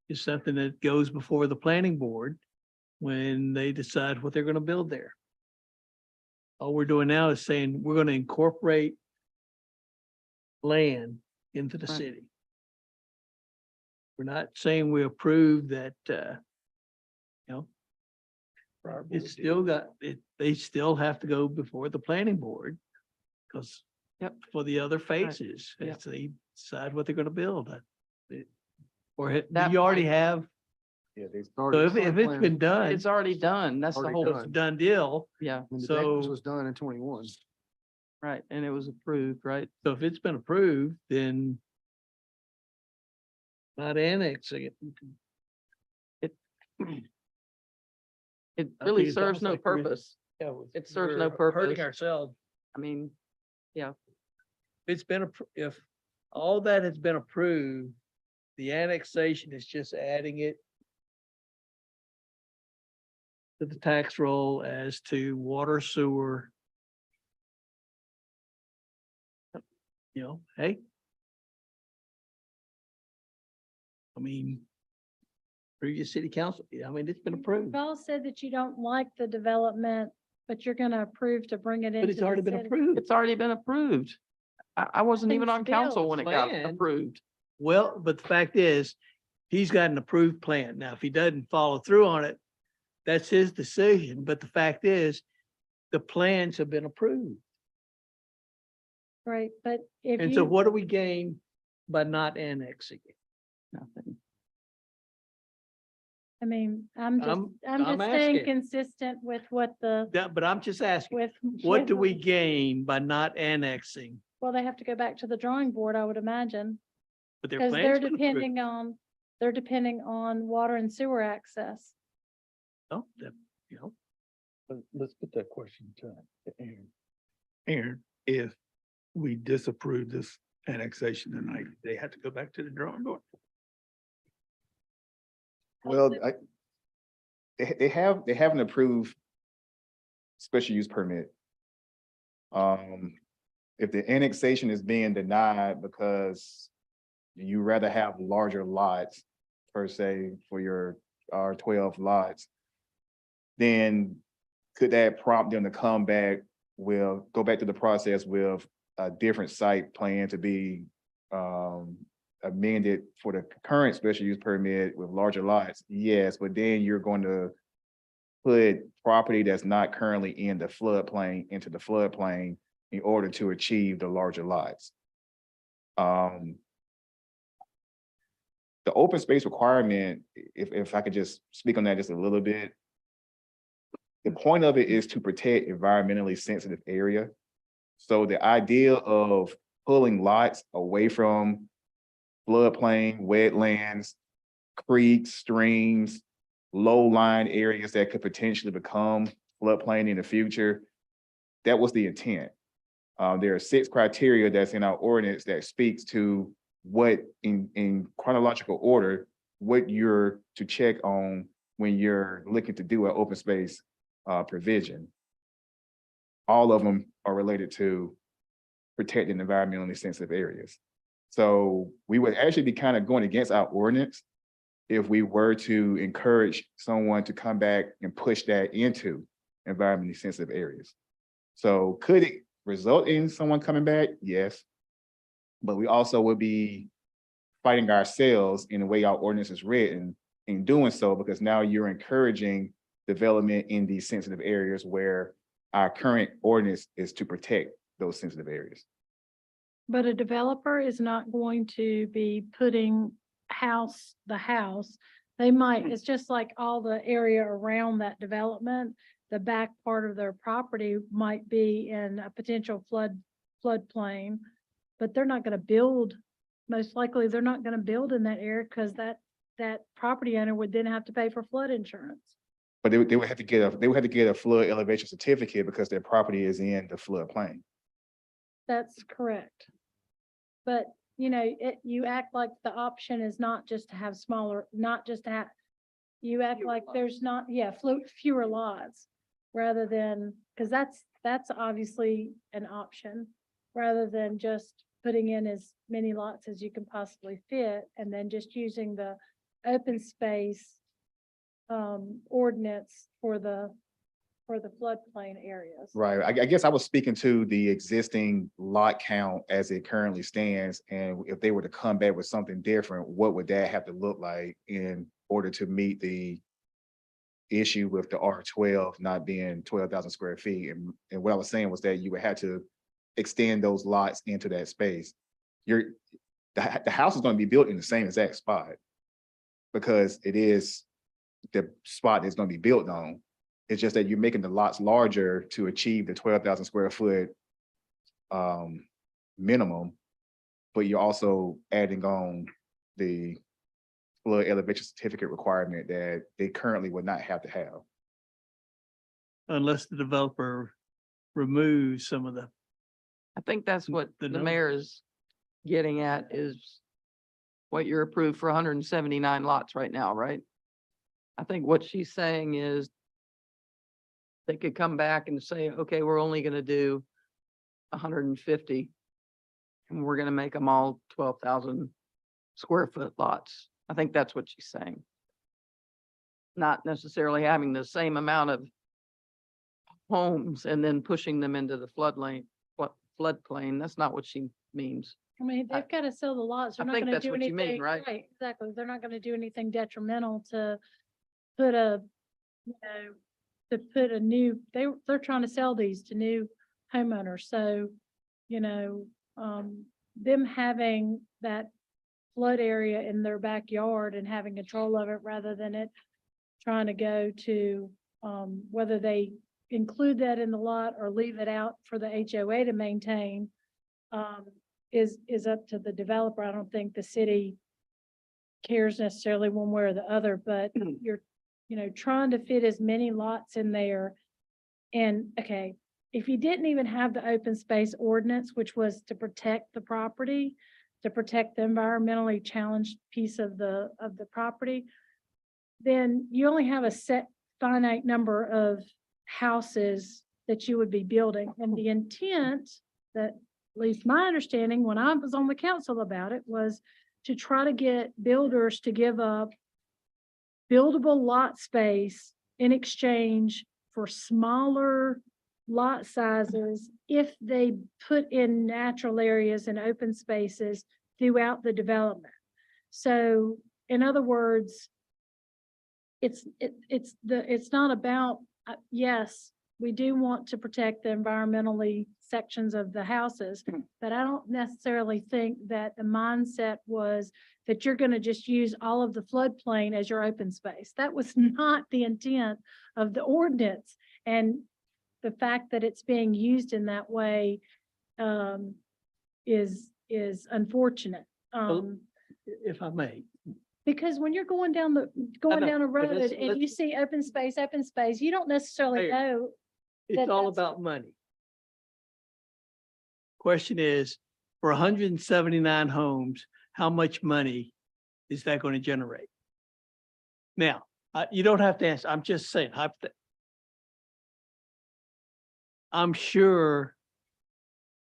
is something that goes before the planning board when they decide what they're going to build there. All we're doing now is saying we're going to incorporate land into the Right. city. We're not saying we approve that, you know, it's still got, they still have to go before the planning board. Because Yep. for the other phases, Yep. if they decide what they're gonna build. Or do That you already point- have, Yeah, they so if it's been done, It's already done. That's the Already whole, it's a done deal. yeah, When the So- Jacobs was done in 21. right. And it was approved, right? So if it's been approved, then not annexing it. It I really think it's serves almost no like we're- purpose. Yeah, It serves no we're purpose. Hurting ourselves. I mean, It's been, if all that has been approved, the annexation is just adding it to the tax roll as to water, sewer. You know, hey. I mean, previous city council, I mean, it's been approved, You've all said that you don't like the development, but you're gonna approve to bring it into. but it's already the been city. approved. it's already been approved. I wasn't even on Nothing's council built. when it got Planned. approved. Well, but the fact is, he's got an approved plan. Now, if he doesn't follow through on it, that's his decision. But the fact is, the plans have been approved. Right, but if And so you, what do we gain by not annexing it? Nothing. I mean, I'm I'm just staying asking. consistent with what the, That, but I'm just asking, with. what with- do we gain by not annexing? Well, they have to go back to the drawing board, I would imagine, But their because plans they're been approved. depending on water and sewer access. No, that, you know, Let's put that question to Aaron. Aaron, if we disapprove this annexation tonight, they have to go back to the drawing board. Well, they have an approved special use permit. If the annexation is being denied because you rather have larger lots, per se, for your R12 lots, then could that prompt them to come back, go back to the process with a different site plan to be amended for the current special use permit with larger lots? Yes, but then you're going to put property that's not currently in the floodplain into the floodplain in order to achieve the larger lots. The open space requirement, if I could just speak on that just a little bit. The point of it is to protect environmentally sensitive area. So the idea of pulling lots away from floodplain, wetlands, creeks, streams, low-lying areas that could potentially become floodplain in the future, that was the intent. There are 6 criteria that's in our ordinance that speaks to what in chronological order, what you're to check on when you're looking to do an open space provision. All of them are related to protecting environmentally sensitive areas. So we would actually be kind of going against our ordinance if we were to encourage someone to come back and push that into environmentally sensitive areas. So could it result in someone coming back? Yes. But we also would be fighting ourselves in the way our ordinance is written in doing so, because now you're encouraging development in these sensitive areas where our current ordinance is to protect those sensitive areas. But a developer is not going to be putting the house. They might, it's just like all the area around that development, the back part of their property might be in a potential floodplain, but they're not gonna build, most likely, they're not gonna build in that area because that property owner would then have to pay for flood insurance. But they would have to get a flood elevation certificate because their property is in the floodplain. That's correct. But, you know, you act like the option is not just to have smaller, not just to have, you act like there's not, fewer lots rather than, because that's obviously an option, rather than just putting in as many lots as you can possibly fit and then just using the open space ordinance for the floodplain areas. Right, I guess I was speaking to the existing lot count as it currently stands, and if they were to come back with something different, what would that have to look like in order to meet the issue with the R12 not being 12,000 square feet? And what I was saying was that you would have to extend those lots into that space. The house is going to be built in the same exact spot because it is the spot it's going to be built on. It's just that you're making the lots larger to achieve the 12,000 square foot minimum, but you're also adding on the flood elevation certificate requirement that they currently would not have to have. Unless the developer removes some of the. I think that's what The the number. mayor is getting at is what you're approved for 179 lots right now, right? I think what she's saying is they could come back and say, okay, we're only gonna do 150. And we're gonna make them all 12,000 square foot lots. I think that's what she's saying. Not necessarily having the same amount of homes and then pushing them into the floodplain. That's not what she means. I mean, they've got to sell the lots. I They're not think going to that's do what you mean, anything, right? Exactly. They're not going to do anything detrimental to put a new, they're trying to sell these to new homeowners. So, them having that flood area in their backyard and having control of it rather than it trying to go to, whether they include that in the lot or leave it out for the HOA to maintain, is up to the developer. I don't think the city cares necessarily one way or the other, but you're, trying to fit as many lots in there. And, okay, if you didn't even have the open space ordinance, which was to protect the property, to protect the environmentally challenged piece of the property, then you only have a set finite number of houses that you would be building. And the intent, that at least my understanding when I was on the council about it, was to try to get builders to give up buildable lot space in exchange for smaller lot sizes if they put in natural areas and open spaces throughout the development. So in other words, it's not about, yes, we do want to protect the environmentally sections of the houses, but I don't necessarily think that the mindset was that you're going to just use all of the floodplain as your open space. That was not the intent of the ordinance. And the fact that it's being used in that way is unfortunate. If I may, Because when you're going down a road let's- and you see open space, you don't necessarily Mayor, know. it's that all that's- about money. Question is, for 179 homes, how much money is that going to generate? Now, You don't have to answer. I'm just saying, I'm sure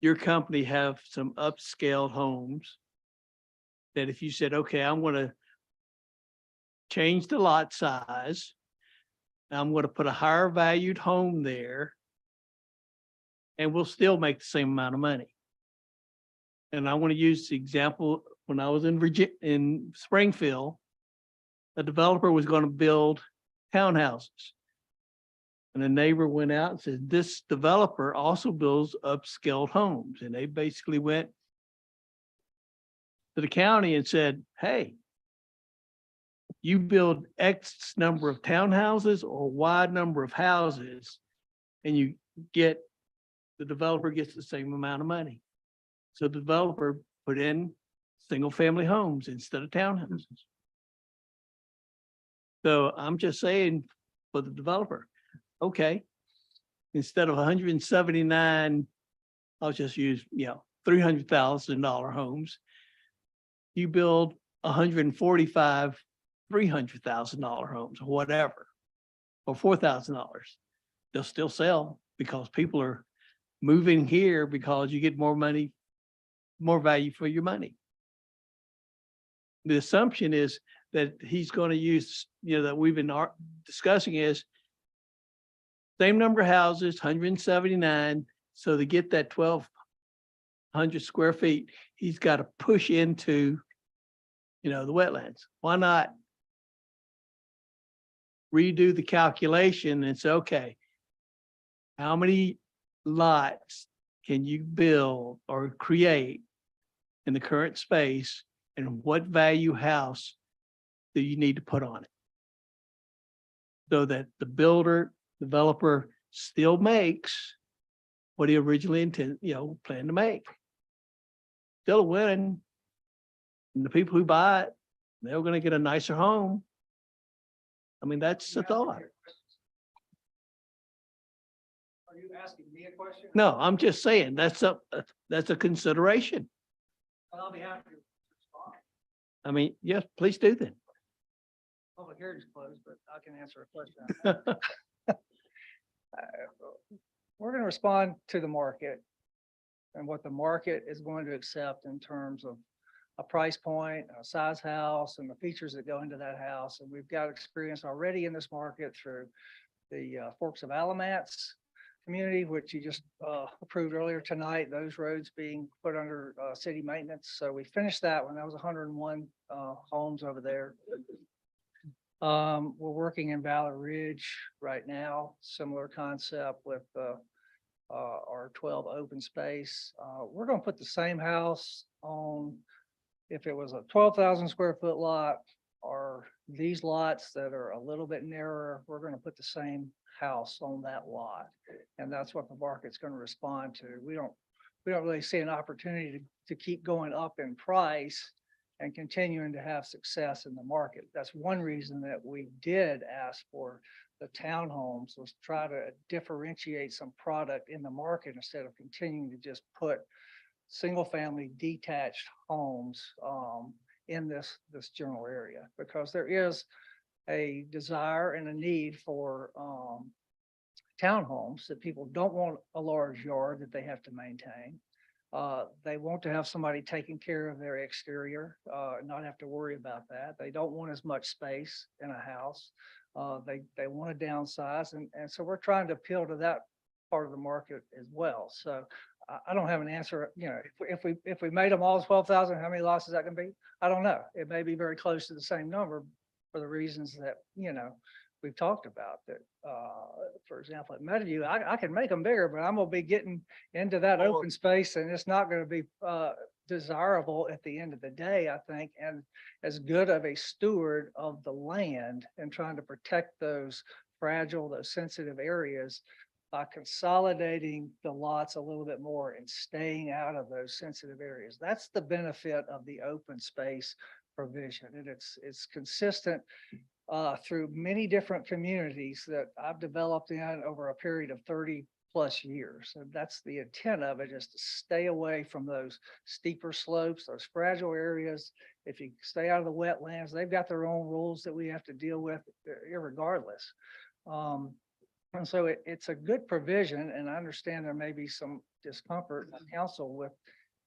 your company have some upscale homes that if you said, okay, I'm gonna change the lot size, I'm gonna put a higher valued home there, and we'll still make the same amount of money. And I want to use the example, when I was in Springfield, a developer was going to build townhouses. And a neighbor went out and said, this developer also builds upscale homes. And they basically went to the county and said, hey, you build X number of townhouses or Y number of houses, and you get, the developer gets the same amount of money. So the developer put in single-family homes instead of townhouses. So I'm just saying for the developer, okay, instead of 179, I'll just use, $300,000 homes, you build 145 $300,000 homes, or whatever, or $4,000. They'll still sell because people are moving here because you get more money, more value for your money. The assumption is that he's going to use, that we've been discussing is same number of houses, 179. So to get that 1,200 square feet, he's got to push into, the wetlands. Why not redo the calculation and say, okay, how many lots can you build or create in the current space, and what value house do you need to put on it? So that the developer still makes what he originally planned to make. Still a win. And the people who buy it, they're gonna get a nicer home. I mean, that's the thought. Are you asking me a question? No, I'm just saying, that's a consideration. I'll be happy to respond. I mean, yes, please do then. Public hearing's closed, but I can answer a question. We're going to respond to the market and what the market is going to accept in terms of a price point, a size house, and the features that go into that house. And we've got experience already in this market through the Forks of Alamance community, which you just approved earlier tonight, those roads being put under city maintenance. So we finished that one. That was 101 homes over there. We're working in Valor Ridge right now, similar concept with our 12 open space. We're going to put the same house on, if it was a 12,000 square foot lot, or these lots that are a little bit narrower, we're going to put the same house on that lot. And that's what the market's going to respond to. We don't really see an opportunity to keep going up in price and continuing to have success in the market. That's one reason that we did ask for the townhomes, was to try to differentiate some product in the market instead of continuing to just put single family detached homes in this general area, because there is a desire and a need for townhomes, that people don't want a large yard that they have to maintain. They want to have somebody taking care of their exterior, not have to worry about that. They don't want as much space in a house. They want to downsize. And so we're trying to appeal to that part of the market as well. So I don't have an answer. If we made them all 12,000, how many lots is that going to be? I don't know. It may be very close to the same number for the reasons that, we've talked about. That, for example, at Meadowview, I can make them bigger, but I'm going to be getting into that open space, and it's not going to be desirable at the end of the day, I think. And as good of a steward of the land and trying to protect those fragile, those sensitive areas, by consolidating the lots a little bit more and staying out of those sensitive areas. That's the benefit of the open space provision. And it's consistent through many different communities that I've developed in over a period of 30+ plus years. And that's the intent of it, is to stay away from those steeper slopes, those fragile areas. If you stay out of the wetlands, they've got their own rules that we have to deal with irregardless. And so it's a good provision, and I understand there may be some discomfort in council with,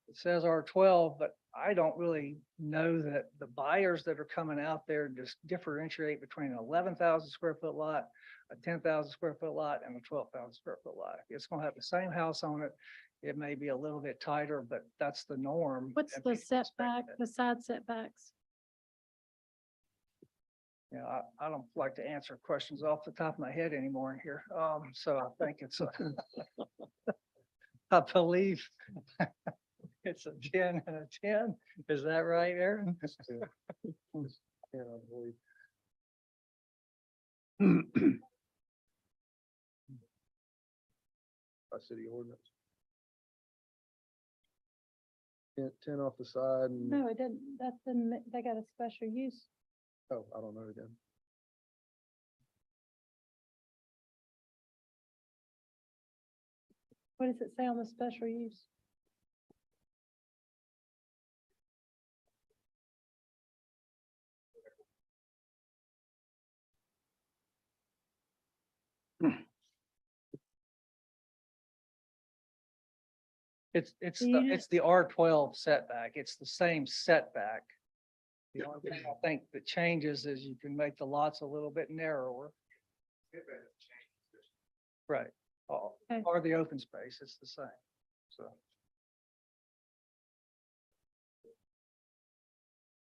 it says R12, but I don't really know that the buyers that are coming out there just differentiate between an 11,000 square foot lot, a 10,000 square foot lot, and a 12,000 square foot lot. It's gonna have the same house on it. It may be a little bit tighter, but that's the norm. What's and the people expect setback, it. the side setbacks? Yeah, I don't like to answer questions off the top of my head anymore in here. So I think it's, I believe it's a 10 and a 10. Is that right, Aaron? Yeah, I believe. By city ordinance. 10 off the side and, No, it didn't, that's the, they got a special use. oh, I don't know again. What does it say on the special use? It's You it's the R12 setback. It's the same setback. The only thing I think that changes is you can make the lots a little bit narrower. Right. Okay. Or the open space, it's the same. So.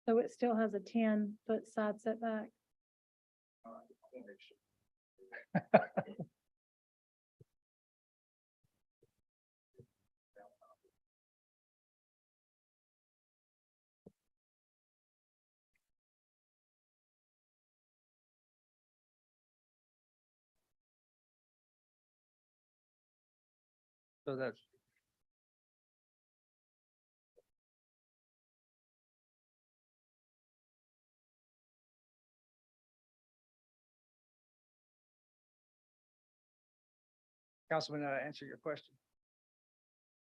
So it still has a 10-foot side setback. So that's. Councilman, did I answer your question?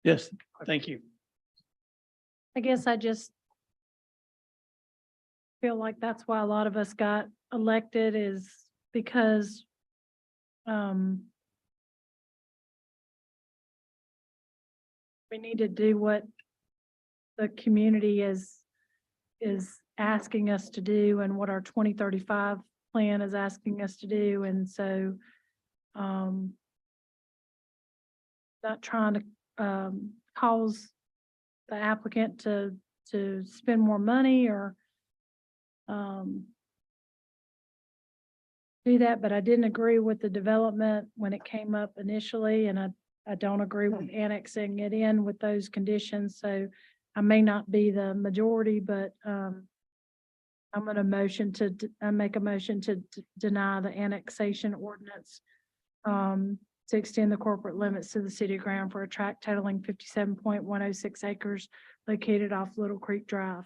Yes, thank you. I guess I just feel like that's why a lot of us got elected, is because we need to do what the community is asking us to do, and what our 2035 plan is asking us to do. And so not trying to cause the applicant to spend more money or do that, but I didn't agree with the development when it came up initially, and I don't agree with annexing it in with those conditions. So I may not be the majority, but I'm going to make a motion to deny the annexation ordinance to extend the corporate limits to the city of Graham for a tract totaling 57.106 acres located off Little Creek Drive.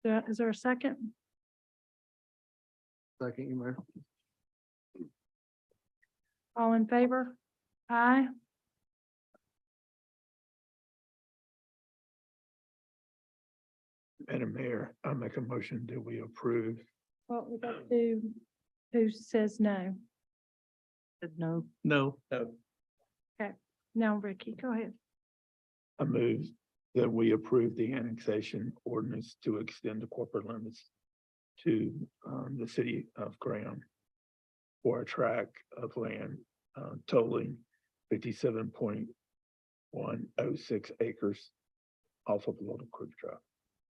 Is there a second? Second, you Mayor. All in favor? Aye. Madam Mayor, I make a motion that we approve. Well, we got to, who says no? Said no. No. Now, Ricky, go ahead. I move that we approve the annexation ordinance to extend the corporate limits to the city of Graham for a tract of land totaling 57.106 acres off of Little Creek Drive.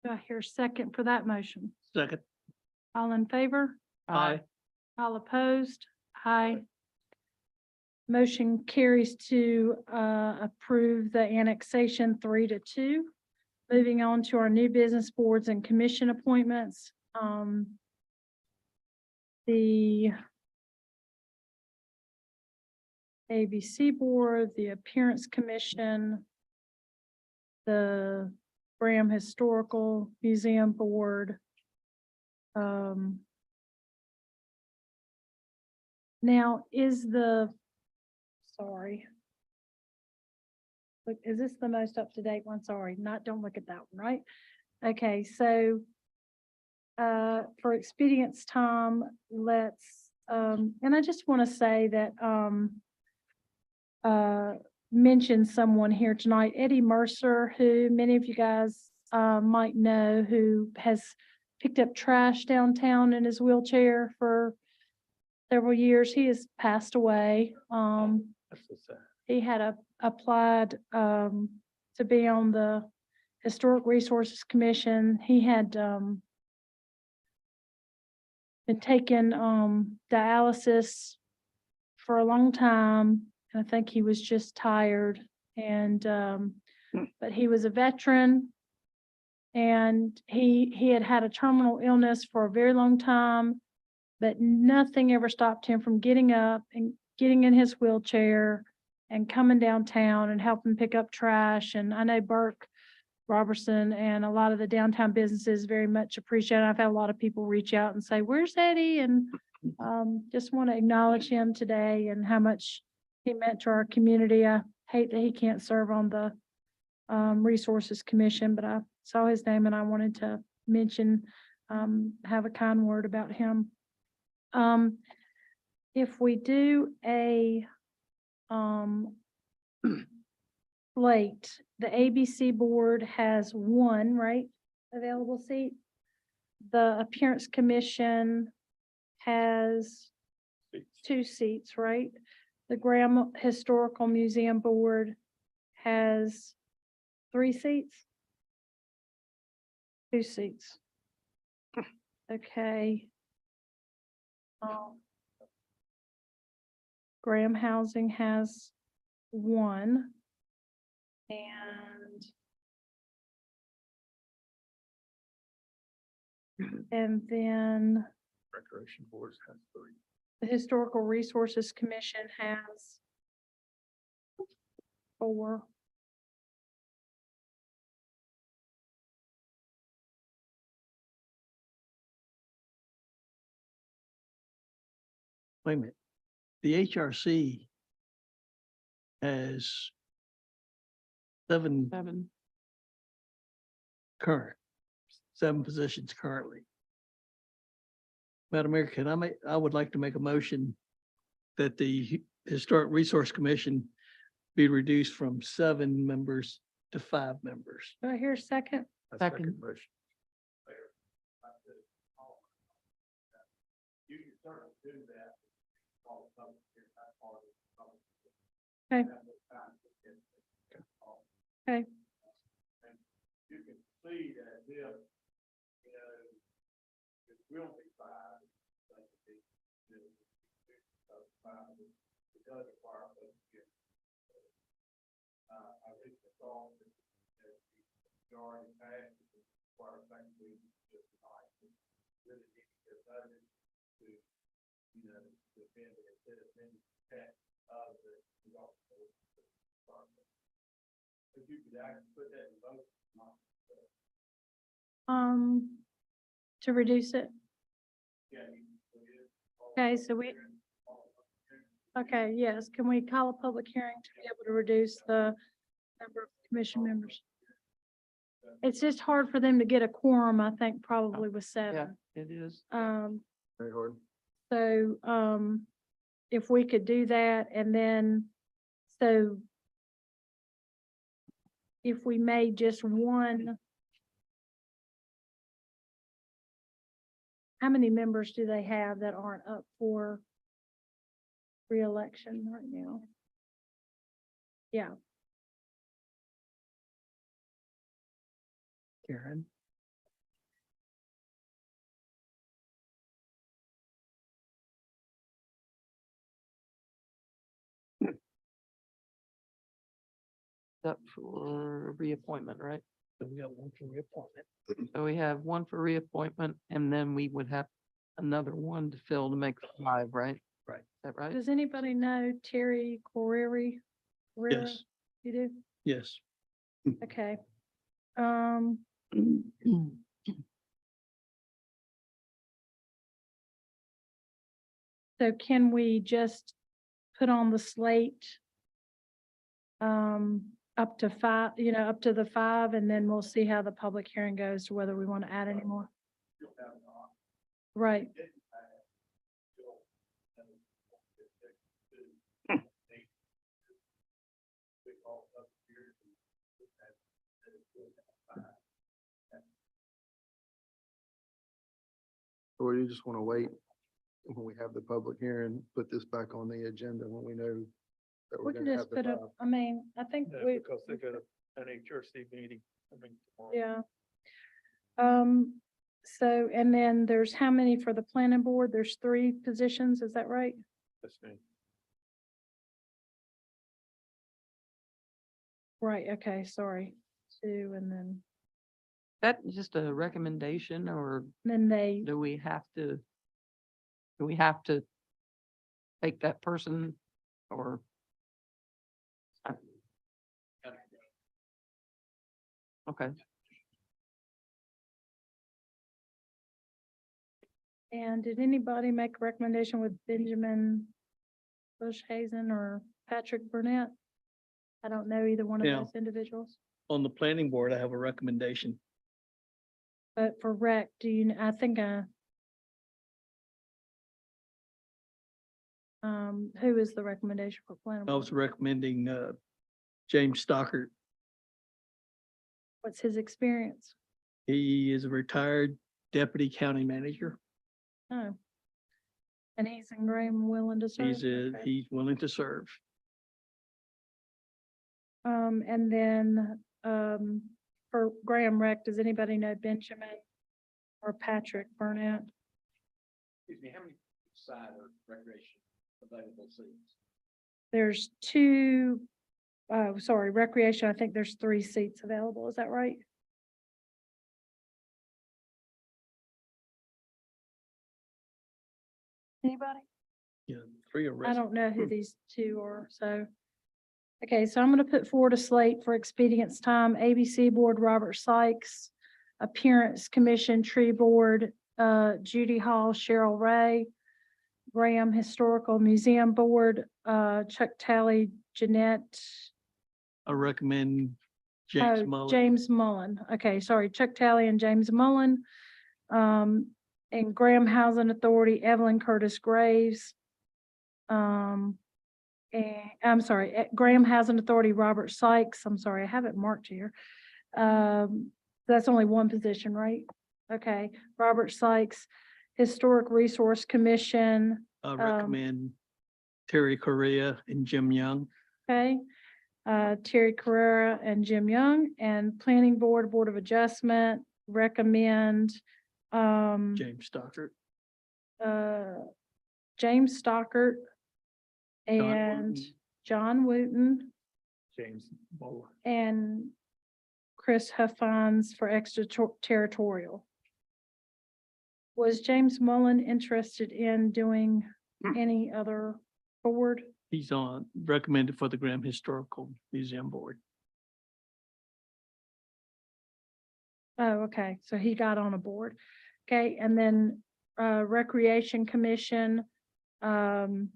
Do I hear a second for that motion? Second. All in favor? Aye. All opposed? Aye. Motion carries to approve the annexation 3-2. Moving on to our new business boards and commission appointments. The ABC Board, the Appearance Commission, the Graham Historical Museum Board, Now, sorry. Look, is this the most up-to-date one? Sorry, don't look at that one, right? Okay, so for expedience time, and I just want to say that, mention someone here tonight, Eddie Mercer, who many of you guys, might know, who has picked up trash downtown in his wheelchair for several years. He has passed away. That's so sad. He had applied to be on the Historic Resources Commission. He had been taking dialysis for a long time. And I think he was just tired. And but he was a veteran, and he had had a terminal illness for a very long time, but nothing ever stopped him from getting up and getting in his wheelchair and coming downtown and helping pick up trash. And I know Burke Robertson and a lot of the downtown businesses very much appreciate it. I've had a lot of people reach out and say, "Where's Eddie?" And just want to acknowledge him today and how much he meant to our community. I hate that he can't serve on the Resources Commission, but I saw his name and I wanted to mention, have a kind word about him. If we do a slate, the ABC board has one, right, available seat. The Appearance Commission has 2 seats, right? The Graham Historical Museum Board has 3 seats? 2 seats. Okay. Graham Housing has 1. And then Recreation boards has 3. the Historical Resources Commission has 4. Wait a minute. The HRC has 7 positions currently. Madam Mayor, I would like to make a motion that the Historic Resource Commission be reduced from 7 members to 5 members. Do I hear a second? A Second. motion. You can certainly do that. Okay. Okay. You can see that if, it will be 5. It does require us to get. I think the thought that the majority passed require thankfully just like really need to get voted to, defend it instead of being checked of the results. If you could actually put that in vote. To reduce it. Yeah. Okay, so okay, yes, can we call a public hearing to be able to reduce the number of commission members? It's just hard for them to get a quorum, I think, probably with 7. It is. Very hard. So, if we could do that, and then, so if we made just one, how many members do they have that aren't up for reelection right now? Yeah, Karen? Up for reappointment, right? So we got 1 for reappointment. So we have 1 for reappointment, and then we would have another 1 to fill to make 5, right? Right. Is that right? does anybody know Terry Coreri? Yes. You do? Yes. Okay. So can we just put on the slate? Up to 5, up to the 5, and then we'll see how the public hearing goes to whether we want to add any more. Right. Or you just want to wait when we have the public hearing, put this back on the agenda when we know that we're We can gonna just have the put up, 5. I mean, I think Yeah, we, because they got an HRC meeting, I mean, tomorrow. yeah. So, and then there's how many for the planning board? There's 3 positions, is that right? That's me. Right, okay, sorry. 2, and That just a recommendation, or then they, do we have to take that person, or? Okay, and did anybody make a recommendation with Benjamin Bushhazen or Patrick Burnett? I don't know either one of Yeah. those individuals, On the planning board, I have a recommendation. but for rec, I think, who is the recommendation for planning? I was recommending, James Stockard. What's his experience? He is a retired deputy county manager. Oh. And he's in Graham, willing to serve? Okay. He's willing to serve. And then, for Graham Rec, does anybody know Benjamin or Patrick Burnett? Excuse me, how many side or recreation available seats? There's 2, sorry, recreation, I think there's 3 seats available, is that right? Anybody? Yeah, 3 are. I don't know who these 2 are, so. Okay, so I'm gonna put forward a slate for expedience time, ABC Board, Robert Sykes, Appearance Commission, Tree Board, Judy Hall, Cheryl Ray, Graham Historical Museum Board, Chuck Talley, Jeanette. I recommend James Oh, Mullen. James Mullen. Okay, sorry, Chuck Talley and James Mullen. And Graham Housing Authority, Evelyn Curtis Graves. And I'm sorry, Graham Housing Authority, Robert Sykes. I'm sorry, I have it marked here. That's only 1 position, right? Okay, Robert Sykes, Historic Resource Commission. I recommend Terry Correa and Jim Young. Okay, Terry Carrera and Jim Young, and Planning Board, Board of Adjustment, recommend, James Stockard. James Stockard John and Wooten, John Wooten James Mullen. and Chris Huffines for extraterritorial. Was James Mullen interested in doing any other board? He's recommended for the Graham Historical Museum Board. Oh, okay, so he got on a board. Okay, and then Recreation Commission, I'm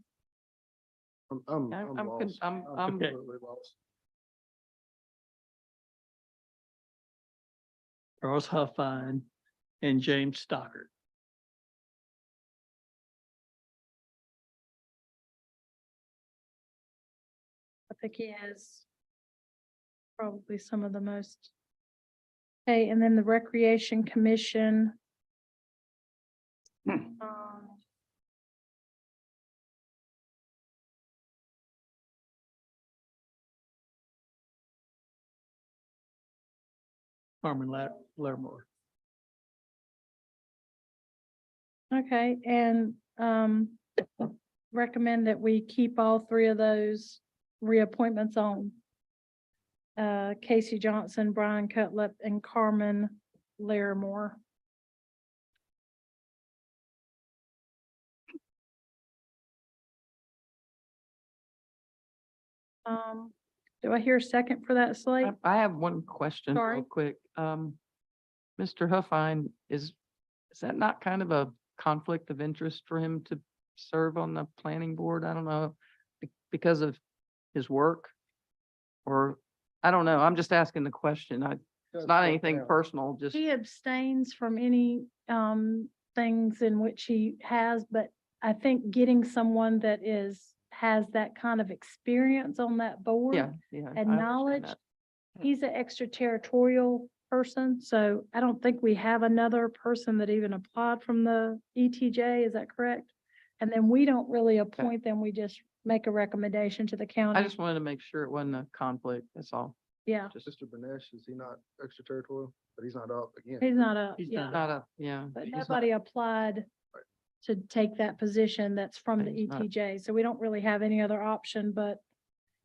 I'm lost. I'm completely lost. Charles Huffine and James Stockard. I think he has probably some of the most. Okay, and then the Recreation Commission. Carmen Larimore. Okay, and recommend that we keep all 3 of those reappointments on. Casey Johnson, Brian Cutlip, and Carmen Larimore. Do I hear a second for that slate? I have one question Sorry. real quick. Mr. Huffine, is that not kind of a conflict of interest for him to serve on the planning board? I don't know, because of his work? Or, I don't know. I'm just asking the question. It's not anything personal, just, He abstains from any things in which he has, but I think getting someone that has that kind of experience on that board yeah, yeah. I and understand knowledge. that. He's an extraterritorial person, so I don't think we have another person that even applied from the ETJ, is that correct? And then we don't really appoint them, we just make a recommendation to the I county. just wanted to make sure it wasn't a conflict, that's all. Yeah, Just Mr. Benesh, is he not extraterritorial? But he's not up again. he's not a, He's yeah, Not a, yeah. but he's not- nobody applied to take that position that's from the He's not- ETJ, so we don't really have any other option but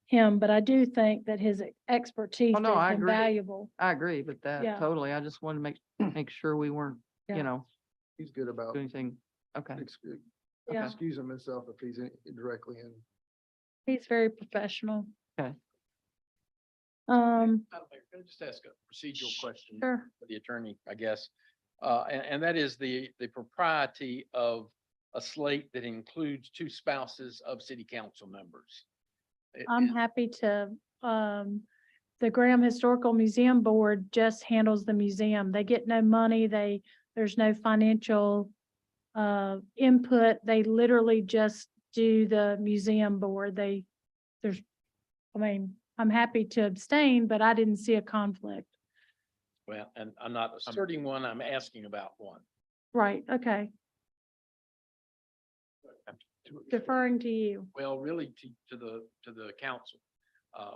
him, but I do think that his expertise Oh, no, is I agree. invaluable. I agree with that, Yeah. totally. I just wanted to make sure we weren't, Yeah. you know, He's good about doing anything. Okay. Yeah. excusing himself if he's directly in. He's very professional. Okay. Um, Madam Mayor, can I just ask a procedural question sure. for the attorney, I guess? And that is the propriety of a slate that includes two spouses of city council members. I'm happy to, the Graham Historical Museum Board just handles the museum. They get no money. There's no financial input. They literally just do the museum board. I'm happy to abstain, but I didn't see a conflict. Well, and I'm not asserting one, I'm asking about one. Right, okay. Deferring to you. Well, really to the council,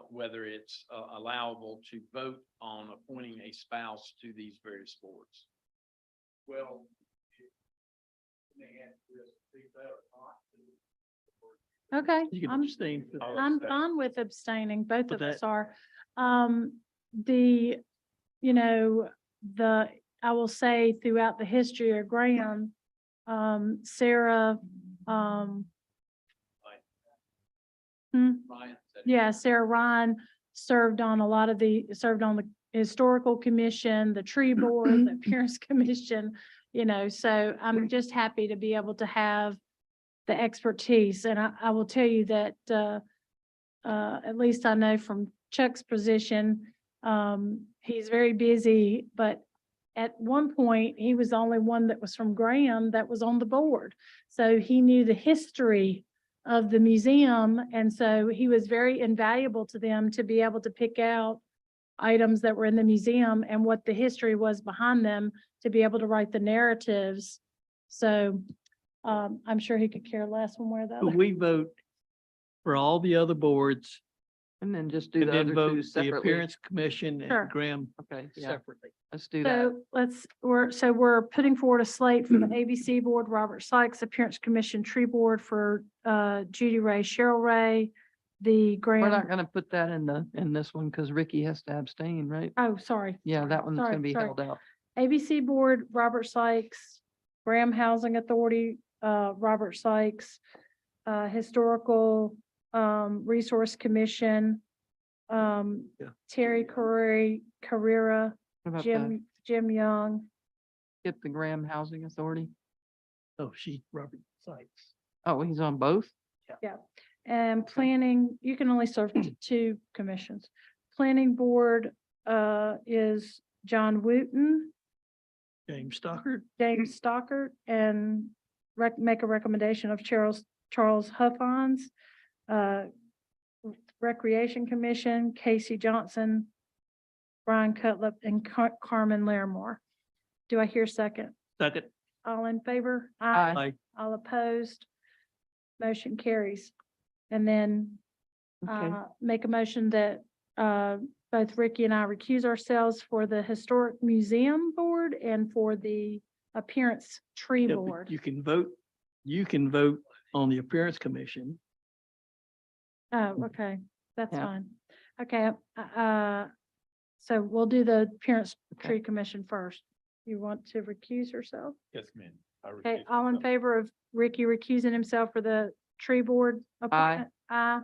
whether it's allowable to vote on appointing a spouse to these various boards. Well. Okay. You can I'm- abstain. I'm fine with abstaining, both But of us that- are. I will say throughout the history of Graham, Sarah, Ryan said- yeah, Sarah Ryan served on the Historical Commission, the Tree Board, the Appearance Commission, so I'm just happy to be able to have the expertise. And I will tell you that, at least I know from Chuck's position, he's very busy, but at one point, he was the only one that was from Graham that was on the board. So he knew the history of the museum. And so he was very invaluable to them to be able to pick out items that were in the museum and what the history was behind them to be able to write the narratives. So I'm sure he could care less one way or the other. We vote for all the other boards And then just do and the then other vote two the separately. appearance commission Sure. and Graham Okay, yeah, separately. let's do that. So we're putting forward a slate for the ABC Board, Robert Sykes, Appearance Commission, Tree Board for Judy Ray, Cheryl Ray, the We're not Graham. gonna put that in this one because Ricky has to abstain, right? Oh, sorry. Yeah, sorry, that one's sorry, gonna be sorry. held out. ABC Board, Robert Sykes, Graham Housing Authority, Robert Sykes, Historical Resource Commission, Terry Carrera, What about the, Jim Young. get the Graham Housing Authority? Oh, Robert Sykes. Oh, he's on both? And planning, you can only serve two commissions. Planning Board is John Wooten, James Stockard. James Stockard, and make a recommendation of Charles Huffons. Recreation Commission, Casey Johnson, Brian Cutlip, and Carmen Larimore. Do I hear second? Second. All in favor? Aye. All opposed? Motion carries. And then Okay, make a motion that both Ricky and I recuse ourselves for the Historic Museum Board and for the Appearance Tree Yeah, but Board. You can vote on the appearance commission. Oh, okay, that's Yeah. fine. Okay, so we'll do the Appearance Okay. Tree Commission first. You want to recuse yourself? Yes, ma'am. I Okay, recuse all in myself. favor of Ricky recusing himself for the Tree Board? appointment? Aye.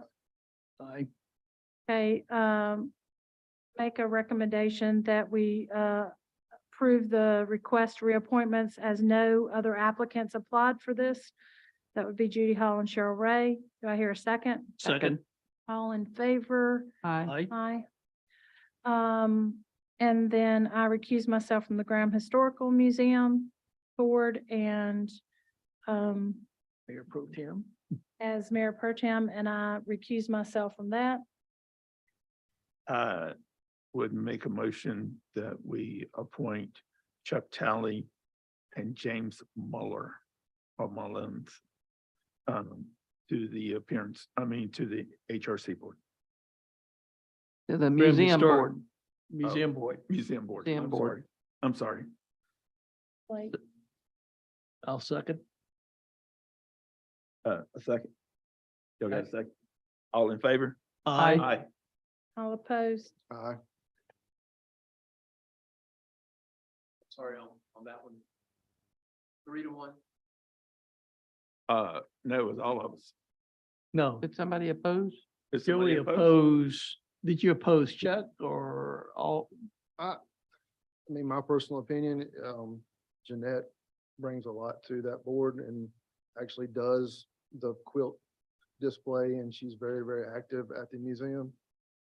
I Okay, make a recommendation that we approve the request reappointments as no other applicants applied for this That would be Judy Hall and Cheryl Ray. Do I hear a second? Second. All in favor? Aye. Aye. Aye. And then I recuse myself from the Graham Historical Museum Board and, Mayor Pro Tem. as Mayor Pro Tem, and I recuse myself from that. I would make a motion that we appoint Chuck Talley and James Muller or Mullins to the to the HRC board, To the museum Historic- board. Museum Board. museum board. Museum I'm board. sorry. I'm sorry. Like, I'll second. A second. Y'all got a second? All in favor? Aye. Aye. all opposed? Aye. Sorry, on that one. 3-1. No, it was all of us. No, Did somebody oppose? Is somebody Joey opposed? oppose. Did you oppose Chuck or all? I mean, my personal opinion, Jeanette brings a lot to that board and actually does the quilt display, and she's very, very active at the museum.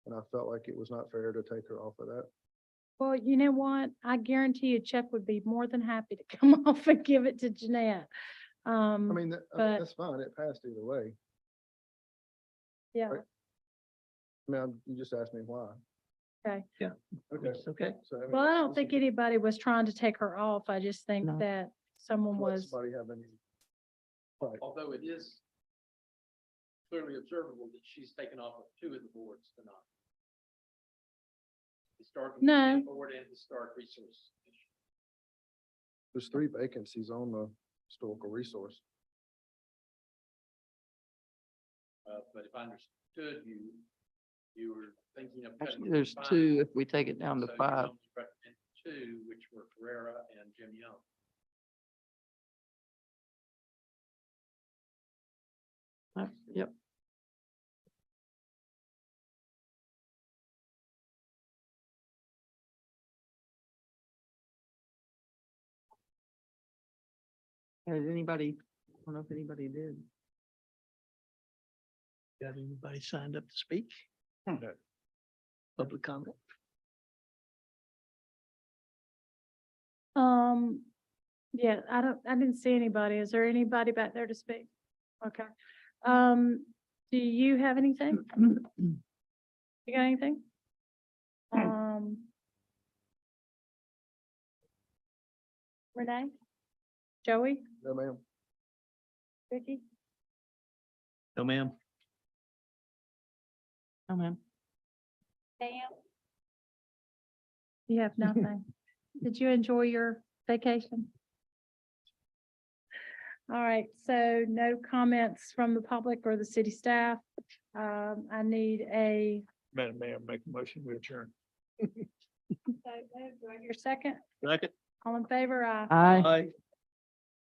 And I felt like it was not fair to take her off of that. Well, you know what? I guarantee you Chuck would be more than happy to come off and give it to Jeanette. I mean, but- that's fine. It passed either way. Yeah, right. I mean, you just asked me why. okay. Okay. It's okay. So, I mean, Well, I don't this think is- anybody was trying to take her off. I just think No. that someone let was, Somebody have any. Right. Although it is clearly observable that she's taken off of 2 of the boards tonight. Historic No. Museum Board and Historic Resource. Commission. There's 3 vacancies on the historical resource. But if I understood you, you were thinking of. cutting Actually, it there's to 2 5. if we take it down to So you 5. only recommend 2, which were Ferrera and Jim Young. Yep. Has anybody, I don't know if anybody did. Got anybody signed up to speak? Public comment? yeah, I didn't see anybody. Is there anybody back there to speak? Okay. Do you have anything? You got anything? Renee? Joey? No, ma'am. Vicky? No, ma'am. Oh, man. Dan? You have nothing. Did you enjoy your vacation? All right, so no comments from the public or the city staff. I need a, Madam Mayor, make a motion, we adjourn. do I hear a second? Second. All in favor? Aye. Aye. Aye.